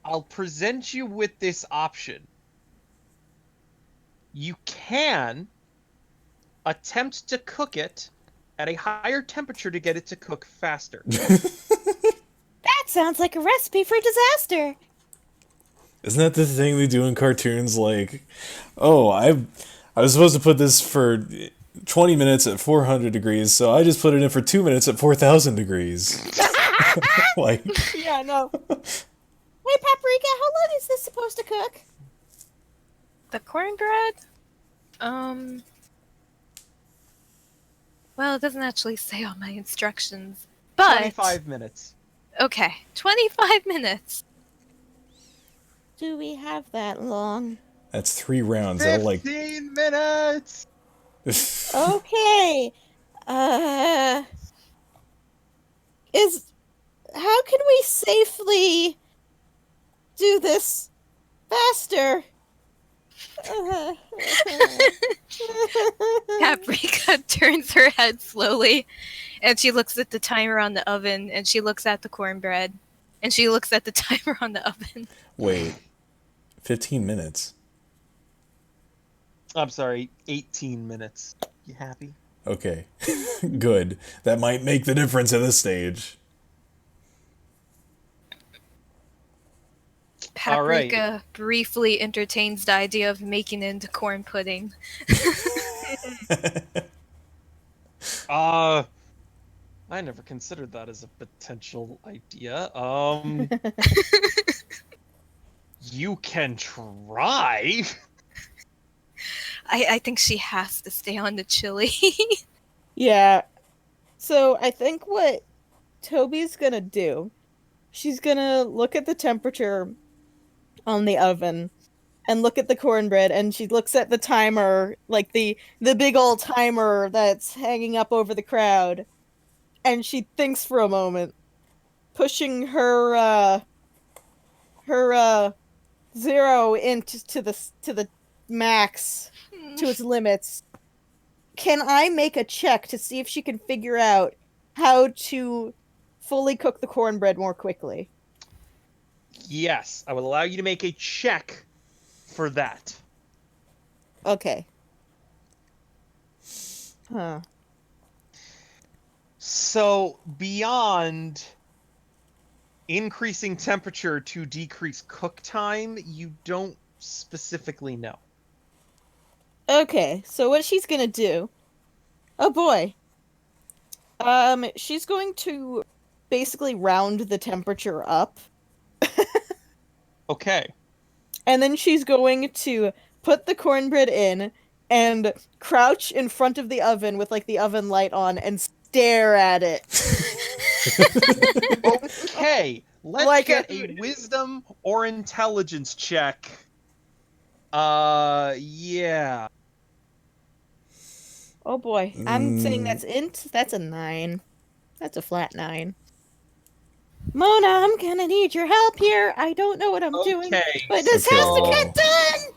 I'll present you with this option. You can attempt to cook it at a higher temperature to get it to cook faster. That sounds like a recipe for disaster. Isn't that the thing they do in cartoons? Like, oh, I was supposed to put this for 20 minutes at 400 degrees, so I just put it in for 2 minutes at 4,000 degrees. Like, Yeah, no. Wait, Paprika, how long is this supposed to cook? The cornbread? Well, it doesn't actually say on my instructions. But 25 minutes. okay, 25 minutes. Do we have that long? that's 3 rounds. That'll 15 minutes! Okay. How can we safely do this faster? Paprika turns her head slowly, and she looks at the timer on the oven, and she looks at the cornbread, and she looks at the timer on the oven. Wait, 15 minutes. I'm sorry, 18 minutes. You happy? Okay, good. That might make the difference at this stage. Paprika briefly entertains the idea of making it into corn pudding. I never considered that as a potential idea. You can try. I think she has to stay on the chili. Yeah. So I think what Toby's gonna do, she's gonna look at the temperature on the oven and look at the cornbread, and she looks at the timer, like the big old timer that's hanging up over the crowd, and she thinks for a moment, pushing her 0 into to the max, to its limits. Can I make a check to see if she can figure out how to fully cook the cornbread more quickly? Yes, I will allow you to make a check for that. Okay. Huh. So, beyond increasing temperature to decrease cook time, you don't specifically know. Okay, so what she's gonna do... Oh boy. She's going to basically round the temperature up. Okay. And then she's going to put the cornbread in and crouch in front of the oven with, like, the oven light on and stare at it. Okay, let's Like get a wisdom or intelligence check. Yeah. Oh boy. I'm saying that's int. That's a 9. That's a flat 9. Mona, I'm gonna need your help here. I don't know what I'm doing, Okay. but this Okay. has to get done!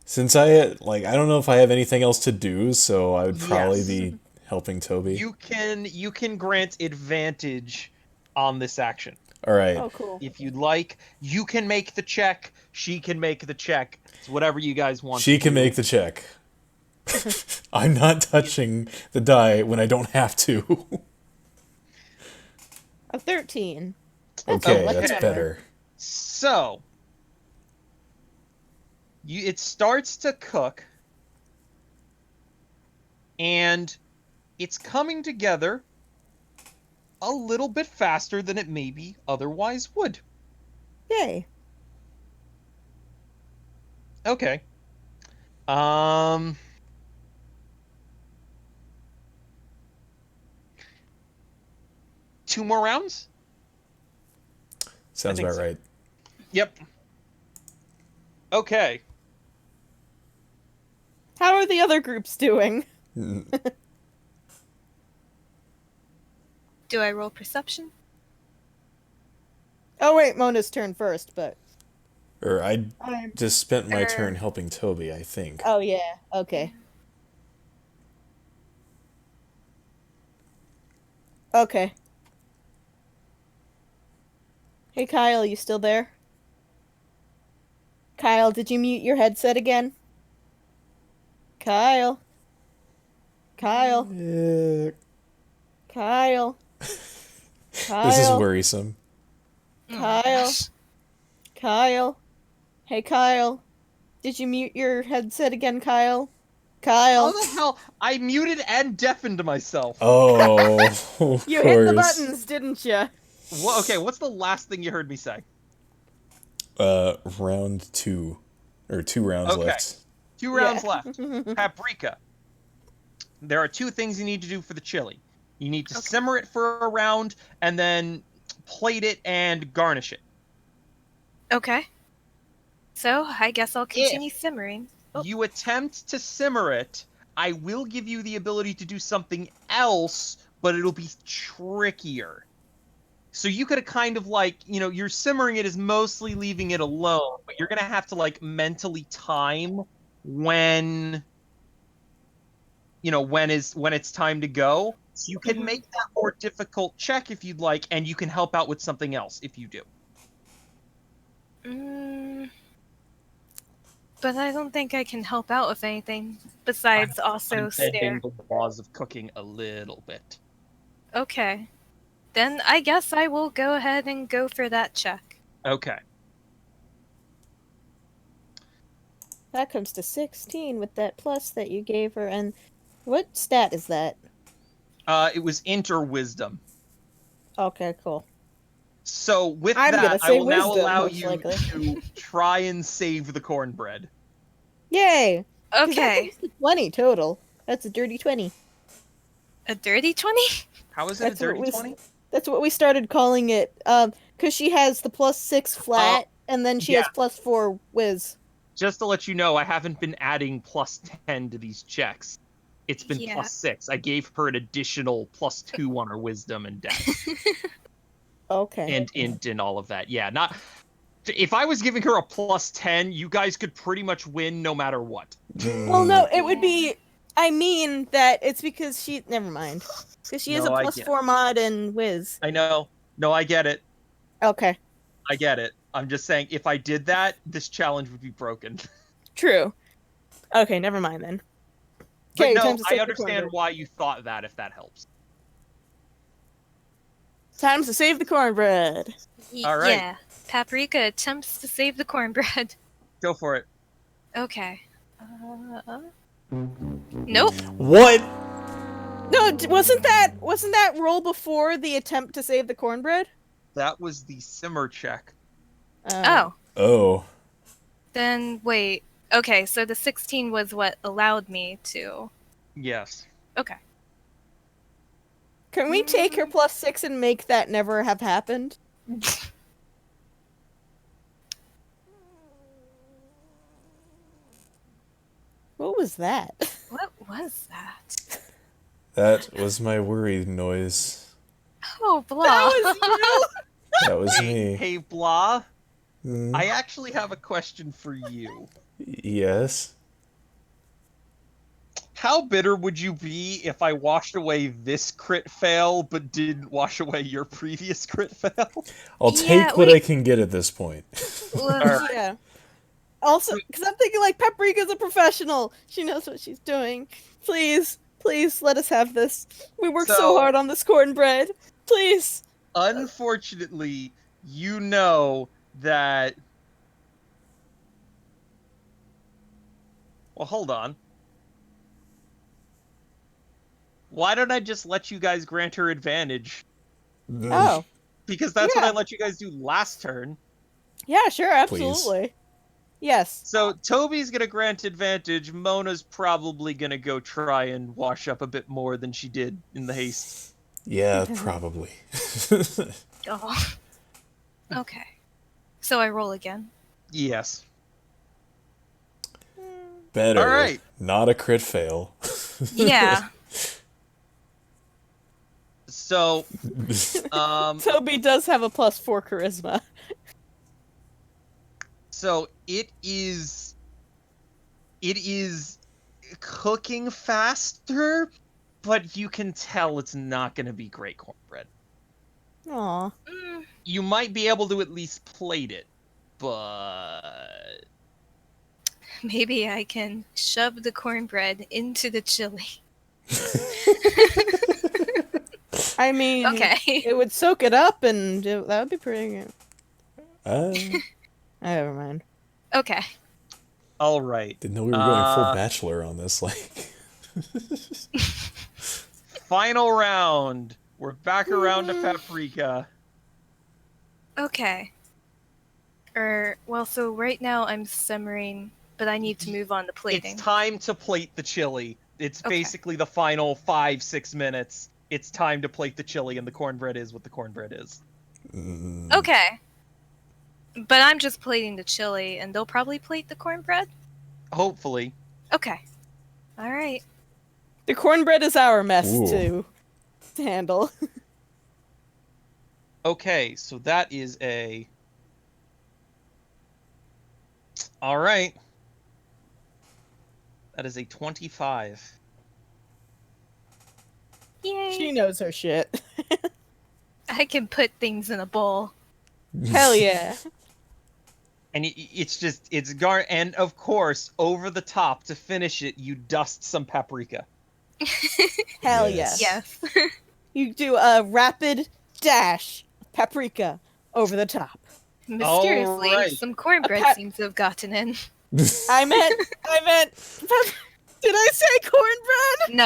Since I don't know if I have anything else to do, so I would probably Yes. be helping Toby. You can grant advantage on this action. All right. Oh, cool. If you'd like, you can make the check, she can make the check. It's whatever you guys want. She to can do. make the check. I'm not touching the die when I don't have to. A 13. Okay, okay. that's better. So, it starts to cook, and it's coming together a little bit faster than it maybe otherwise would. Yay. Okay. 2 more rounds? Sounds think about so. right. Yep. Okay. How are the other groups doing? Do I roll perception? Oh wait, Mona's turn first, but... Or I I'm- just spent my Er. turn helping Toby, I think. Oh yeah. Okay. Okay. Hey Kyle, you still there? Kyle, did you mute your headset again? Kyle. Kyle. Kyle. This is Kyle. worrisome. Oh my Kyle. gosh. Kyle. Hey Kyle. Did you mute your headset again, Kyle? Kyle. How the hell? I muted and deafened myself. Oh, of You hit the course. buttons, didn't you? Okay, what's the last thing you heard me say? Round 2. Or 2 rounds Okay. left. 2 rounds left. Paprika. There are 2 things you need to do for the chili. You need to simmer it for a round, and then plate it and garnish it. Okay. So I guess I'll continue simmering. Oh. You attempt to simmer it, I will give you the ability to do something else, but it'll be trickier. So you could kind of like, you're simmering it is mostly leaving it alone, but you're gonna have to like mentally time when when it's time to go. So you can make that more difficult check if you'd like, and you can help out with something else if you do. But I don't think I can help out with anything besides also I'm stare. bending the laws of cooking a little bit. Okay. Then I guess I will go ahead and go for that check. Okay. That comes to 16 with that plus that you gave her. And what stat is that? It was enter wisdom. Okay, cool. So with I'm gonna that, I say will now wisdom, allow most you likely. to try and save the cornbread. Yay! 'Cause that Okay. comes to 20 total. That's a dirty 20. A dirty 20? How is it That's a what dirty we 20? That's what we started calling it. Because she has the plus 6 flat, and then she has plus 4 whiz. Just to let you know, I haven't been adding plus 10 to these checks. It's been Yeah. plus 6. I gave her an additional plus 2 on her wisdom and dex. Okay. And int and all of that. Yeah, not... If I was giving her a plus 10, you guys could pretty much win no matter what. Well, no, it would be. I mean that it's because she. Never mind. Because she has a No, I plus get 4 mod and whiz. I know. No, I get it. Okay. I get it. I'm just saying, if I did that, this challenge would be broken. True. Okay, never mind then. But Okay, no, time to I save the understand cornbread. why you thought that, if that helps. Time to save the cornbread. All right. Yeah. Paprika attempts to save the cornbread. Go for it. Okay. Nope. What? No, wasn't that roll before the attempt to save the cornbread? That was the simmer check. Oh. Oh. Then wait. Okay, so the 16 was what allowed me to. Yes. Okay. Can we take her plus 6 and make that never have happened? What was that? What was that? That was my worried noise. Oh, blah. That was you! That was me. Hey, Blah. Mm, I actually have a question for you. yes. How bitter would you be if I washed away this crit fail, but didn't wash away your previous crit fail? I'll Yeah, take what wait. I can get at this point. Well, Yeah. Also, because I'm thinking, like, Paprika's a professional. She knows what she's doing. Please, please let us have this. We worked so So- hard on this cornbread. Please. Unfortunately, you know that... Well, hold on. Why don't I just let you guys grant her advantage? Oh. Because that's what Yeah. I let you guys do last turn. Yeah, sure, absolutely. Yes. So Toby's gonna grant advantage. Mona's probably gonna go try and wash up a bit more than she did in the haste. Yeah, probably. oh. Okay. So I roll again. Yes. Better. All right. Not a crit fail. Yeah. So, Toby does have a plus 4 charisma. So it is cooking faster, but you can tell it's not going to be great cornbread. Aw. Mm, You might be able to at least plate it, but maybe I can shove the cornbread into the chili. I mean, Okay. it would soak it up, and that would be pretty good. Uh, Never mind. Okay. all right. didn't know we were going full bachelor on this. Like, Final round. We're back around to Paprika. Okay. Well, so right now I'm simmering, but I need to move on to plating. It's time to plate the chili. It's Okay. basically the final 5-6 minutes. It's time to plate the chili, and the cornbread is what the cornbread is. Okay. But I'm just plating the chili, and they'll probably plate the cornbread? Hopefully. Okay. Alright. The cornbread is our mess Ooh. to handle. Okay, so that is a... All right. That is a 25. Yay! She knows her shit. I can put things in a bowl. Hell yeah. And and of course, over the top to finish it, you dust some paprika. Hell Yes. yes. Yes. You do a rapid dash of paprika over the top. Mysteriously, Alright. some cornbread A pa- seems to have gotten in. I meant. Did I say cornbread?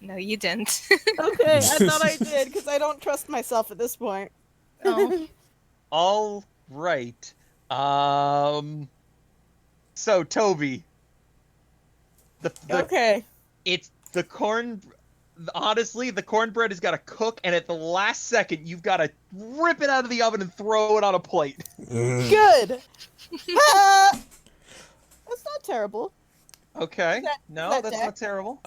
No, you didn't. Okay, I thought I did because I don't trust myself at this point. Oh. All right. So Toby, Okay. it's the corn. Honestly, the cornbread has got to cook, and at the last second, you've got to rip it out of the oven and throw it on a plate. Good. Ah! That's not terrible. Okay. that- No, is that that's deck? not terrible.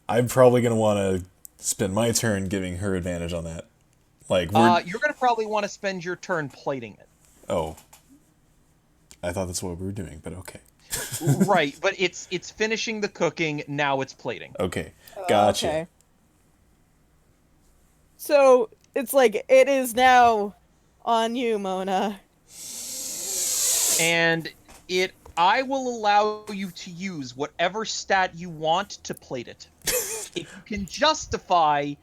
I'm probably gonna want to spend my turn giving her advantage on that. Like, we're You're gonna probably want to spend your turn plating it. oh, I thought that's what we were doing, but okay, Right, but it's finishing the cooking. Now it's plating. okay, gotcha. Okay. So it's like it is now on you, Mona. And I will allow you to use whatever stat you want to plate it. If you can justify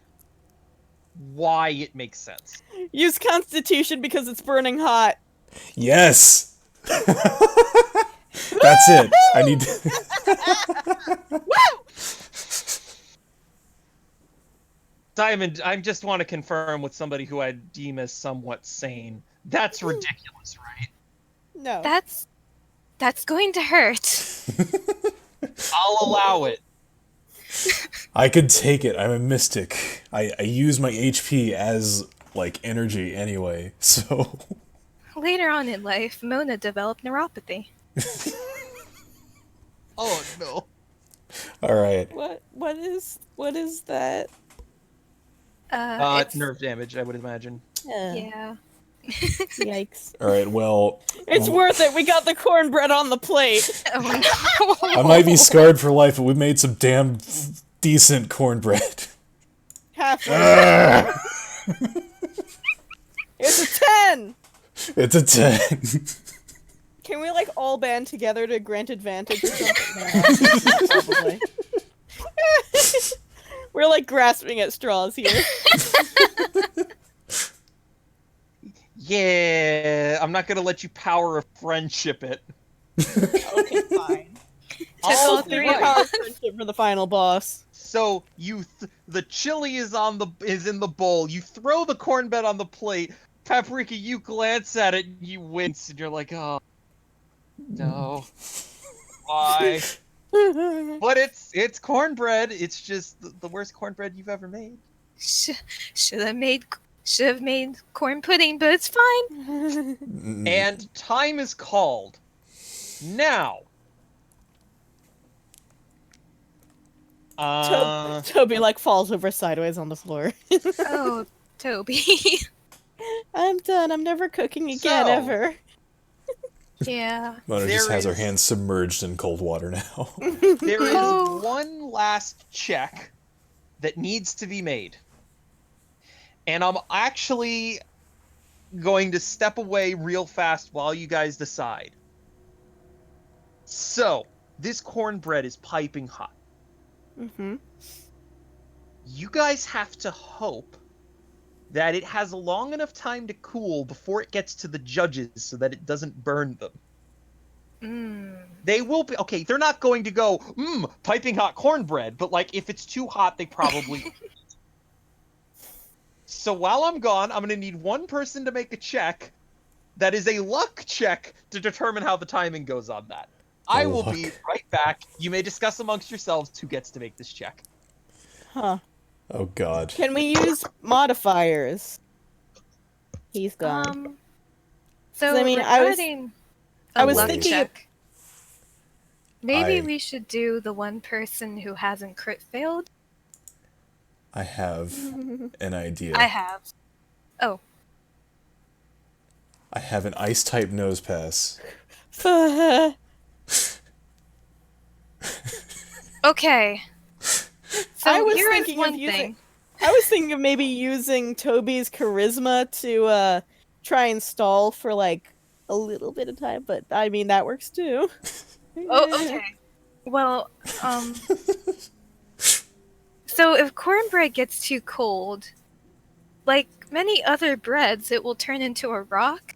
why it makes sense. Use Constitution because it's burning hot. Yes, that's it. I need. Diamond, I just want to confirm with somebody who I deem as somewhat sane. That's ridiculous, right? No. That's going to hurt. I'll allow it. I could take it. I'm a mystic. I use my HP as like energy anyway. So Later on in life, Mona developed neuropathy. Oh no. all right. What is that? It's nerve damage, I would imagine. Yeah. Yikes. All right. Well, It's worth it. We got the cornbread on the plate. Oh no. I might be scarred for life, but we made some damn decent cornbread. Halfway. It's a 10. It's a 10. Can we like all band together to grant advantage or something? No, probably. We're like grasping at straws here. Yeah, I'm not gonna let you power of friendship it. Okay, fine. all All three right. of us. Power friendship for the final boss. So the chili is in the bowl. You throw the cornbread on the plate. Paprika, you glance at it, you wince, and you're like, oh no, why? But it's cornbread. It's just the worst cornbread you've ever made. Should have made corn pudding, but it's fine. And time is called. Now. Toby like falls over sideways on the floor. Oh, Toby. I'm done. I'm never cooking again So- ever. Yeah. Mona just There has her is- hands submerged in cold water now. There is Oh. one last check that needs to be made. And I'm actually going to step away real fast while you guys decide. So, this cornbread is piping hot. Mm-hmm. You guys have to hope that it has a long enough time to cool before it gets to the judges so that it doesn't burn them. They will be okay. They're not going to go, piping hot cornbread, but like if it's too hot, they probably. So while I'm gone, I'm gonna need one person to make a check. That is a luck check to determine how the timing goes on that. I will be luck. right back. You may discuss amongst yourselves who gets to make this check. Huh. Oh God. Can we use modifiers? He's gone. So I mean, I was regarding I a was luck thinking- check, maybe I- we should do the one person who hasn't crit failed. I have an idea. I have. Oh, I have an ice type nose pass. okay. So I was here is thinking of one using- thing. I was thinking of maybe using Toby's charisma to try and stall for like a little bit of time, but I mean that works too. Oh, okay. Well, so if cornbread gets too cold, like many other breads, it will turn into a rock.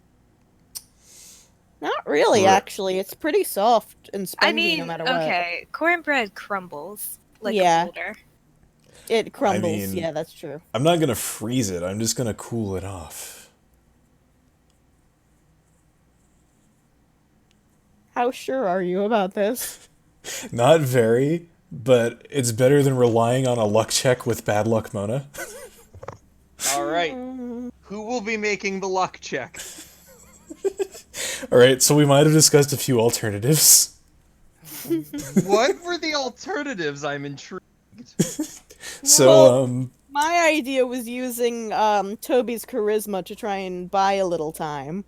Not really, Right. actually. It's pretty soft and spongy I mean, no matter what. okay, cornbread crumbles like Yeah. a boulder. It crumbles. mean- Yeah, that's true. I'm not gonna freeze it. I'm just gonna cool it off. How sure are you about this? Not very, but it's better than relying on a luck check with bad luck, Mona. All right. Who will be making the luck check? All right, so we might have discussed a few alternatives. What were the alternatives? I'm intrigued. So, Well- My idea was using Toby's charisma to try and buy a little time.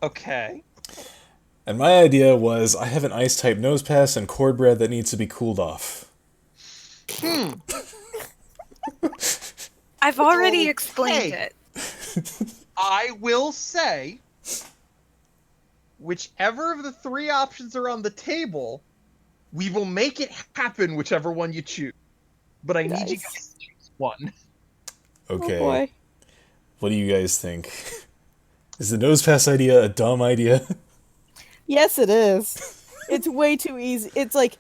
Okay. and my idea was I have an ice type nose pass and cornbread that needs to be cooled off. I've already explained Okay. it. I will say, whichever of the three options are on the table, we will make it happen, whichever one you choose. But I need you Nice. guys to choose one. Okay. Oh boy. What do you guys think? Is the nose pass idea a dumb idea? Yes, it is. It's way too easy. It's like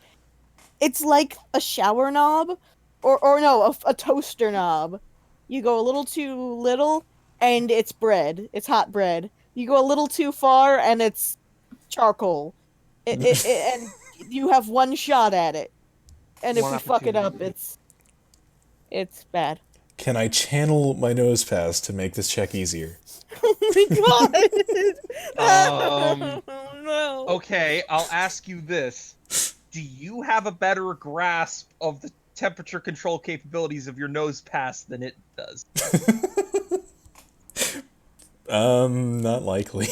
a shower knob, or no, a toaster knob. You go a little too little, and it's bread. It's hot bread. You go a little too far, and it's charcoal. And you have one shot at it. And if One we fuck it up, opportunity. it's bad. Can I channel my nose pass to make this check easier? Oh my god! Um, Oh no. Okay, I'll ask you this. Do you have a better grasp of the temperature control capabilities of your nose pass than it does? Not likely.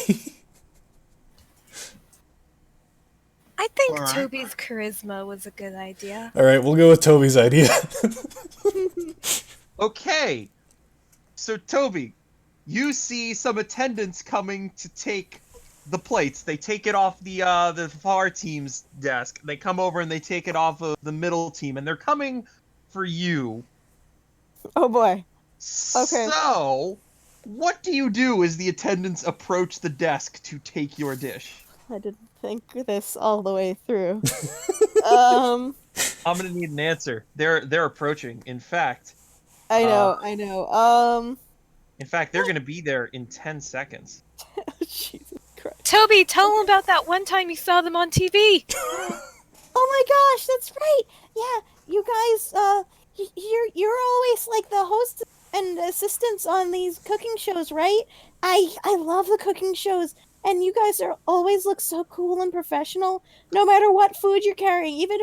I think Alright. Toby's charisma was a good idea. All right, we'll go with Toby's idea. Okay. So Toby, you see some attendants coming to take the plates. They take it off the far team's desk. They come over and they take it off of the middle team, and they're coming for you. Oh boy. Okay. So, what do you do as the attendants approach the desk to take your dish? I didn't think this all the way through. I'm gonna need an answer. They're approaching. In fact, I know. they're gonna be there in 10 seconds. Jesus Christ. Toby, tell him about that one time you saw them on TV. Oh my gosh, that's right. Yeah, you guys, you're always like the hosts and assistants on these cooking shows, right? I love the cooking shows, and you guys are always look so cool and professional, no matter what food you're carrying, even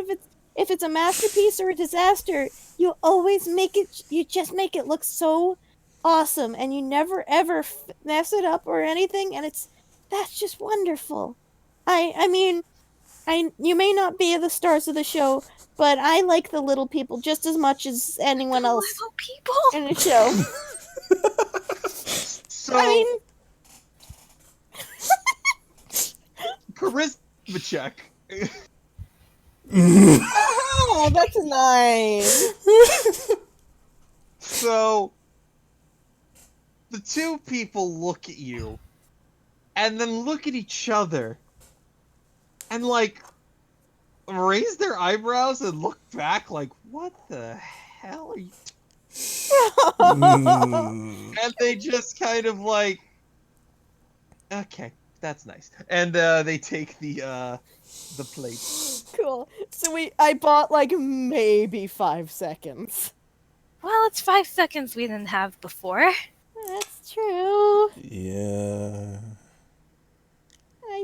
if it's a masterpiece or a disaster. You always make it. You just make it look so awesome, and you never ever mess it up or anything, and that's just wonderful. I mean, you may not be the stars of the show, but I like the little people just as much as anyone else Little people. in the show. So I mean, charisma check. Oh, that's nice. So the two people look at you and then look at each other and like raise their eyebrows and look back like, what the hell are you and they just kind of like, okay, that's nice. And they take the plate. Cool. So I bought like maybe 5 seconds. Well, it's 5 seconds we didn't have before. that's true. Yeah.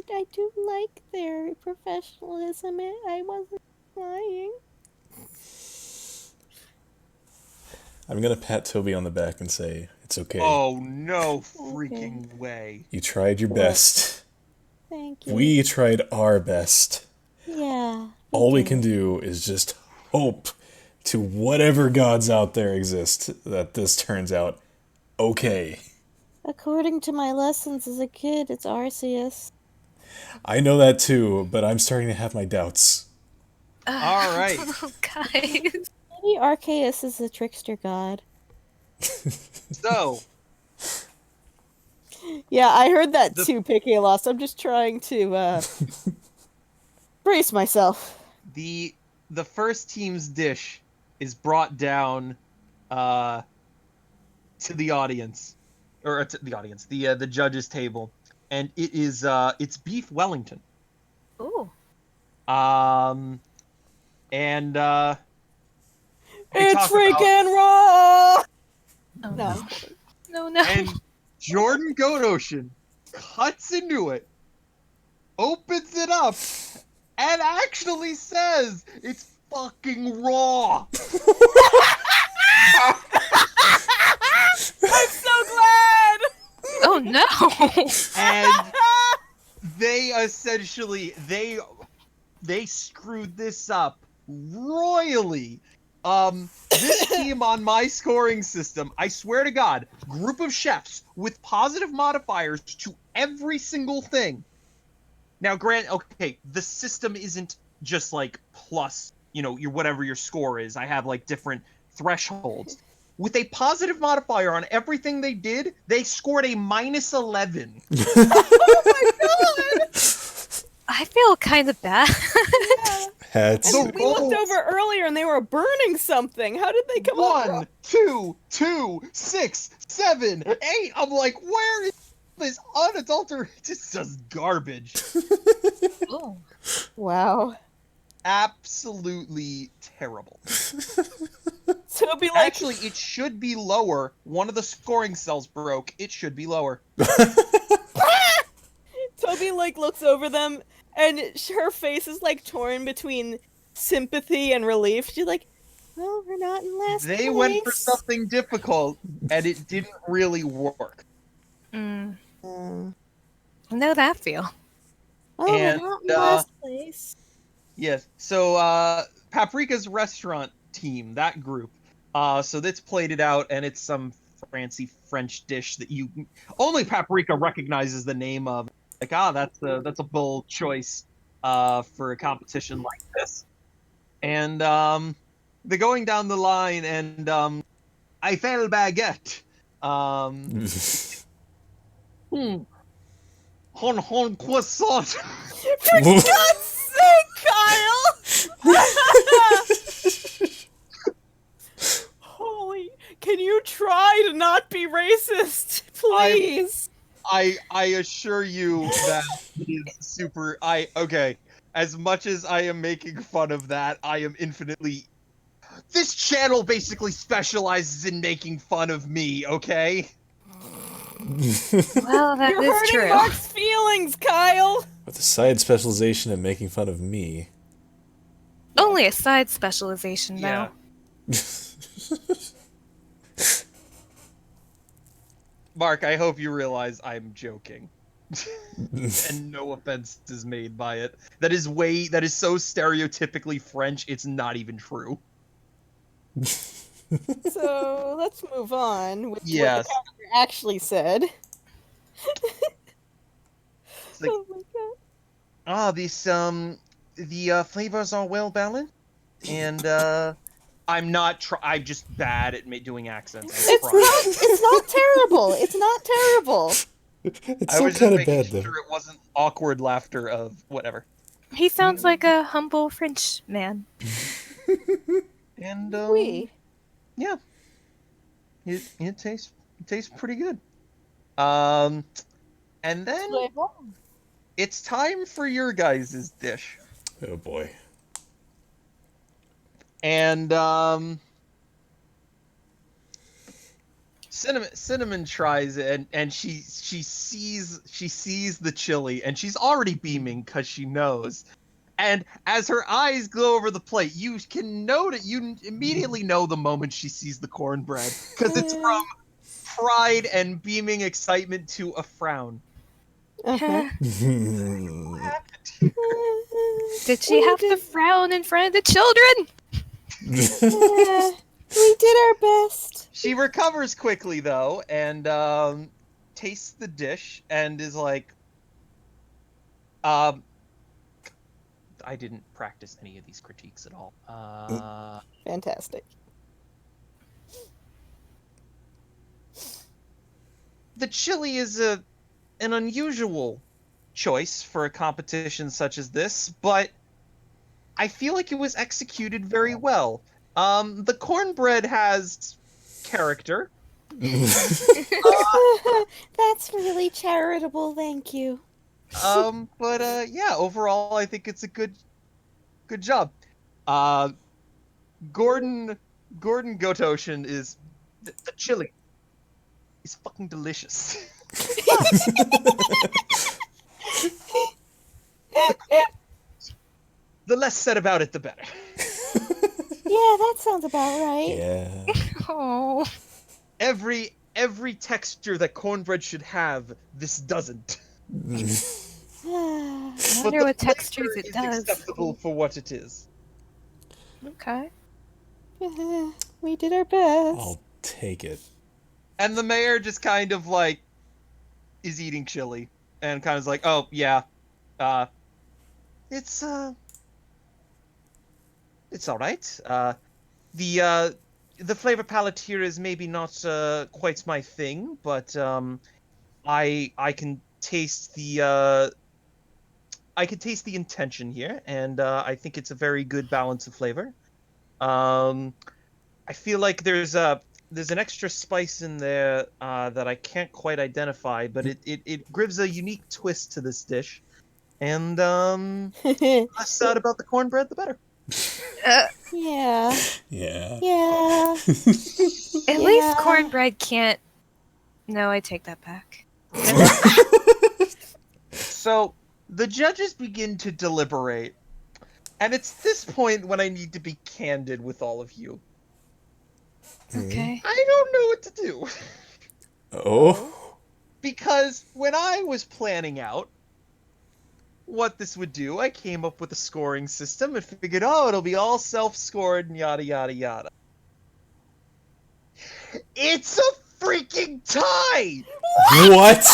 I do like their professionalism. I wasn't lying. I'm gonna pat Toby on the back and say, it's okay. Oh, no freaking way. You tried your best. Thank you. We tried our best. Yeah. All we can do is just hope to whatever gods out there exist that this turns out okay. According to my lessons as a kid, it's Arceus. I know that too, but I'm starting to have my doubts. All right. Oh, guys. Maybe Arceus is a trickster god. So, Yeah, I heard that The- too, Picky Lost. I'm just trying to brace myself. the first team's dish is brought down to the audience, or to the audience, the judges' table, and it is it's beef Wellington. Ooh. And they It's talk freaking raw! Oh, No. No. and Jordan Goat Ocean cuts into it, opens it up, and actually says it's fucking raw. I'm so glad! Oh, no. And they essentially they screwed this up royally. This team on my scoring system, I swear to God, group of chefs with positive modifiers to every single thing. Now, okay, the system isn't just like plus, your whatever your score is. I have like different thresholds. With a positive modifier on everything they did, they scored a -11. I feel kind of bad. Hats. The We looked rolls- over earlier and they were burning something. How did they come up? 1, 2, 2, 6, 7, 8. I'm like, where is this unadulterated? It's just garbage. Oh. Wow. Absolutely terrible. So it'd be like, Actually, it should be lower. One of the scoring cells broke. It should be lower. Toby like looks over them and her face is like torn between sympathy and relief. She's like, Well, we're not in last They place. went for something difficult, and it didn't really work. Mm. "Mm." I know that feel. Oh, And, we're not in last place. Yes. So, Paprika's restaurant team, that group. So that's played it out, and it's some fancy French dish that only Paprika recognizes the name of. Like, that's a bold choice for a competition like this. And they're going down the line, and I fell baguette. Hon croissant. For God's sake, Kyle! Holy, can you try to not be racist, please? I assure you that is super. Okay. As much as I am making fun of that, I am infinitely. This channel basically specializes in making fun of me. Okay. Well, that You're is hurting true. Mark's feelings, Kyle! With a side specialization in making fun of me. Only a side specialization, though. Mark, I hope you realize I'm joking. And no offense is made by it. That is so stereotypically French, it's not even true. So let's move on with what the Yes. character actually said. It's like, Oh my god. the flavors are well balanced, and I'm just bad at doing accents. It's not terrible. It's not terrible. It's I still was just kind of making bad though. sure it wasn't awkward laughter of whatever. He sounds like a humble French man. And Oui. yeah, it tastes pretty good. And then it's time for your guys' dish. Oh boy. And Cinnamon tries it, and she sees the chili, and she's already beaming because she knows. And as her eyes glow over the plate, you immediately know the moment she sees the cornbread, because it's from pride and beaming excitement to a frown. Uh-huh. Did she have to frown in front of the children? We did our best. She recovers quickly though, and tastes the dish and is like, I didn't practice any of these critiques at all. Fantastic. The chili is an unusual choice for a competition such as this, but I feel like it was executed very well. The cornbread has character. That's really charitable, thank you. But yeah, overall, I think it's a good job. Gordon Gotoshin is the chili is fucking delicious. The less said about it, the better. Yeah, that sounds about right. Yeah. Oh. Every texture that cornbread should have, this doesn't. I But wonder the what textures flavor it is does. acceptable for what it is. Okay. We did our best. I'll take it. And the mayor just kind of like is eating chili and kind of like, oh yeah, it's all right. The flavor palette here is maybe not quite my thing, but I can taste the intention here, and I think it's a very good balance of flavor. I feel like there's an extra spice in there that I can't quite identify, but it gives a unique twist to this dish. And less sad about the cornbread, the better. Yeah. Yeah. Yeah. At least cornbread can't. No, I take that back. So the judges begin to deliberate, and it's this point when I need to be candid with all of you. Okay. I don't know what to do. Oh. Because when I was planning out what this would do, I came up with a scoring system and figured, oh, it'll be all self-scored and yada yada yada. It's a freaking tie! What?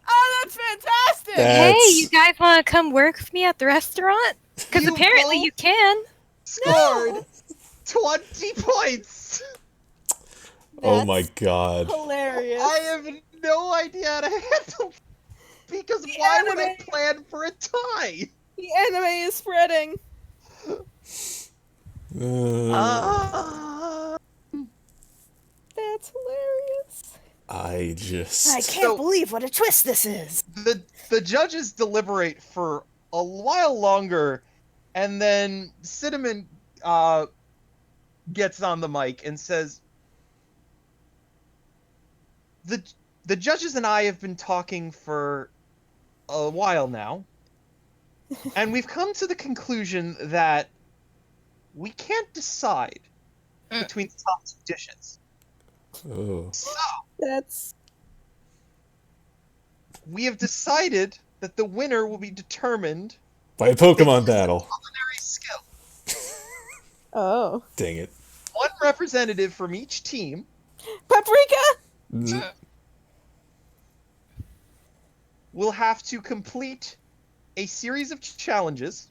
Oh, that's fantastic! Hey, you guys want to come work with me at the restaurant? Because You apparently both you can. Scored 20 points! Oh my god. Hilarious. I have no idea how to handle because why would I anime. plan for a tie? The anime is spreading. That's hilarious. I just. I can't believe what a twist this is. The judges deliberate for a while longer, and then Cinnamon gets on the mic and says, the judges and I have been talking for a while now, and we've come to the conclusion that we can't decide between the top two dishes. Oh. That's we have decided that the winner will be determined By a Pokemon battle. culinary skill. Oh. Dang it. One representative from each team Paprika! will have to complete a series of challenges,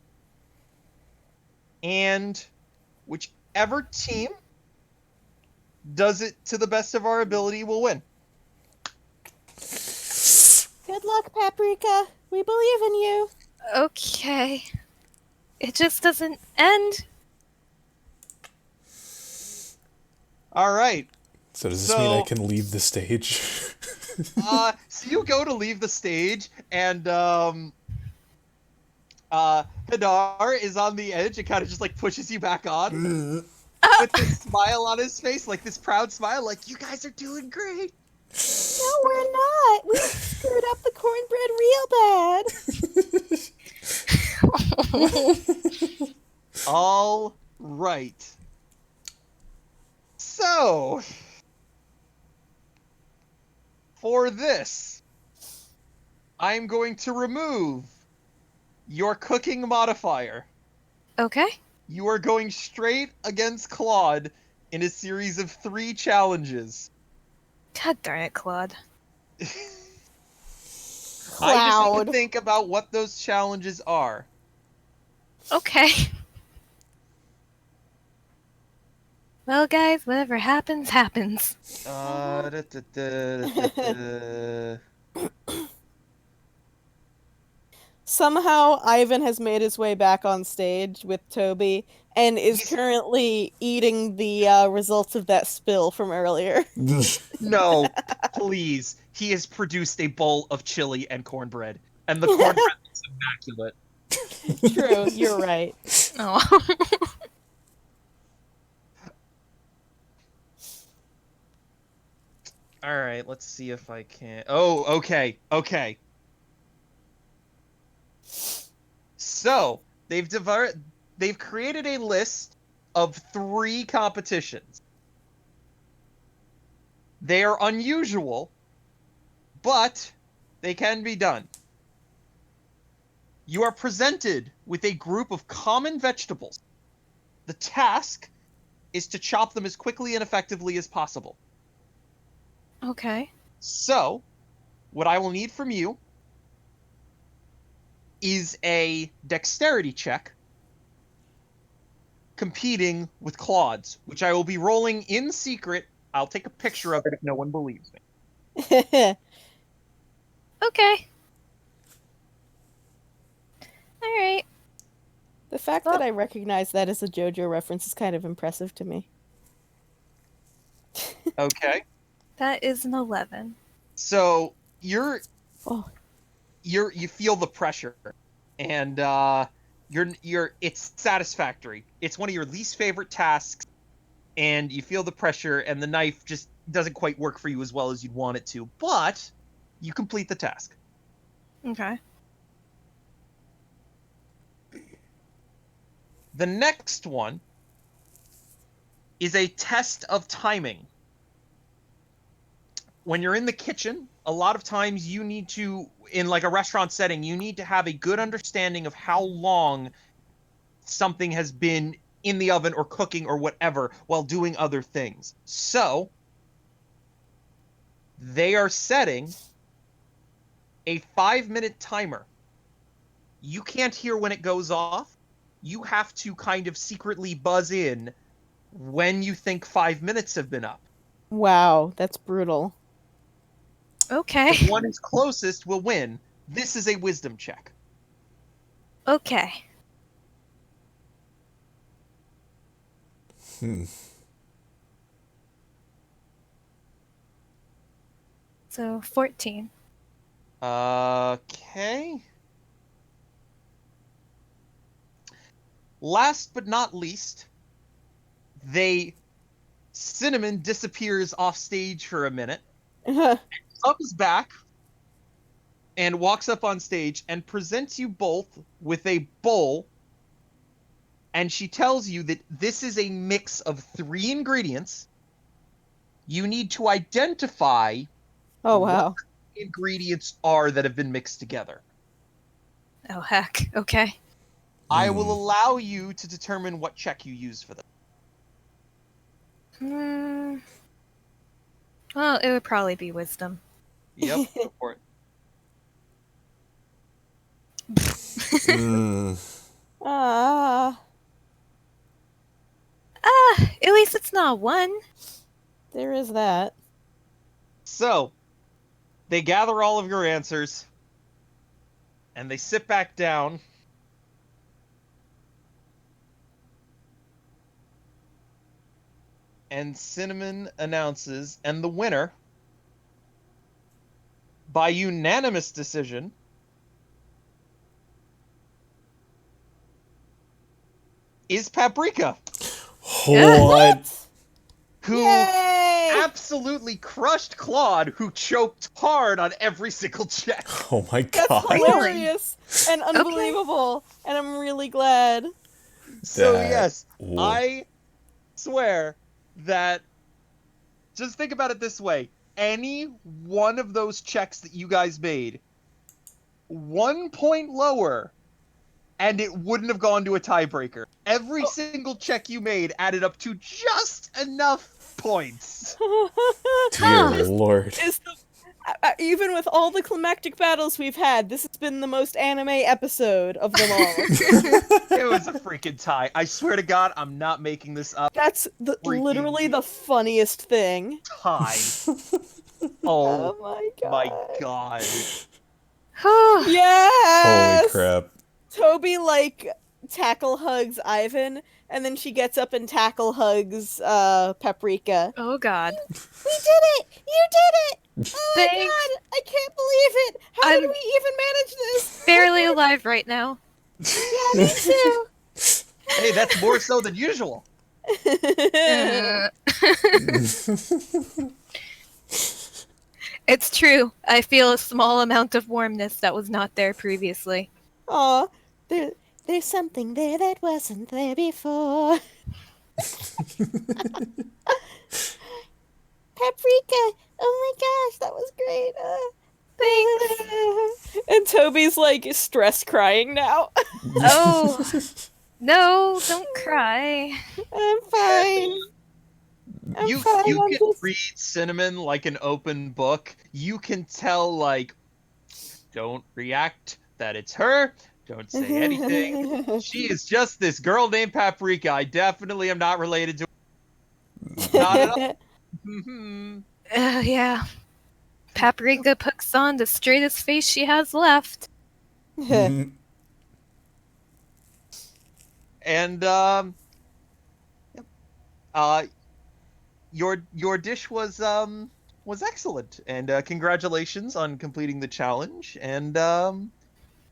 and whichever team does it to the best of our ability will win. Good luck, Paprika. We believe in you. Okay. It just doesn't end. All right. So does this mean I can leave the stage? So you go to leave the stage, and Hadar is on the edge and kind of just like pushes you back on with this smile on his face, like this proud smile, like you guys are doing great. No, we're not. We screwed up the cornbread real bad. All right. So, for this, I'm going to remove your cooking modifier. Okay. You are going straight against Claude in a series of 3 challenges. God darn it, Claude. I just need Cloud. to think about what those challenges are. Okay. Well, guys, whatever happens, happens. Da, da, da, da, da. Somehow, Ivan has made his way back on stage with Toby and is currently eating the results of that spill from earlier. No, please. He has produced a bowl of chili and cornbread, and the cornbread looks immaculate. True, you're right. Oh. All right, let's see if I can. Oh, okay, okay. So they've created a list of 3 competitions. They are unusual, but they can be done. You are presented with a group of common vegetables. The task is to chop them as quickly and effectively as possible. Okay. So, what I will need from you is a dexterity check competing with Claude's, which I will be rolling in secret. I'll take a picture of it if no one believes me. Okay. Alright. The fact that I recognize that as a JoJo reference is kind of impressive to me. Okay. That is an 11. So you Oh. feel the pressure, and it's satisfactory. It's one of your least favorite tasks, and you feel the pressure, and the knife just doesn't quite work for you as well as you'd want it to, but you complete the task. Okay. The next one is a test of timing. When you're in the kitchen, a lot of times you need to, in like a restaurant setting, you need to have a good understanding of how long something has been in the oven or cooking or whatever while doing other things. So, they are setting a 5-minute timer. You can't hear when it goes off. You have to kind of secretly buzz in when you think 5 minutes have been up. Wow, that's brutal. Okay. The one who's closest will win. This is a wisdom check. Okay. So, 14. Okay. Last but not least, Cinnamon disappears off stage for a minute, comes back, and walks up on stage and presents you both with a bowl, and she tells you that this is a mix of 3 ingredients. You need to identify Oh, wow. the ingredients are that have been mixed together. Oh, heck. Okay. I will allow you to determine what check you use for them. Well, it would probably be wisdom. Yep, go for it. Ah, At least it's not one. there is that. So, they gather all of your answers, and they sit back down. And Cinnamon announces, and the winner, by unanimous decision, is Paprika, What? who Yay! absolutely crushed Claude, who choked hard on every single check. Oh my That's god. hilarious and unbelievable, and I'm really glad. So That- yes, Ooh. I swear that, just think about it this way, any one of those checks that you guys made, 1 point lower, and it wouldn't have gone to a tiebreaker. Every single check you made added up to just enough points. Dear lord. Is the even with all the climactic battles we've had, this has been the most anime episode of them all. It was a freaking tie. I swear to God, I'm not making this up. That's literally the funniest thing. Tie. Oh Oh my god. my God. Holy Yes! crap. Toby, like, tackle hugs Ivan, and then she gets up and tackle hugs Paprika. Oh, God. We did it! You did it! Oh my Thanks. god! I can't believe it! How did I'm- we even manage this? Barely alive right now. Yeah, me too. Hey, that's more so than usual. It's true. I feel a small amount of warmness that was not there previously. Aw, There's something there that wasn't there before. Paprika! Oh my gosh, that was great. Thanks. and Toby's, like, stress crying now. Oh. No, don't cry. I'm fine. I'm You fine, I'm can just- read Cinnamon like an open book. You can tell, like, don't react that it's her. Don't say anything. She is just this girl named Paprika. I definitely am not related to her. Not at all. Mhm. Yeah. Paprika puts on the straightest face she has left. And yep. Your dish was excellent, and congratulations on completing the challenge. And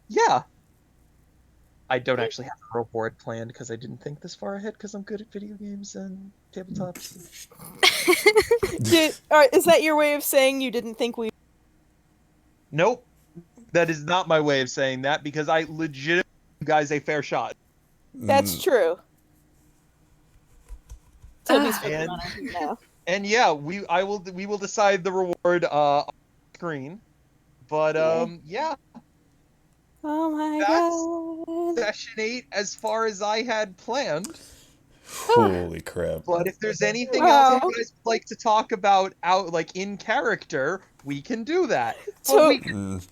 yeah, I don't actually have a reward planned because I didn't think this far ahead because I'm good at video games and tabletops. Is that your way of saying you didn't think we... Nope, that is not my way of saying that because I legitimately give you guys a fair shot. That's true. Toby's And- Pokemon on here now. And yeah, we will decide the reward on screen. But yeah, Oh my That's- god. session 8 as far as I had planned. Holy crap. But if there's anything Wow. else you guys would like to talk about out like in character, we can do that. To- But we Mm.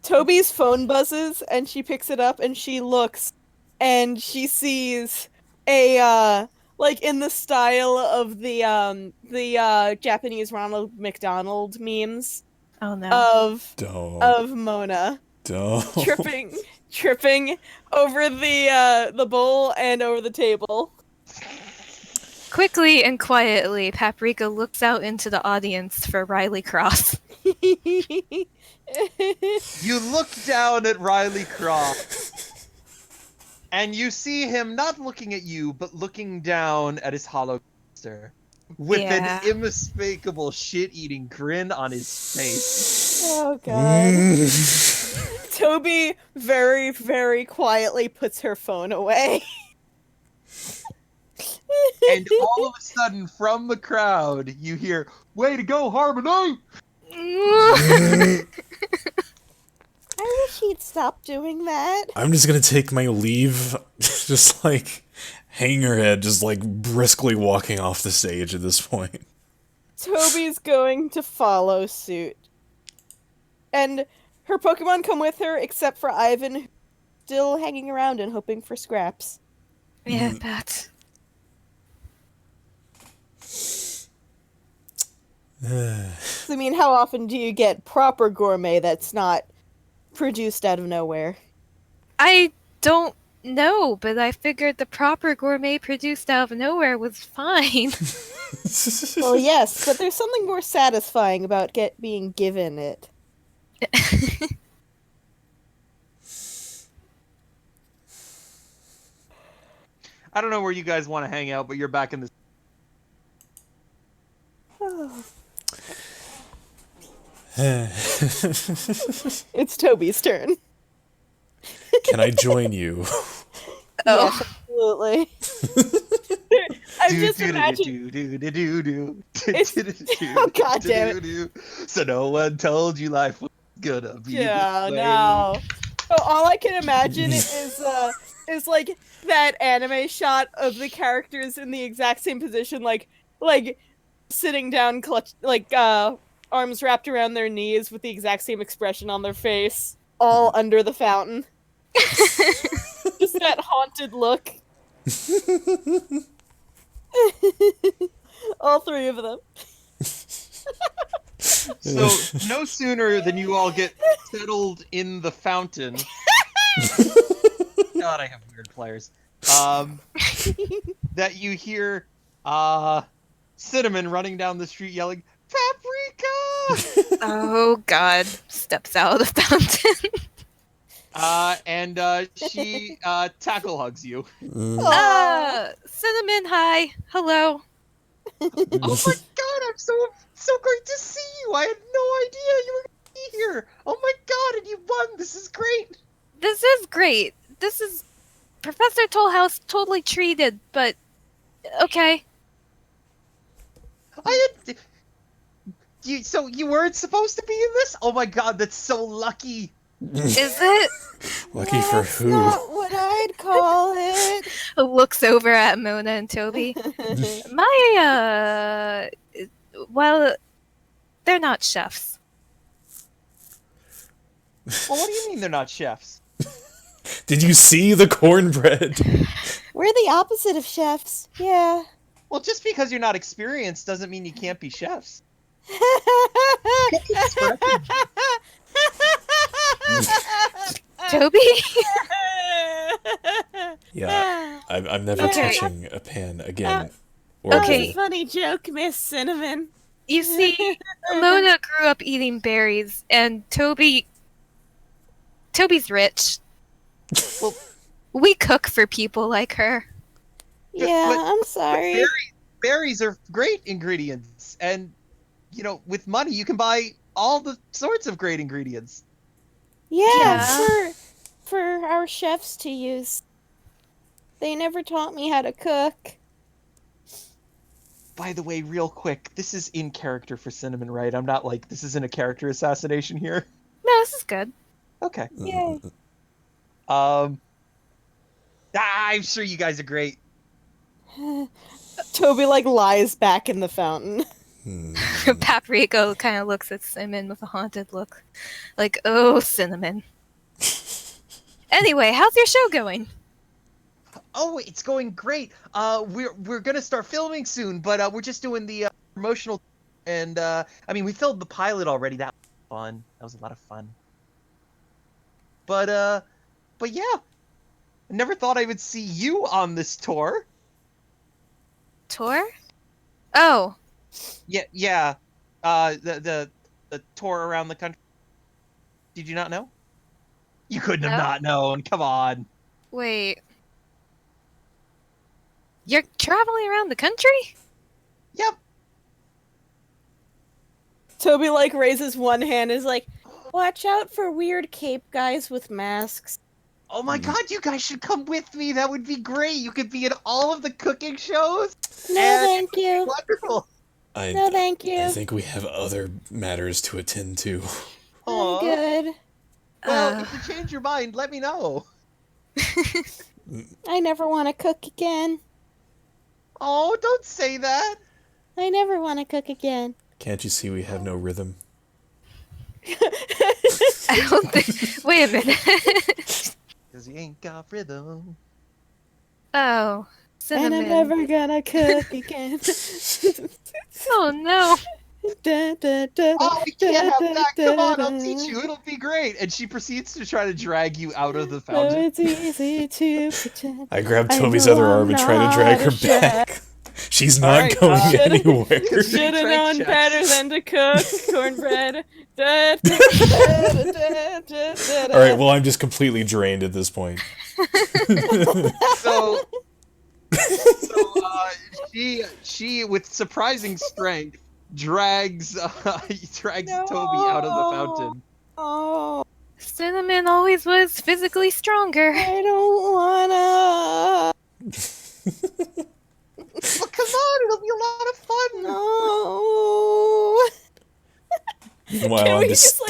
Toby's phone buzzes and she picks it up and she looks and she sees a like in the style of the Japanese Ronald McDonald memes Oh no. Don't. of Mona Don't. tripping over the bowl and over the table. Quickly and quietly, Paprika looks out into the audience for Riley Cross. you look down at Riley Croft, and you see him not looking at you, but looking down at his hollow sister, with Yeah. an unmistakable shit-eating grin on his face. Oh god. Toby very, very quietly puts her phone away. And all of a sudden, from the crowd, you hear, "Way to go, Harmony!" I wish he'd stop doing that. I'm just gonna take my leave, just like hanging her head, just like briskly walking off the stage at this point. Toby's going to follow suit. And her Pokemon come with her, except for Ivan, who's still hanging around and hoping for scraps. Yeah, that. I mean, how often do you get proper gourmet that's not produced out of nowhere? I don't know, but I figured the proper gourmet produced out of nowhere was fine. Well, yes, but there's something more satisfying about being given it. I don't know where you guys want to hang out, but you're back in the. It's Toby's turn. Can I join you? Yes, absolutely. I'm just imagining. Oh, God damn it. So no one told you life was gonna be Yeah, this way. no. Oh, all I can imagine is like that anime shot of the characters in the exact same position, like sitting down, arms wrapped around their knees with the exact same expression on their face, all under the fountain. Just that haunted look. All three of them. So no sooner than you all get settled in the fountain. God, I have weird players. That you hear Cinnamon running down the street yelling, "Paprika!" Oh God! Steps out of the fountain. And she tackle hugs you. Cinnamon, hi, hello. Oh my God! I'm so great to see you. I had no idea you were gonna be here. Oh my God! And you won. This is great. This is great. This is Professor Tollhouse totally treated, but okay. So you weren't supposed to be in this? Oh my God! That's so lucky. Is it? Lucky for That's who? not what I'd call it. Looks over at Mona and Toby. My well, they're not chefs. Well, what do you mean they're not chefs? Did you see the cornbread? We're the opposite of chefs. Yeah. Well, just because you're not experienced doesn't mean you can't be chefs. Toby? Yeah, I'm never Okay. touching a pen again. Okay. That's a funny joke, Miss Cinnamon. You see, Mona grew up eating berries, and Toby's rich. Well, We cook for people like her. Yeah, but- I'm sorry. berries are great ingredients, and with money you can buy all the sorts of great ingredients. Yeah, for our chefs to use. They never taught me how to cook. By the way, real quick, this is in character for Cinnamon, right? I'm not like, this isn't a character assassination here. No, this is good. Okay. Yay. I'm sure you guys are great. Toby lies back in the fountain. Paprika kind of looks at Cinnamon with a haunted look. Like, oh, Cinnamon. Anyway, how's your show going? Oh, it's going great. We're gonna start filming soon, but we're just doing the promotional, and we filmed the pilot already. That was fun. That was a lot of fun. But yeah, I never thought I would see you on this tour. Tour? Oh, Yeah. The tour around the country. Did you not know? You couldn't have No. not known. Come on. wait. You're traveling around the country? Yep. Toby raises one hand and is like, watch out for weird cape guys with masks. Oh my God, you guys should come with me. That would be great. You could be in all of the cooking shows. No, And thank you. Wonderful. No, thank you. I think we have other matters to attend to. I'm Aw. good. Well, if you change your mind, let me know. I never want to cook again. Oh, don't say that. I never want to cook again. Can't you see we have no rhythm? I don't think. Wait a minute. Because you ain't got rhythm. Oh, And I'm cinnamon. never gonna cook again. Oh no. Da, da, da, Oh, we can't have da, that. da, Come on, da, I'll teach you. It'll be great. And she proceeds to try to drag you out of the fountain. So it's easy to pretend. I grab I Toby's know other I'm arm and try to drag not her a chef. back. She's not Alright, going shoulda- anywhere. Should have Strength known checks. better than to cook cornbread. Da, da, da, da, da, da, da. All right, well, I'm just completely drained at this point. So, she with surprising strength drags Toby out of the fountain. Oh, Cinnamon always was physically stronger. I don't wanna. Well, come on, it'll be a lot of fun. No. Meanwhile, can I'm we just...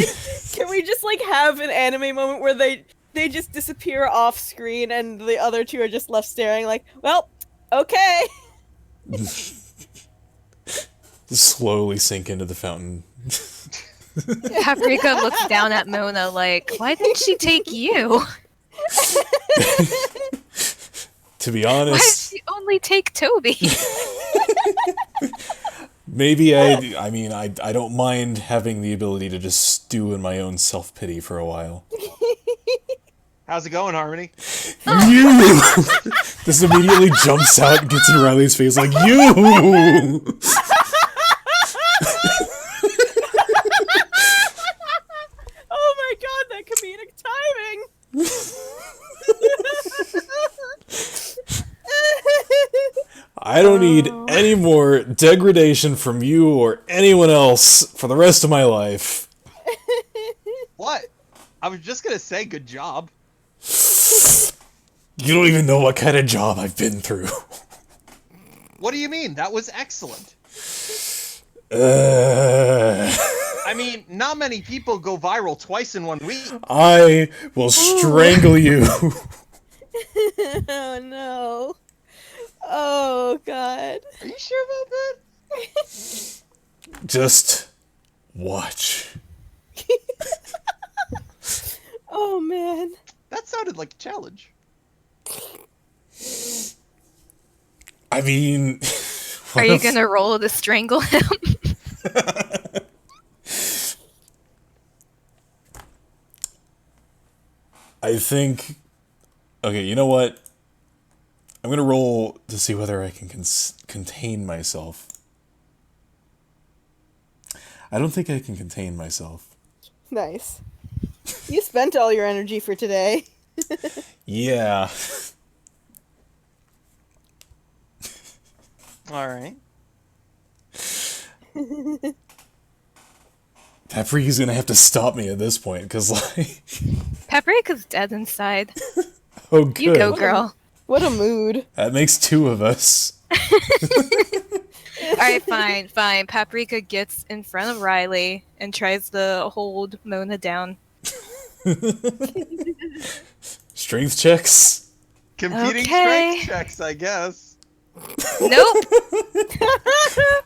can we just like have an anime moment where they just disappear off screen and the other two are just left staring like, well, okay. slowly sink into the fountain. Paprika looks down at Mona like, why didn't she take you? To be Why did honest, she only take Toby? maybe I don't mind having the ability to just stew in my own self-pity for a while. How's it going, Harmony? You! This immediately jumps out and gets in Riley's face like, you! Oh my god, that comedic timing. I don't need any more degradation from you or anyone else for the rest of my life. What? I was just gonna say good job. You don't even know what kind of job I've been through. What do you mean? That was excellent. I mean, not many people go viral twice in 1 week. I will strangle you. Oh no. Oh god. Are you sure about that? Just watch. Oh man. That sounded like a challenge. I mean... Are you gonna roll to strangle him? I think... Okay, you know what? I'm gonna roll to see whether I can contain myself. I don't think I can contain myself. Nice. You spent all your energy for today. Yeah. All right. Paprika's gonna have to stop me at this point, because, like... Paprika's dead inside. Oh, good. You go, girl. What a mood. That makes two of us. Alright, fine. Paprika gets in front of Riley and tries to hold Mona down. Strength checks? Competing Okay. strength checks, I guess. Nope.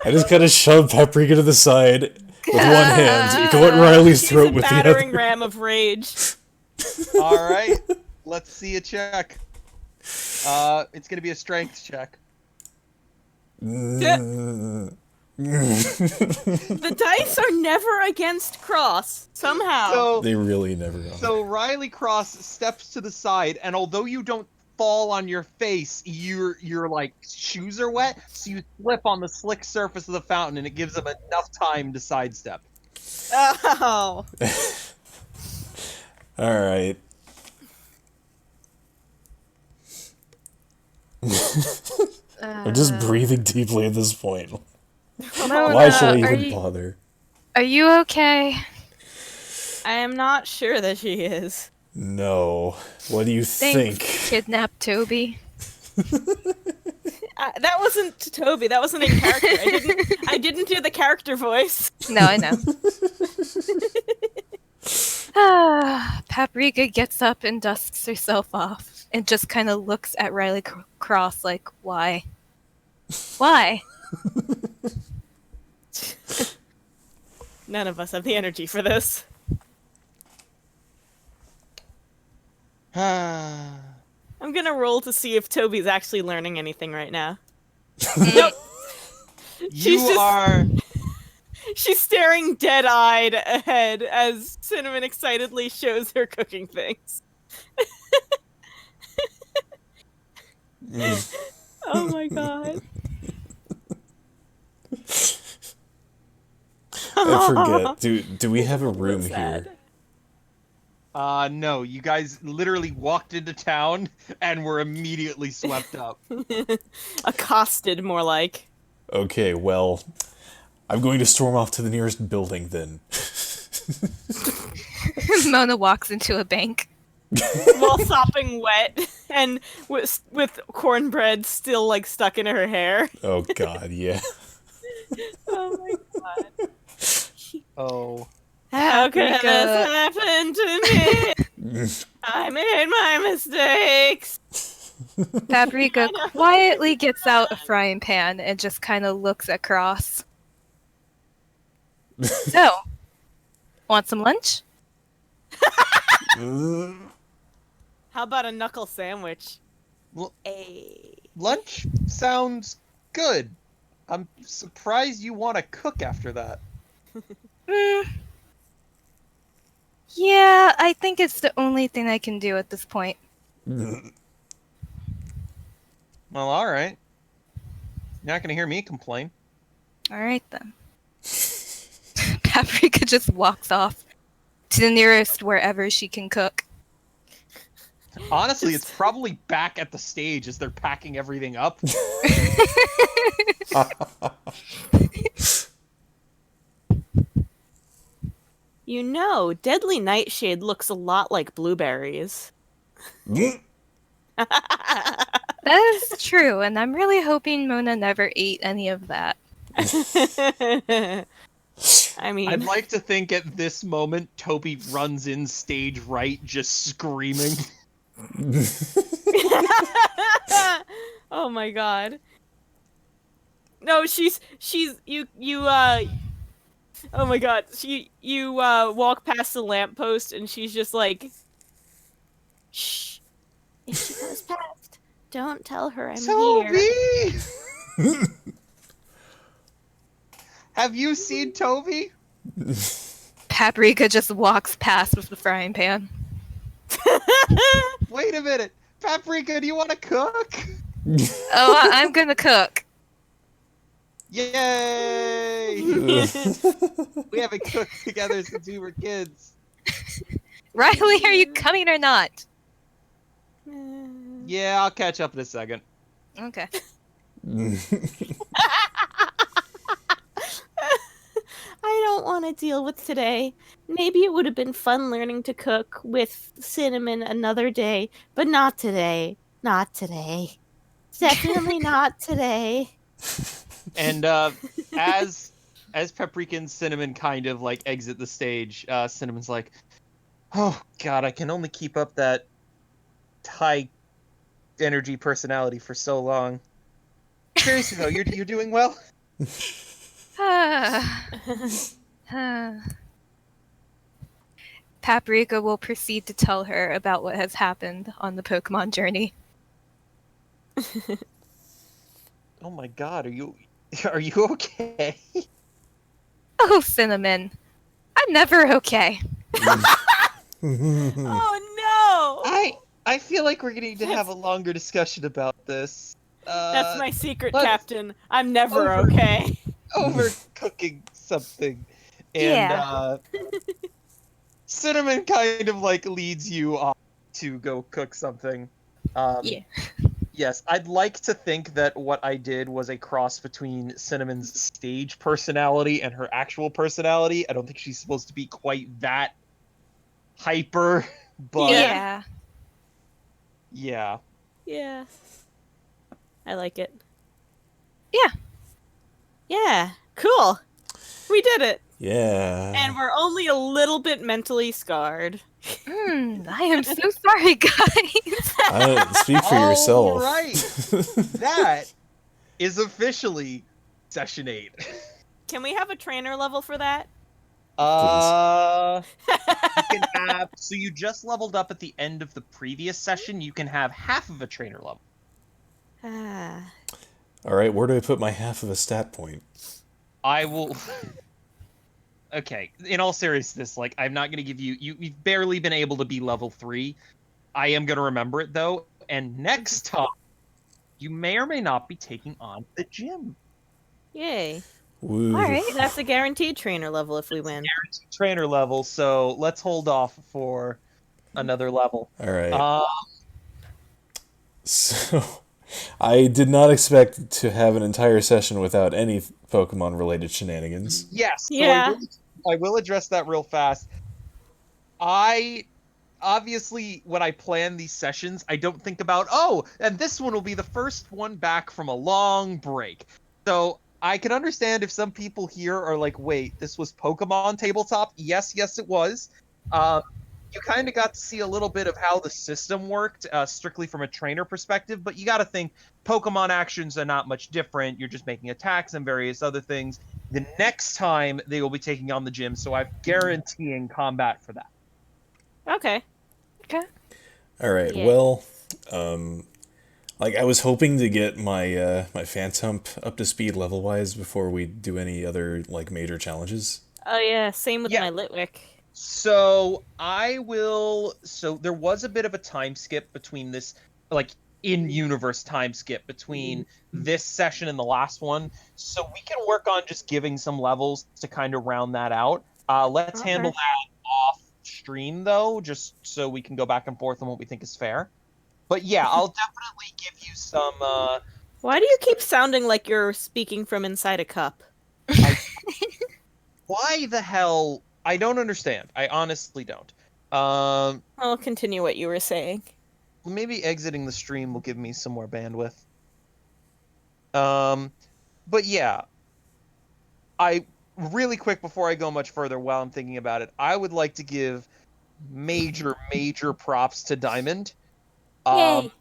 I just gotta shove Paprika to the side with one hand. You can let Riley's She's throat a with the battering other. ram of rage. All right. Let's see a check. It's gonna be a strength check. Mm. The dice are never against Cross, somehow. So, They really never are. so Riley Cross steps to the side, and although you don't fall on your face, your like shoes are wet, so you slip on the slick surface of the fountain, and it gives them enough time to sidestep. Oh. Alright. I'm just breathing deeply at this point. Mona, Why should I are even you, bother? are you okay? I am not sure that she is. No. What do you Thanks, think? kidnap Toby. That wasn't Toby. That wasn't in character. I didn't do the character voice. No, I know. Paprika gets up and dusts herself off and just kind of looks at Riley Cross like, why? Why? None of us have the energy for this. I'm gonna roll to see if Toby's actually learning anything right now. Nope. She's staring dead-eyed ahead as Cinnamon excitedly shows her cooking things. Oh my god. I forget. Do we have a room here? No, you guys literally walked into town and were immediately swept up. Accosted, more like. Okay, well, I'm going to storm off to the nearest building then. Mona walks into a bank. While sopping wet and with cornbread still like stuck in her hair. Oh god, yeah. Oh my god. Oh. How could this happen to me? I made my mistakes. Paprika quietly gets out a frying pan and just kind of looks at Cross. So, want some lunch? How about a knuckle sandwich? Well, lunch sounds good. I'm surprised you want to cook after that. Yeah, I think it's the only thing I can do at this point. Well, alright. You're not gonna hear me complain. Alright then. Paprika just walks off to the nearest wherever she can cook. Honestly, it's probably back at the stage as they're packing everything up. You know, Deadly Nightshade looks a lot like blueberries. That is true, and I'm really hoping Mona never ate any of that. I mean, I'd like to think at this moment, Toby runs in stage right, just screaming. oh my god. No, oh my god, you walk past the lamppost and she's just like, Shh. If she goes past, don't tell her I'm Toby! here. Have you seen Toby? Paprika just walks past with the frying pan. Wait a minute. Paprika, do you want to cook? Oh, I'm gonna cook. Yay! We haven't cooked together since we were kids. Riley, are you coming or not? Yeah, I'll catch up in a second. Okay. I don't want to deal with today. Maybe it would have been fun learning to cook with Cinnamon another day, but not today. Not today. Definitely not today. And as Paprika and Cinnamon kind of like exit the stage, Cinnamon's like, "Oh God, I can only keep up that high energy personality for so long." Seriously though, you're doing well. Paprika will proceed to tell her about what has happened on the Pokemon journey. Oh my God, are you okay? Oh, Cinnamon. I'm never okay. oh no! I feel like we're gonna need to have a longer discussion about this. That's my secret, let's- Captain. I'm never Over. okay. Overcooking something. And Cinnamon kind of like leads you off to go cook something. Yeah. Yes, I'd like to think that what I did was a cross between Cinnamon's stage personality and her actual personality. I don't think she's supposed to be quite that hyper, but Yeah. yeah. Yeah. I like it. Yeah. Yeah, cool. We did it. Yeah. And we're only a little bit mentally scarred. I am so sorry, guys. Speak for yourself. All right. That is officially session 8. Can we have a trainer level for that? You can have. So you just leveled up at the end of the previous session. You can have half of a trainer level. Ah. All right, where do I put my half of a stat point? I will. Okay, in all seriousness, like I'm not going to give you. You've barely been able to be level 3. I am going to remember it though, and next time you may or may not be taking on the gym. Yay. Woo. All right. That's a guaranteed trainer level if we win. Guaranteed trainer level, so let's hold off for another level. All right. Uh, So, I did not expect to have an entire session without any Pokemon-related shenanigans. yes. So Yeah. I will address that real fast. Obviously, when I plan these sessions, I don't think about, and this one will be the first one back from a long break. So I can understand if some people here are like, wait, this was Pokemon Tabletop? Yes, it was. You kind of got to see a little bit of how the system worked, strictly from a trainer perspective, but you got to think Pokemon actions are not much different. You're just making attacks and various other things. The next time they will be taking on the gym, so I'm guaranteeing combat for that. Okay. All right. Yeah. Well, like I was hoping to get my my Phantump up to speed level wise before we do any other like major challenges. Oh yeah, same with Yeah. my Litwick. So there was a bit of a time skip between this, like in-universe time skip between this session and the last one. So we can work on just giving some levels to kind of round that out. Let's Okay. handle that off stream though, just so we can go back and forth on what we think is fair. But yeah, I'll definitely give you some. Why do you keep sounding like you're speaking from inside a cup? Why the hell? I don't understand. I honestly don't. I'll continue what you were saying. Maybe exiting the stream will give me some more bandwidth. But yeah, I really quick before I go much further, while I'm thinking about it, I would like to give major props to Diamond, Yay.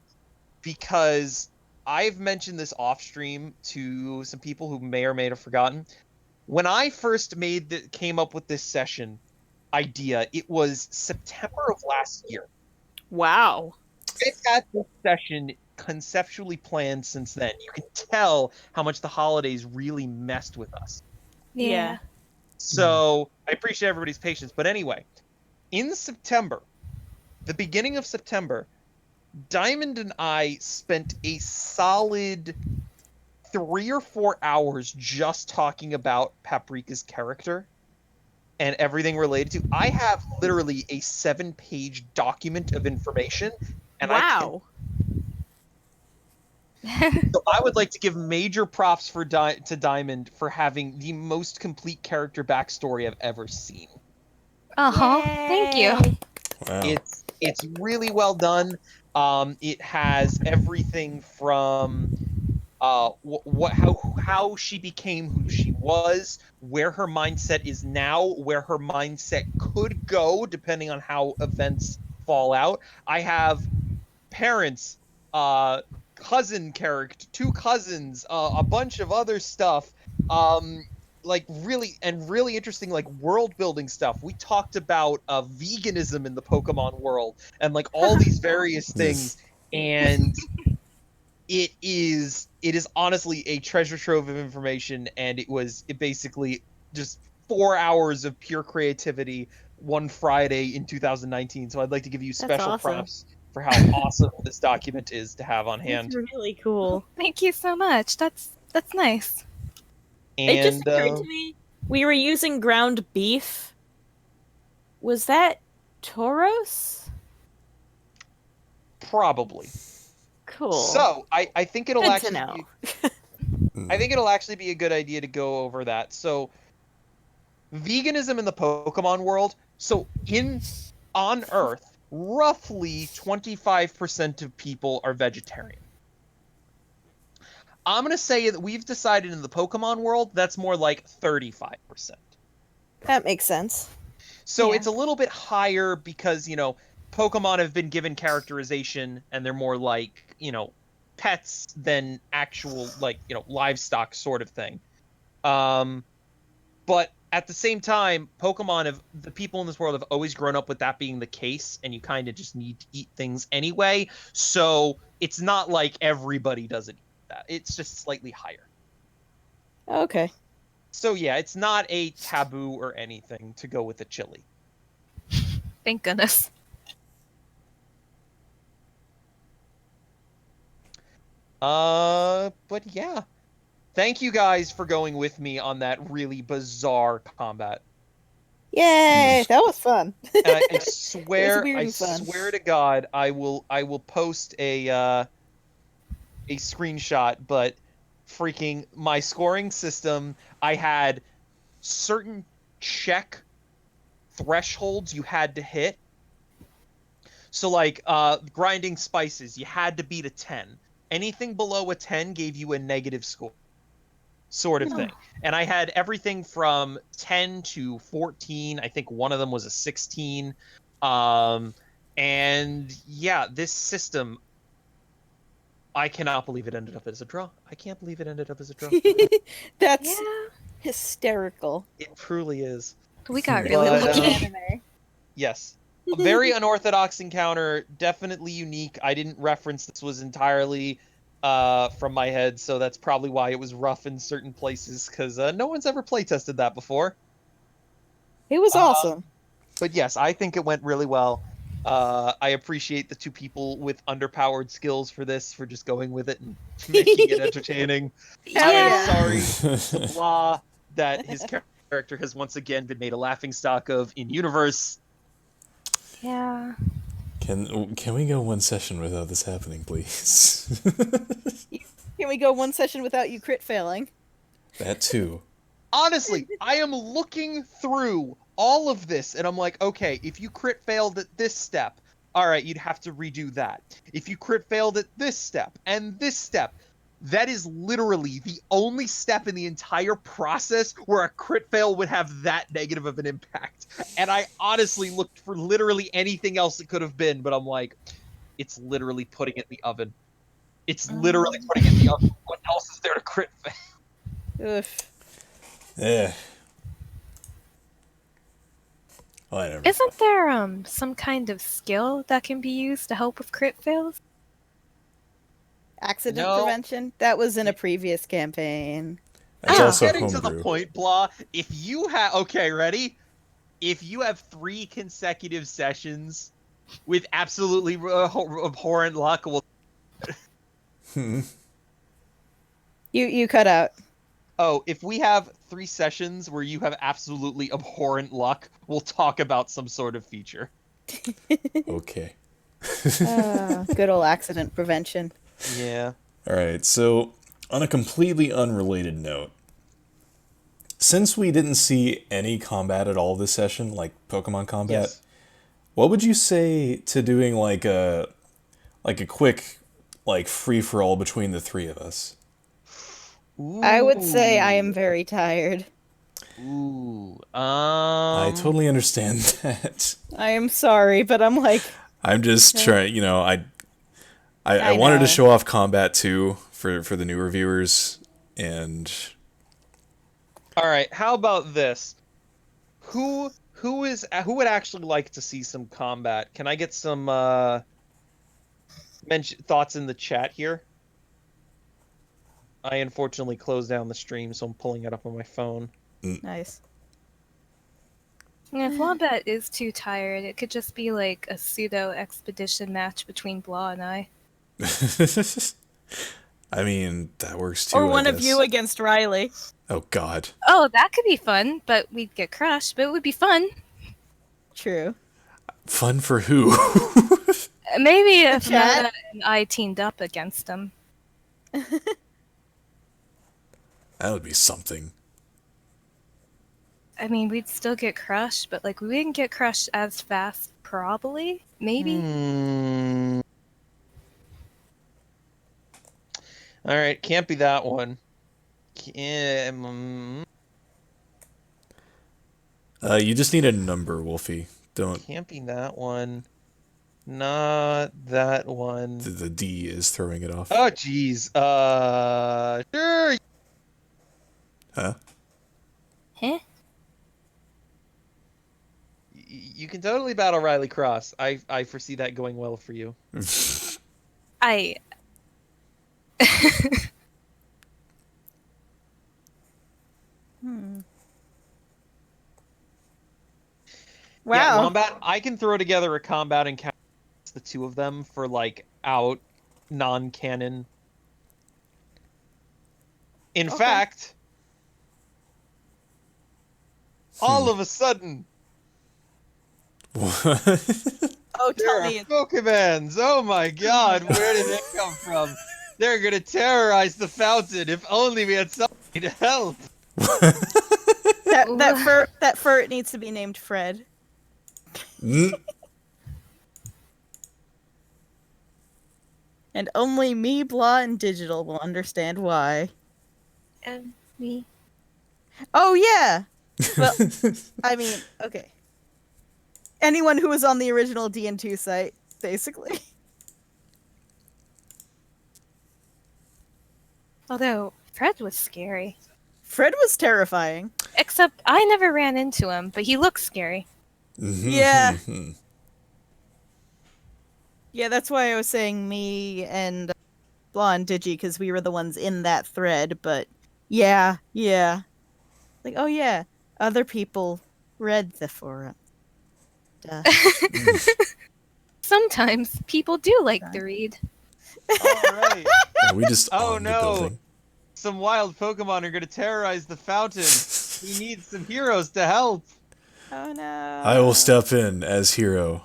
because I've mentioned this off stream to some people who may or may have forgotten. When I first came up with this session idea, it was September of last year. Wow. I've had this session conceptually planned since then. You can tell how much the holidays really messed with us. Yeah. So I appreciate everybody's patience. But anyway, in September, the beginning of September, Diamond and I spent a solid 3 or 4 hours just talking about Paprika's character and everything related to. I have literally a 7-page document of information, and Wow. So I would like to give major props to Diamond for having the most complete character backstory I've ever seen. Thank you. Wow. It's really well done. It has everything from how she became who she was, where her mindset is now, where her mindset could go depending on how events fall out. I have parents, cousin character, 2 cousins, a bunch of other stuff, like really interesting, like world building stuff. We talked about veganism in the Pokemon world and like all these various things, and it is honestly a treasure trove of information, and it basically just 4 hours of pure creativity one Friday in 2019. So I'd like to give you special awesome. props for how awesome this document is to have on hand. That's really cool. Thank you so much. That's nice. And It just occurred to me, we were using ground beef. Was that Tauros? probably. Cool. So I think it'll Good to actually know. I think it'll actually be a good idea to go over that. So veganism in the Pokemon world. So on Earth, roughly 25% of people are vegetarian. I'm gonna say that we've decided in the Pokemon world that's more like 35%. That makes sense. So Yeah. it's a little bit higher because, Pokemon have been given characterization and they're more like, pets than actual, like, livestock sort of thing. But at the same time, the people in this world have always grown up with that being the case, and you kind of just need to eat things anyway. So it's not like everybody doesn't eat that. It's just slightly higher. Okay. So yeah, it's not a taboo or anything to go with a chili. Thank goodness. But yeah. Thank you guys for going with me on that really bizarre combat. Yay! That was fun. I swear, weird I and fun. swear to God, I will post a screenshot, but freaking my scoring system, I had certain check thresholds you had to hit. So like grinding spices, you had to beat a 10. Anything below a 10 gave you a negative score. Sort of thing. And I had everything from 10 to 14. I think one of them was a 16. And yeah, this system, I cannot believe it ended up as a draw. I can't believe it ended up as a draw. That's Yeah. hysterical. It truly is. We got really But, lucky. Anime. Yes. A very unorthodox encounter, definitely unique. I didn't reference this was entirely from my head, so that's probably why it was rough in certain places, because no one's ever playtested that before. It was awesome. But yes, I think it went really well. I appreciate the two people with underpowered skills for this, for just going with it and making it entertaining. I am sorry to Blah that his character has once again been made a laughingstock of in universe. Yeah. Can we go one session without this happening, please? Can we go one session without you crit failing? That too. Honestly, I am looking through all of this and I'm like, okay, if you crit failed at this step, all right, you'd have to redo that. If you crit failed at this step and this step, that is literally the only step in the entire process where a crit fail would have that negative of an impact. And I honestly looked for literally anything else it could have been, but I'm like, it's literally putting it in the oven. It's literally putting it in the oven. What else is there to crit fail? Oof. Yeah. Whatever. Isn't there some kind of skill that can be used to help with crit fails? Accident No. prevention? That was in a previous campaign. It's also Getting to the homebrew. point, Blah. If you have, okay, ready? If you have 3 consecutive sessions with absolutely abhorrent luck, well, You cut out. if we have 3 sessions where you have absolutely abhorrent luck, we'll talk about some sort of feature. Okay. Good old accident prevention. Yeah. Alright, so on a completely unrelated note, since we didn't see any combat at all this session, like Pokemon combat, Yes. what would you say to doing like a quick free for all between the three of us? I would say I am very tired. Ooh. I totally understand that. I am sorry, but I'm like, I'm just trying, I I wanted to know. show off combat too for the new reviewers, and All right. How about this? Who would actually like to see some combat? Can I get some thoughts in the chat here? I unfortunately closed down the stream, so I'm pulling it up on my phone. nice. And if Wombat is too tired, it could just be like a pseudo expedition match between Blah and I. I mean that works too. Or I one of guess. you against Riley. Oh God. Oh, that could be fun, but we'd get crushed, but it would be fun. True. Fun for who? Maybe if chat? Mona and I teamed up against them. That would be something. I mean, we'd still get crushed, but like we wouldn't get crushed as fast, probably. Maybe. All right, can't be that one. Can't, You just need a number, Wolfie. Don't. can't be that one. Not that one. The D is throwing it off. Oh, jeez. Sure. Huh? Huh? You can totally battle Riley Cross. I foresee that going well for you. I. Hmm. Yeah, Wow. Wombat, I can throw together a combat encounter, the two of them, for like out non-canon. In fact, all of a sudden, What? Oh, there tell are me. Pokemons. Oh my god, where did they come from? They're gonna terrorize the fountain. If only we had somebody to help. That fur needs to be named Fred. Mm. And only me, Blah, and Digital will understand why. And me. Oh, yeah! Well, I mean, okay. Anyone who was on the original DN2 site, basically. Although, Fred was scary. Fred was terrifying. Except, I never ran into him, but he looks scary. Yeah. Yeah, that's why I was saying me and Blah and Digi, because we were the ones in that thread, but yeah. Like, oh yeah, other people read the forum. Duh. Sometimes people do like to read. Alright. We just Oh owned the no. building. Some wild Pokemon are gonna terrorize the fountain. We need some heroes to help. Oh no. I will step in as hero.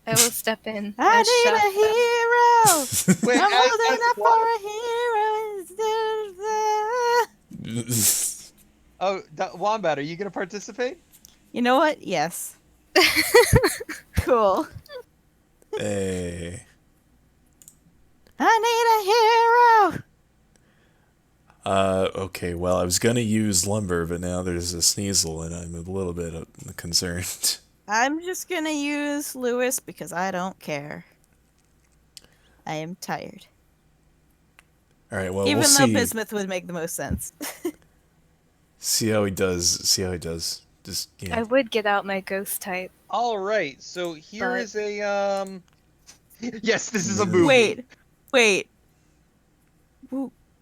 I will step in. I as need Chef. a hero! Wait, I'm as holding up what? for a hero instead of Oh, Wombat, are you gonna participate? You know what? Yes. Cool. Hey. I need a hero! Okay, well, I was gonna use lumber, but now there's a Sneasel, and I'm a little bit concerned. I'm just gonna use Lewis because I don't care. I am tired. Alright, well, Even we'll though see. Bismuth would make the most sense. See how he does. See how he does. Just, you know. I would get out my ghost type. Alright, so here But- is a Yes, this is a movie. Wait.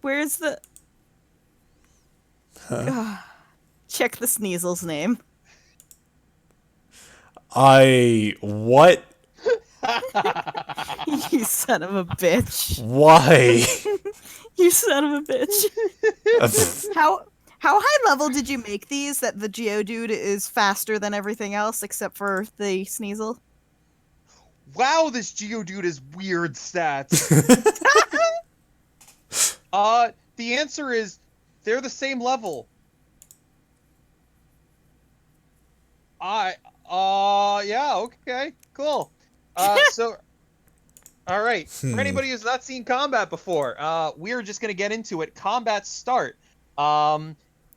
Where's the... Check the Sneasel's name. What? You son of a bitch. Why? You son of a bitch. How high level did you make these that the Geodude is faster than everything else except for the Sneasel? Wow, this Geodude has weird stats. The answer is they're the same level. Yeah, okay, cool. So, all right. For anybody who's not seen combat before, we're just gonna get into it. Combat start.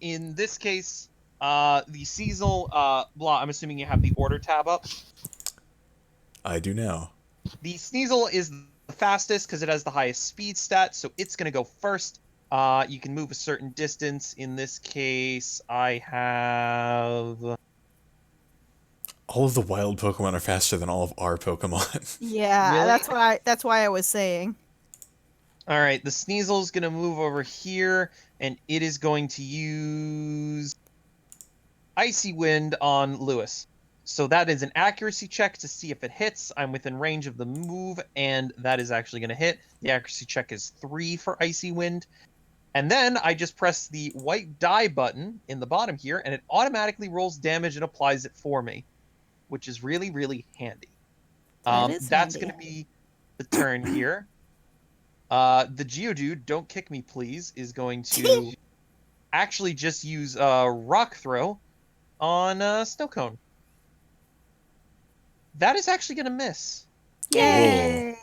In this case, the seasonal Blah. I'm assuming you have the order tab up. I do now. The Sneasel is the fastest because it has the highest speed stat, so it's going to go first. You can move a certain distance. In this case, I have... All of the wild Pokemon are faster than all of our Pokemon. Yeah, Really? that's why I was saying. All right, the Sneasel's going to move over here, and it is going to use Icy Wind on Lewis. So that is an accuracy check to see if it hits. I'm within range of the move, and that is actually going to hit. The accuracy check is 3 for Icy Wind. And then I just press the white die button in the bottom here, and it automatically rolls damage and applies it for me, which is really, really handy. That's handy. going to be the turn here. The Geodude, don't kick me please, is going to actually just use Rock Throw on Snowcone. That is actually going to miss. Yay!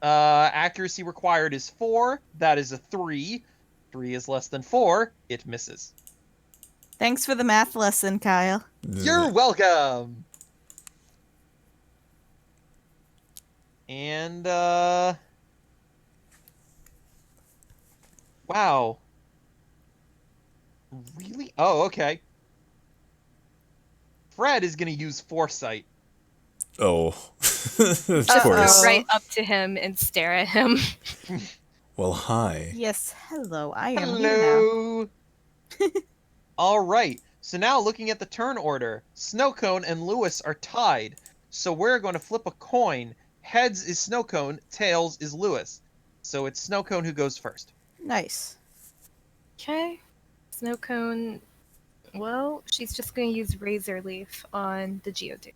Accuracy required is 4. That is a 3. 3 is less than 4. It misses. Thanks for the math lesson, Kyle. You're welcome. And wow. Really? Oh, okay. Fred is going to use foresight. Oh, of Just go course. right up to him and stare at him. Well, hi. Yes, hello. I am here now. Hello. All right. So now looking at the turn order, Snowcone and Lewis are tied. So we're going to flip a coin. Heads is Snowcone, tails is Lewis. So it's Snowcone who goes first. Nice. Okay. Snowcone. Well, she's just going to use Razor Leaf on the Geodude.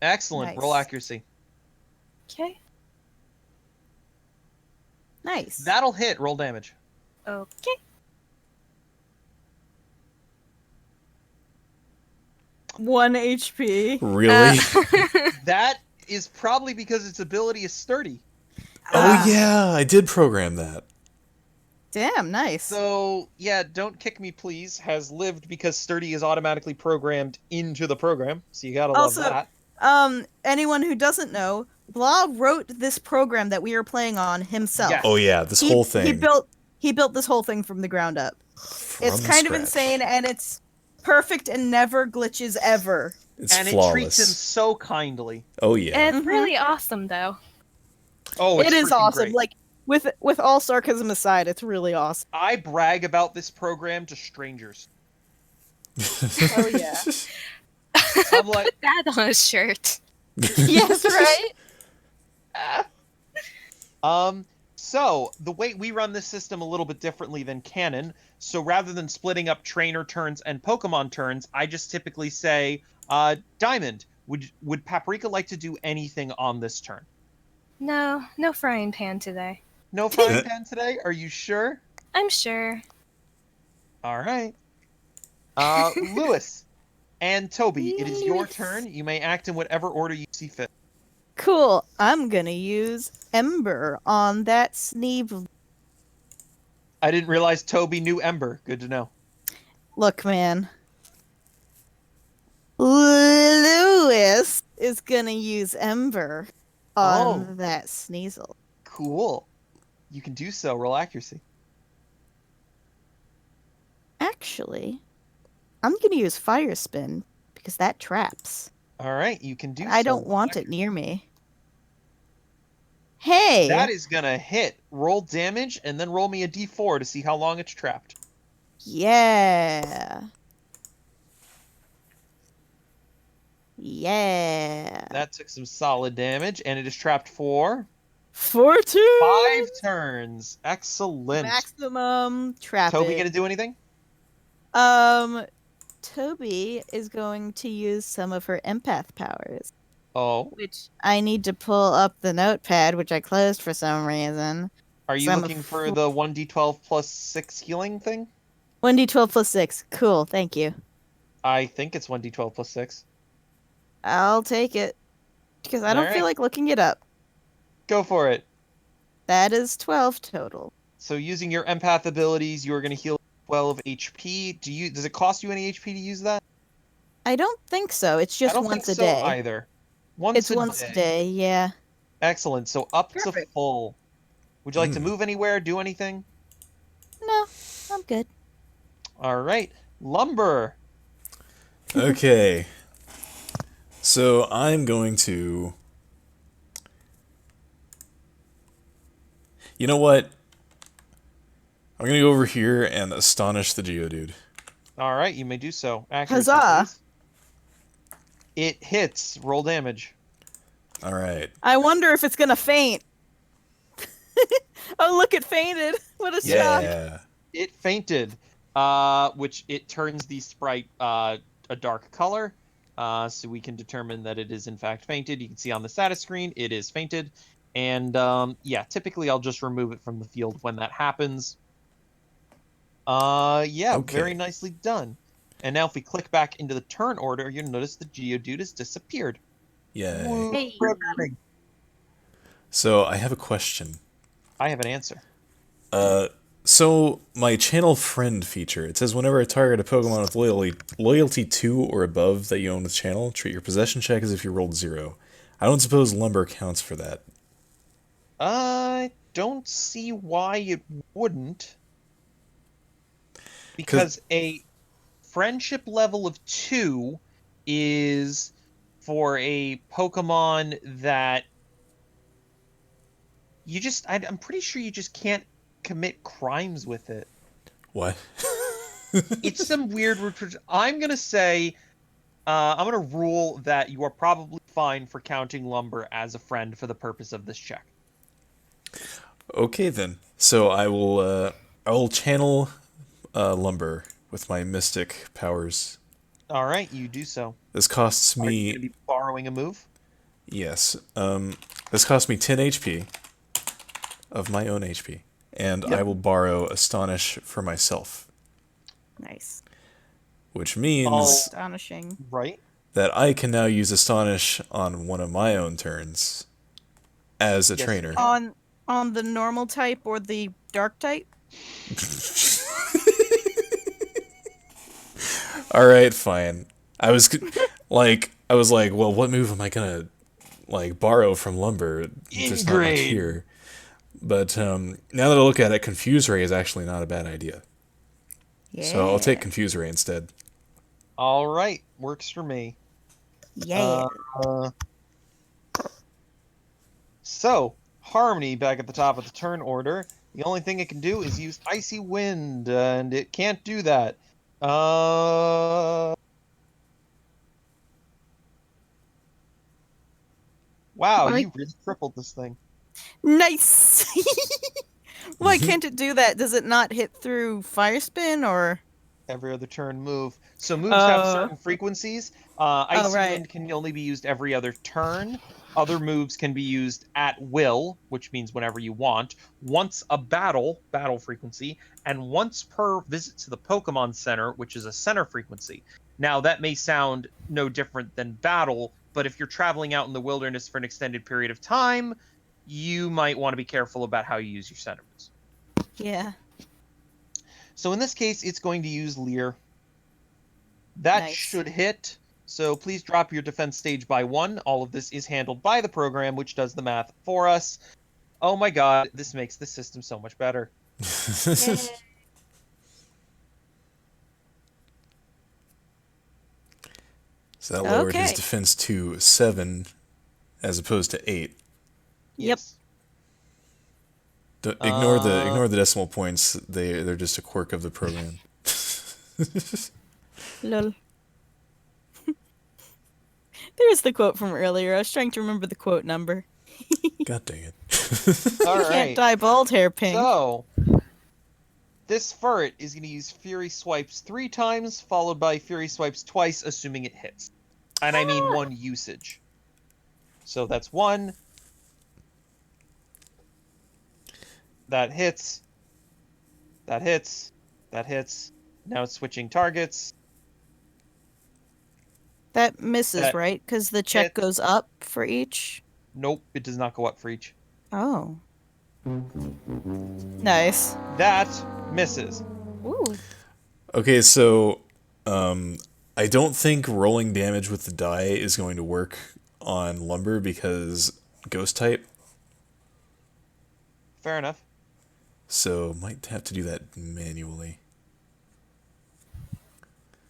Excellent. Roll Nice. accuracy. Okay. Nice. That'll hit. Roll damage. Okay. One HP. Really? That is probably because its ability is sturdy. Oh yeah, I did program that. Damn, nice. So, yeah, Don't Kick Me Please has lived because sturdy is automatically programmed into the program. So you gotta love Also, that. Anyone who doesn't know, Blah wrote this program that we are playing on himself. Yes. Oh yeah, this whole thing. He built this whole thing from the ground up. It's from kind of scratch. insane, and it's perfect and never glitches ever. It's And flawless. it treats him so kindly. Oh yeah. And it's really awesome, though. Oh, It it's is freaking awesome. great. Like with all sarcasm aside, it's really awesome. I brag about this program to strangers. Oh yeah. I'm like, Put that on a shirt. Yes, right? So the way we run this system a little bit differently than canon. So rather than splitting up trainer turns and Pokemon turns, I just typically say, Diamond, would Paprika like to do anything on this turn? No frying pan today. No frying pan today? Are you sure? I'm sure. All right. Lewis and Toby, it is your turn. You may act in whatever order you see fit. Cool. I'm gonna use Ember on that Sneeb. I didn't realize Toby knew Ember. Good to know. Look, man. Lewis is gonna use Ember on that Sneasel. Cool. You can do so. Roll accuracy. Actually, I'm gonna use Fire Spin because that traps. All right, you can do so. I don't want it near me. Hey! That is going to hit. Roll damage and then roll me a d4 to see how long it's trapped. Yeah. Yeah. That took some solid damage, and it is trapped for 14! 5 turns. Excellent. Maximum trap. Toby going to do anything? Toby is going to use some of her empath powers, Oh. which I need to pull up the notepad, which I closed for some reason. Are you So I'm a looking for the 1d12 plus 6 healing thing? 1d12 plus 6. Cool, thank you. I think it's 1d12 plus 6. I'll take it. Because I don't Alright. feel like looking it up. Go for it. That is 12 total. So using your empath abilities, you are going to heal 12 HP. Does it cost you any HP to use that? I don't think so. It's just I don't once think a so day. either. It's once a day, yeah. Excellent. So up to Perfect. full. Would you like to move anywhere, do anything? No, I'm good. All right. Lumber. Okay. So I'm going to. You know what? I'm gonna go over here and astonish the Geodude. All right, you may do so. Accuracy, Huzzah! please. It hits. Roll damage. All right. I wonder if it's gonna faint. Oh, look, it fainted. What a shock. Yeah. It fainted, which it turns the sprite a dark color, so we can determine that it is in fact fainted. You can see on the status screen it is fainted, and yeah, typically I'll just remove it from the field when that happens. Yeah, Okay. very nicely done. And now if we click back into the turn order, you'll notice the Geodude has disappeared. Yeah. Woo. Hey. So I have a question. I have an answer. So my channel friend feature, it says whenever I target a Pokemon with loyalty 2 or above that you own the channel, treat your possession check as if you rolled 0. I don't suppose Lumber counts for that. I don't see why it wouldn't. Because a friendship level of 2 is for a Pokemon that I'm pretty sure you just can't commit crimes with it. What? It's some weird. I'm gonna say, I'm gonna rule that you are probably fine for counting Lumber as a friend for the purpose of this check. Okay then. So I will channel Lumber with my mystic powers. All right, you do so. This costs Are you me gonna be borrowing a move? yes. This costs me 10 HP of my own HP, and Yep. I will borrow Astonish for myself, Nice. which means Astonishing. Right. that I can now use Astonish on one of my own turns as a Yes, you trainer. can. On the normal type or the dark type? All right, fine. I was like, well, what move am I gonna borrow from Lumber? Just not like Ingrate. here. But now that I look at it, Confuse Ray is actually not a bad idea. Yeah. So I'll take Confuse Ray instead. All right, works for me. Yeah. So, Harmony back at the top of the turn order. The only thing it can do is use Icy Wind, and it can't do that. Wow, Why- you really crippled this thing. Nice! Why can't it do that? Does it not hit through Fire Spin or? Every other turn move. So moves have Oh. certain frequencies. Icy right. Wind can only be used every other turn. Other moves can be used at will, which means whenever you want, once a battle frequency, and once per visit to the Pokemon Center, which is a center frequency. Now, that may sound no different than battle, but if you're traveling out in the wilderness for an extended period of time, you might want to be careful about how you use your center moves. Yeah. So in this case, it's going to use Leer. That Nice. should hit. So please drop your defense stage by 1. All of this is handled by the program, which does the math for us. Oh my god, this makes the system so much better. So that lowered his Okay. defense to 7 as opposed to 8. Yep. Yes. Ignore the decimal points. They're just a quirk of the program. Lol. There's the quote from earlier. I was trying to remember the quote number. God dang it. All Can't right. dye bald hair pink. So this ferret is going to use Fury Swipes 3 times, followed by Fury Swipes twice, assuming it hits. And I mean 1 usage. So that's 1. That hits. That hits. That hits. Now it's switching targets. That misses, That right? Because the check hits. goes up for each. Nope, it does not go up for each. Oh. Nice. That misses. Ooh. Okay, so I don't think rolling damage with the die is going to work on Lumber because Ghost type. Fair enough. So might have to do that manually.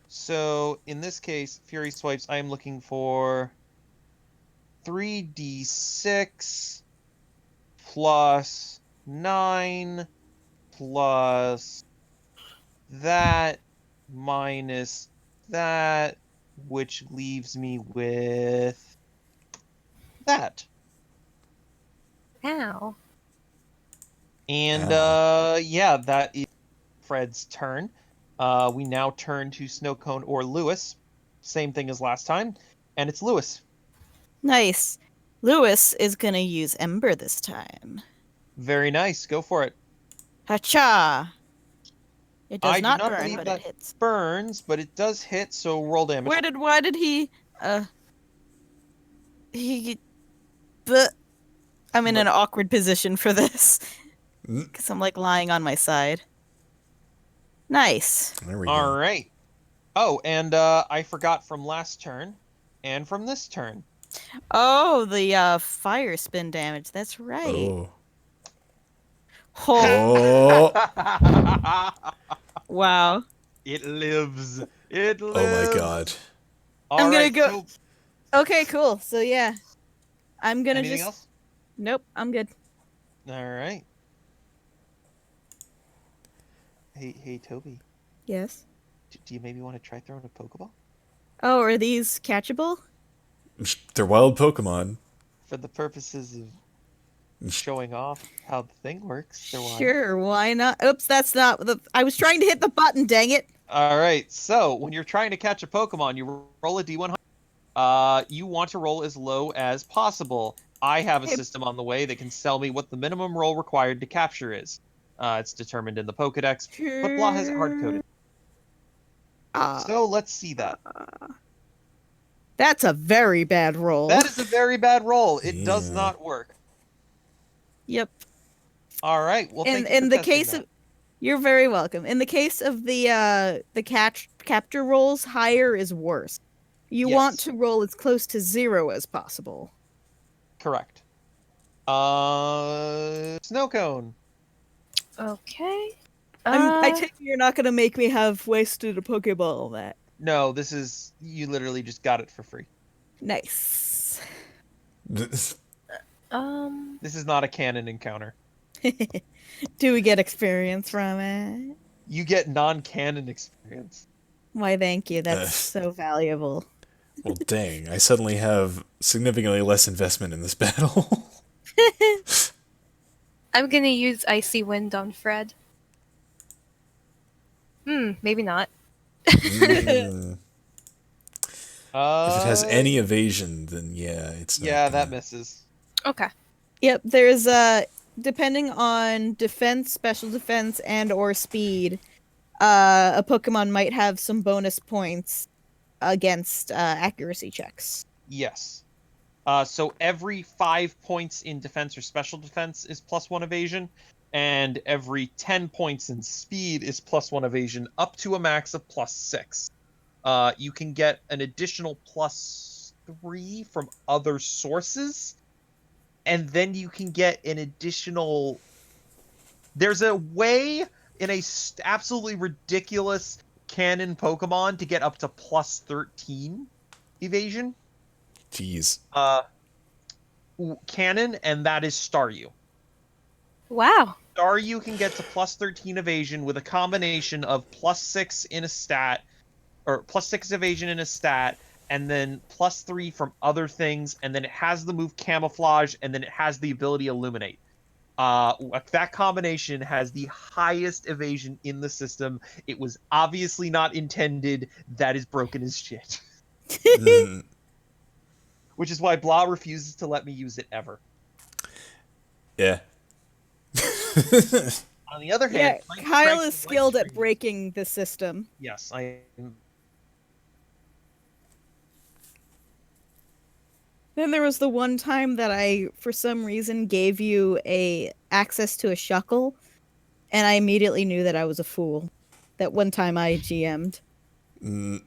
So in this case, Fury Swipes, I am looking for 3d6 plus 9 plus that minus that, which leaves me with that. Ow. And yeah, that is Fred's turn. We now turn to Snowcone or Lewis. Same thing as last time, and it's Lewis. Nice. Lewis is gonna use Ember this time. Very nice. Go for it. Hacha! It does I do not not burn, believe but that it hits. burns, but it does hit, so roll damage. Why did he, he, I'm in an awkward position for this. Mm. Because I'm like lying on my side. Nice. There we All go. right. Oh, and I forgot from last turn and from this turn. Oh, the fire spin damage. That's right. Oh. Oh, Oh. wow. It lives. It lives. Oh my god. All I'm gonna right, go- so Okay, cool. So yeah. I'm gonna anything just else? Nope, I'm good. All right. Hey, Toby. Yes. Do you maybe want to try throwing a Pokeball Oh, are these catchable? They're wild Pokemon. for the purposes of showing off how the thing works? They're wild. Sure, why not? Oops, that's not the I was trying to hit the button, dang it. All right. So when you're trying to catch a Pokemon, you roll a D100. You want to roll as low as possible. I have a Hey. system on the way that can tell me what the minimum roll required to capture is. It's determined in the Pokedex, but Blah has it hard-coded. So let's see that. That's a very bad roll. That is a very bad roll. It does Yeah. not work. Yep. All right. Well, thank you In for the testing case that. of You're very welcome. In the case of the capture rolls, higher is worse. You want Yes. to roll as close to 0 as possible. Correct. Snow cone. Okay. I take it you're not gonna make me have wasted a Pokeball on that. No, this is you literally just got it for free. Nice. This is not a canon encounter. Do we get experience from it? You get non-canon experience. Why, thank you. That's so valuable. Well, dang. I suddenly have significantly less investment in this battle. I'm gonna use Icy Wind on Fred. Maybe not. Mm. If it has Uh, any evasion, then yeah, it's not yeah, gonna... that misses. Okay. Yep, there's depending on defense, special defense, and or speed, a Pokemon might have some bonus points against accuracy checks. Yes. So every 5 points in defense or special defense is +1 evasion, and every 10 points in speed is +1 evasion, up to a max of +6. You can get an additional +3 from other sources, and then you can get an additional. There's a way in a absolutely ridiculous canon Pokemon to get up to +13 evasion. Jeez. Canon, and that is Staryu. Wow. Staryu can get to +13 evasion with a combination of +6 in a stat, or +6 evasion in a stat, and then +3 from other things, and then it has the move Camouflage, and then it has the ability Illuminate. That combination has the highest evasion in the system. It was obviously not intended. That is broken as shit. Mm. Which is why Blah refuses to let me use it ever. Yeah. On the other Yeah, hand, my Kyle strength is and skilled light at breaking the system. Yes, I am. Then there was the one time that I, for some reason, gave you access to a Shuckle, and I immediately knew that I was a fool. That one time I GM'd. Mm.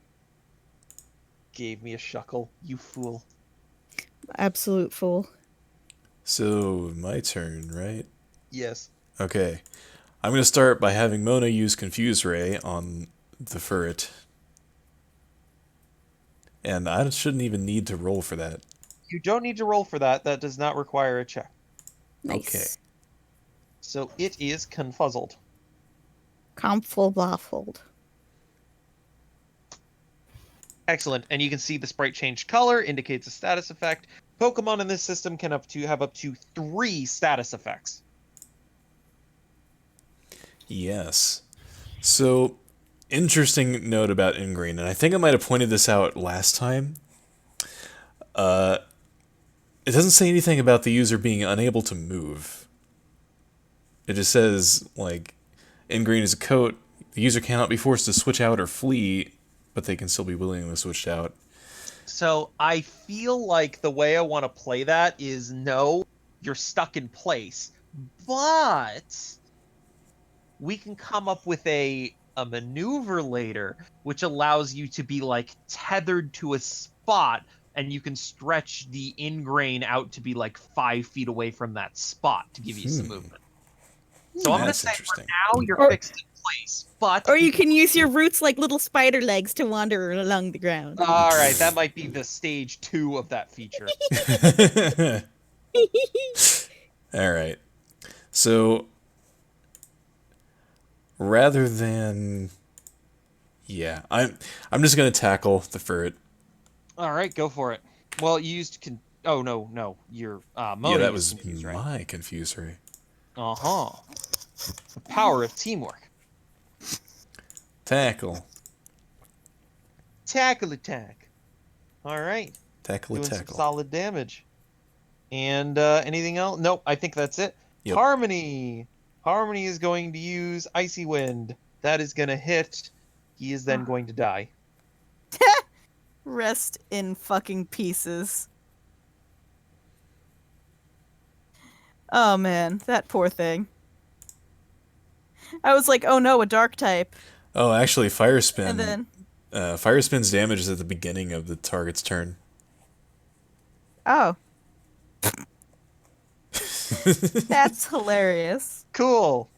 Gave me a Shuckle, you fool. Absolute fool. So, my turn, right? Yes. Okay. I'm going to start by having Mona use Confuse Ray on the Furret. And I shouldn't even need to roll for that. You don't need to roll for that. That does not require a check. Nice. Okay. So it is confuzzled. Comful Blaffold. Excellent. And you can see the sprite change color, indicates a status effect. Pokemon in this system can have up to 3 status effects. Yes. So, interesting note about Ingrain, and I think I might have pointed this out last time. It doesn't say anything about the user being unable to move. It just says, like, Ingrain is a coat. The user cannot be forced to switch out or flee, but they can still be willingly switched out. So I feel like the way I want to play that is no. you're stuck in place. But we can come up with a maneuver later, which allows you to be like tethered to a spot, and you can stretch the ingrain out to be like 5 feet away from that spot to give you some movement. So I'm going to That's say for interesting. now you're fixed in place, but Or you can use your roots like little spider legs to wander along the ground. all right, that might be the stage 2 of that feature. All right. So rather than I'm just gonna tackle the ferret. All right, go for it. Well, you used oh no, you're Mona. Yeah, that used was confuse, right? my confuse ray. Uh-huh. The power of teamwork. Tackle. Tackle attack. All right. Tackle Doing a some tackle. solid damage. And anything else? Nope, I think that's it. Yep. Harmony. Harmony is going to use Icy Wind. That is going to hit. He is then going to die. Rest in fucking pieces. Oh man, that poor thing. I was like, oh no, a dark type. Oh, actually, fire spin. And then, Fire spin's damage is at the beginning of the target's turn. oh. That's hilarious. Cool.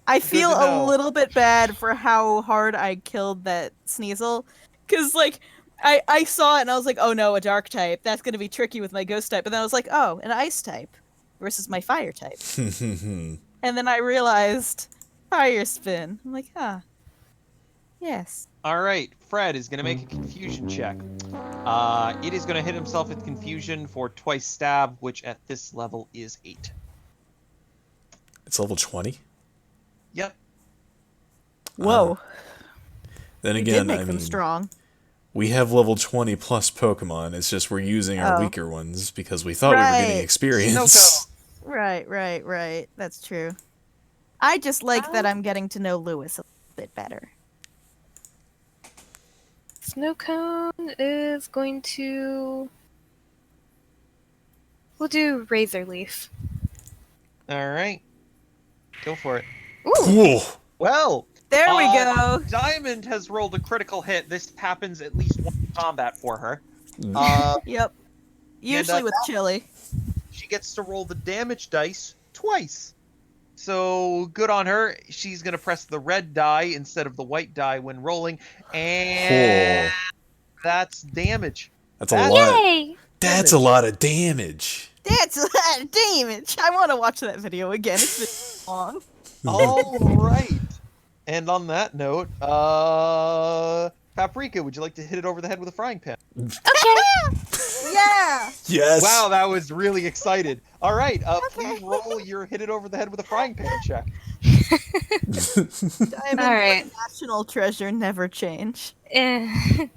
I feel to know. a little bit bad for how hard I killed that Sneasel. Because, like, I saw it and I was like, oh no, a dark type. That's going to be tricky with my ghost type. But then I was like, oh, an ice type versus my fire type. And then I realized fire spin. I'm like, huh. Yes. All right, Fred is going to make a confusion check. It is going to hit himself with confusion for twice stab, which at this level is 8. It's level 20. Yep. Whoa. Then You again, did make I them mean, strong. we have level 20 plus Pokemon. It's just we're using our Oh. weaker ones because we thought we were getting Right. experience. Right. That's true. I just like that I'm getting to know Lewis a little bit better. Snow Cone is going to. We'll do Razor Leaf. All right. Go for it. Ooh! Cool. Well, There we go. Diamond has rolled a critical hit. This happens at least one combat for her. Yep. Usually with chili. She gets to roll the damage dice twice. So good on her. She's going to press the red die instead of the white die when rolling. And that's damage. That's a lot. Yay! That's a lot of damage. That's a lot of damage. I want to watch that video again. It's been long. All right. And on that note, Paprika, would you like to hit it over the head with a frying pan? Okay. Yeah. Yes. Wow, that was really excited. All right, please roll your hit it over the head with a frying pan check. Diamond All right. national treasure never change. Thanks.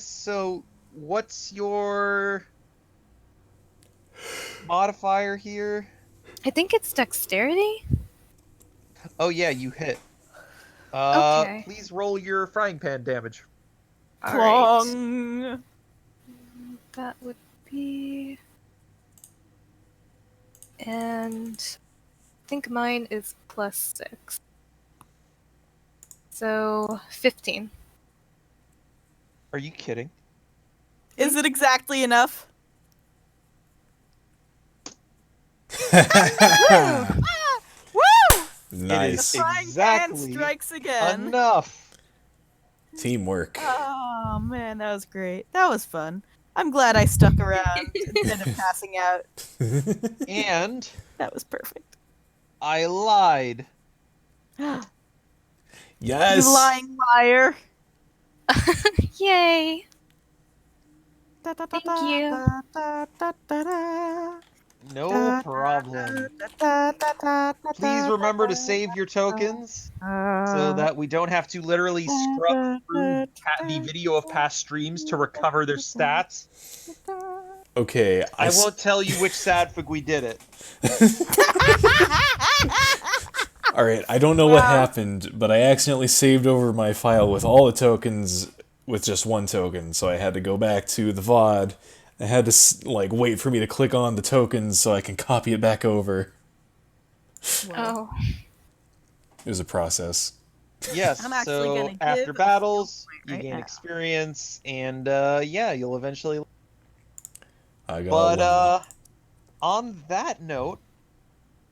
So what's your modifier here? I think it's Dexterity. Oh yeah, you hit. Okay. Please roll your frying pan damage. All right. Plong. That would be. And I think mine is +6. So 15. Are you kidding? Is it exactly enough? Woo! Nice. Frying Exactly pan strikes again. Enough. Teamwork. Oh man, that was great. That was fun. I'm glad I stuck around instead of passing out. And That was perfect. I lied. Yes. You lying liar. Yay! Thank you. No problem. Please remember to save your tokens so that we don't have to literally scrub through the video of past streams to recover their stats. Okay. I won't tell you which Sadfig we did it. All right. I don't know what happened, but I accidentally saved over my file with all the tokens with just one token, so I had to go back to the VOD I had to like wait for me to click on the tokens so I can copy it back over. Oh. It was a process. Yes, I'm actually so gonna give after a battles, skill point you right gain now. experience, and yeah, you'll eventually. I got But one. on that note,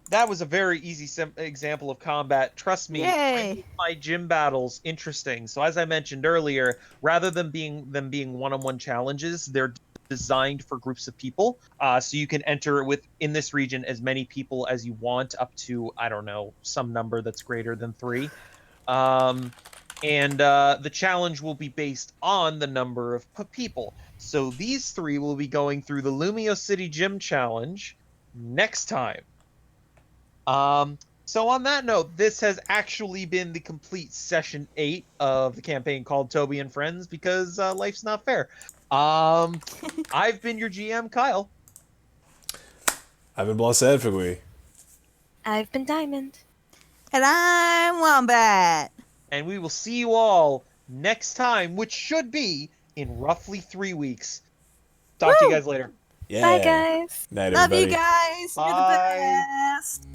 that was a very easy example of combat. Trust me, I Yay! make my gym battles interesting. So as I mentioned earlier, rather than being one-on-one challenges, they're designed for groups of people. So you can enter within this region as many people as you want, up to I don't know some number that's greater than 3. Um, and the challenge will be based on the number of people. So these 3 will be going through the Lumio City Gym Challenge next time. So on that note, this has actually been the complete session 8 of the campaign called Toby and Friends because life's not fair. I've been your GM, Kyle, I've been Bloss Adfigui. I've been Diamond. And I'm Wombat. and we will see you all next time, which should be in roughly 3 weeks. Talk to you Woo! guys later. Yeah. Bye, guys. Night, Love you everybody. guys. You're the Bye. best.